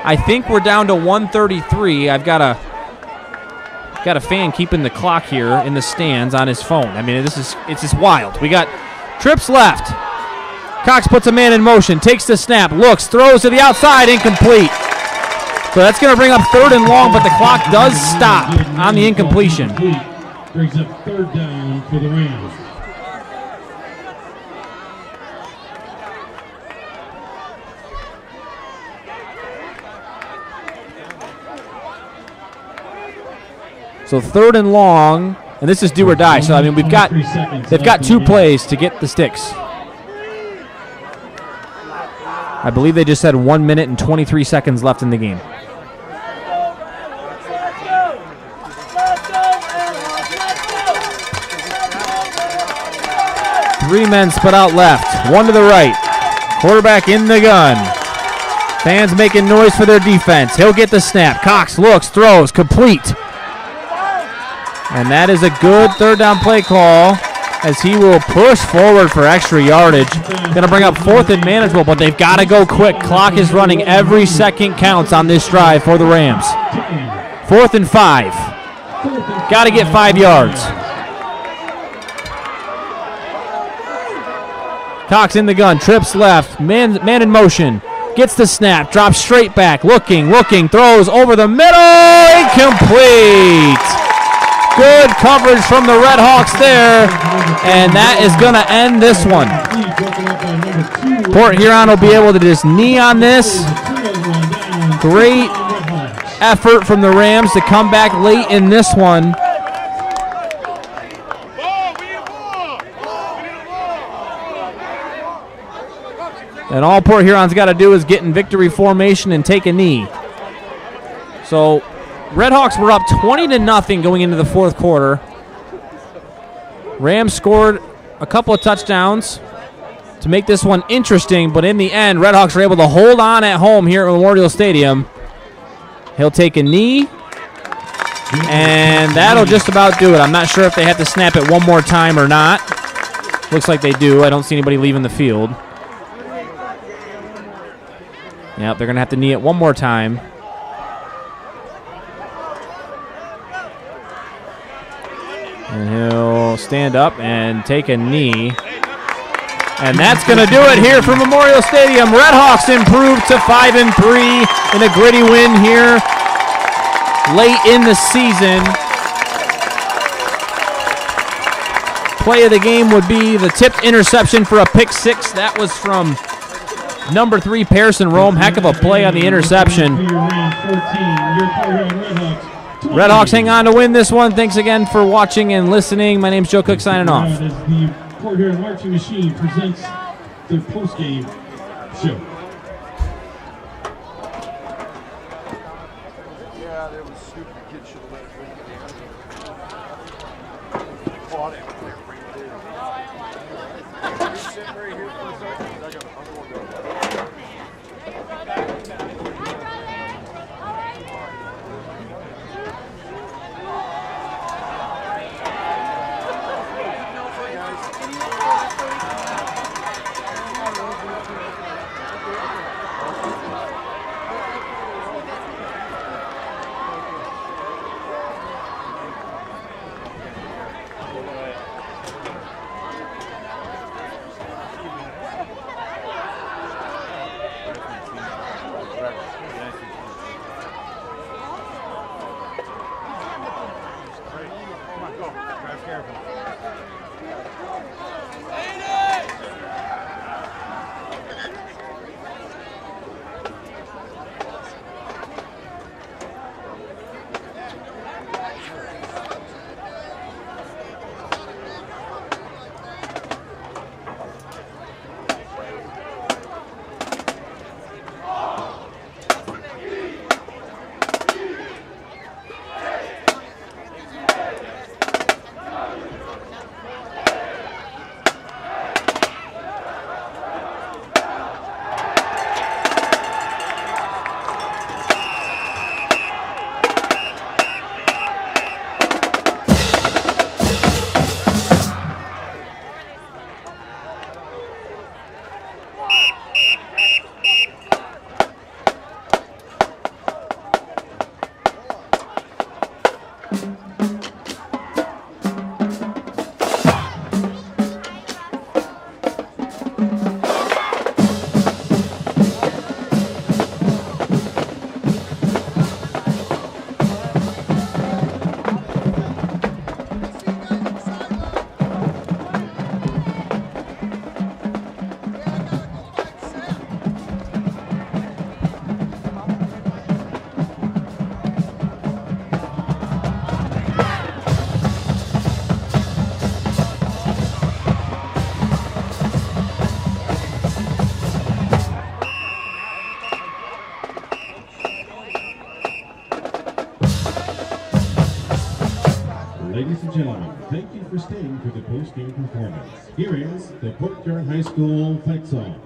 I think we're down to 1:33. I've got to got a fan keeping the clock here in the stands on his phone. I mean, it's just wild. We got trips left. Cox puts a man in motion, takes the snap, looks, throws to the outside, incomplete. So that's going to bring up 3rd and long, but the clock does stop on the incompletion. Brings up 3rd down for the Rams. So 3rd and long, and this is do or die. So I mean, they've got 2 plays to get the sticks. I believe they just had 1 minute and 23 seconds left in the game. Three men split out left, 1 to the right. Quarterback in the gun. Fans making noise for their defense. He'll get the snap. Cox looks, throws, complete. And that is a good 3rd down play call as he will push forward for extra yardage. Going to bring up 4th and manageable, but they've got to go quick. Clock is running. Every second counts on this drive for the Rams. 4th and 5. Got to get 5 yards. Cox in the gun, trips left, man in motion, gets the snap, drops straight back, looking, throws over the middle, incomplete. Good coverage from the Red Hawks there, and that is going to end this one. Port Huron will be able to just knee on this. Great effort from the Rams to come back late in this one. And all Port Huron's got to do is get in victory formation and take a knee. So Red Hawks were up 20-0 going into the 4th quarter. Rams scored a couple of touchdowns to make this one interesting, but in the end, Red Hawks were able to hold on at home here at Memorial Stadium. He'll take a knee, and that'll just about do it. I'm not sure if they have to snap it one more time or not. Looks like they do. I don't see anybody leaving the field. Yep, they're going to have to knee it one more time. And he'll stand up and take a knee. And that's going to do it here for Memorial Stadium. Red Hawks improved to 5-3 in a gritty win here late in the season. Play of the game would be the tipped interception for a pick 6. That was from number 3, Pearson Rome. Heck of a play on the interception. Red Hawks hang on to win this one. Thanks again for watching and listening. My name's Joe Cook signing off. As the Port Huron Marching Machine presents their post-game show. Yeah, that was stupid. The kid should have let it go. Caught him. You're sitting right here for a second. I got another one going. Ladies and gentlemen, thank you for staying for the post-game performance. Here is the Port Huron High School fight song.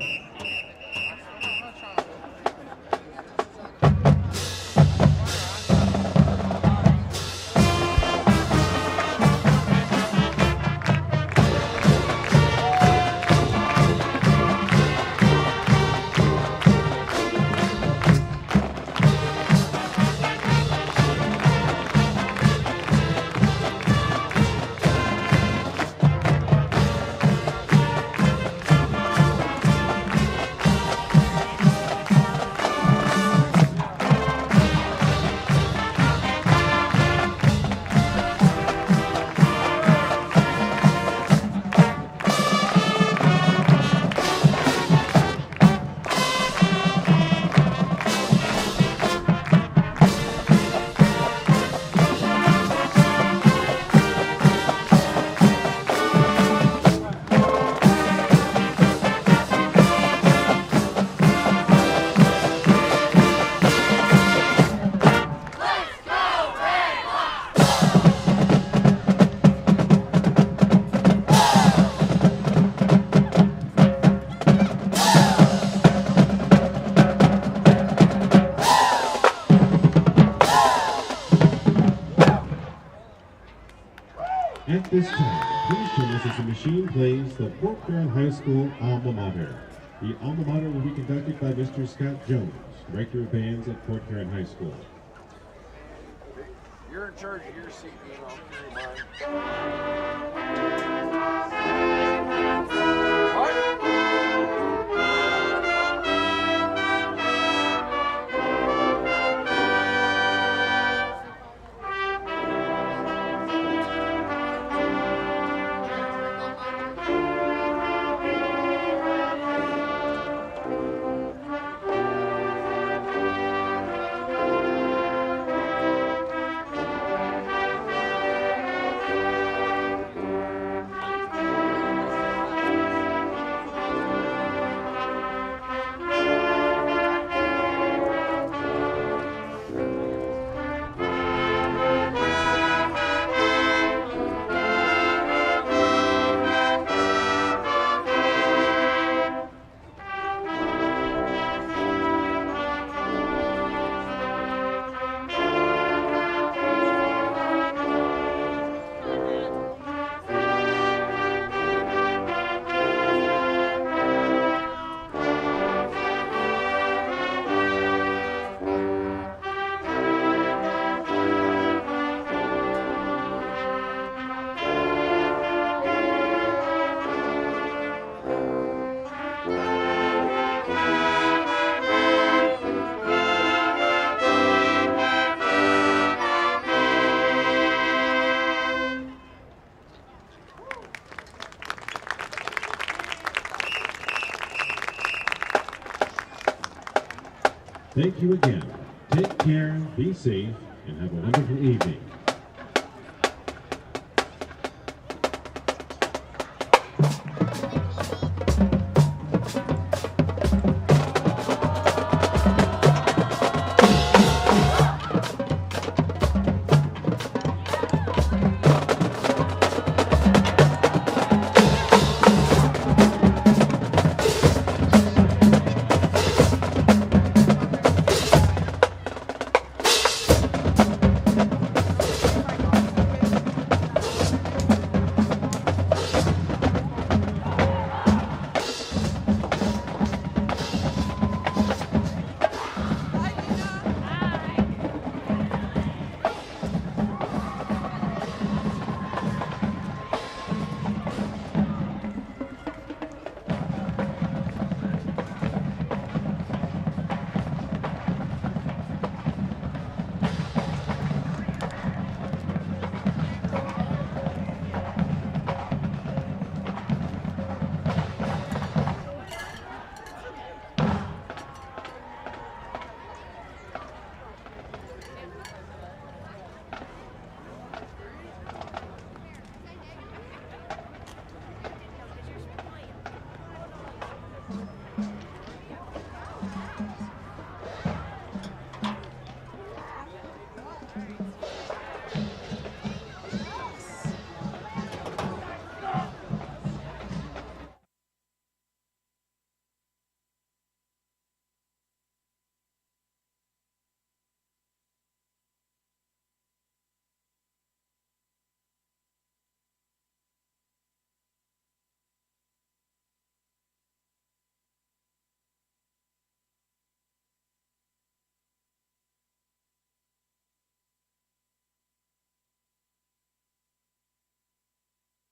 At this time, please join us as the machine plays the Port Huron High School Alma Mater. The Alma Mater will be conducted by Mr. Scott Jones, Director of Bands at Port Huron High School. You're in charge of your seat, and I'll carry mine. Thank you again. Take care, be safe, and have a wonderful evening.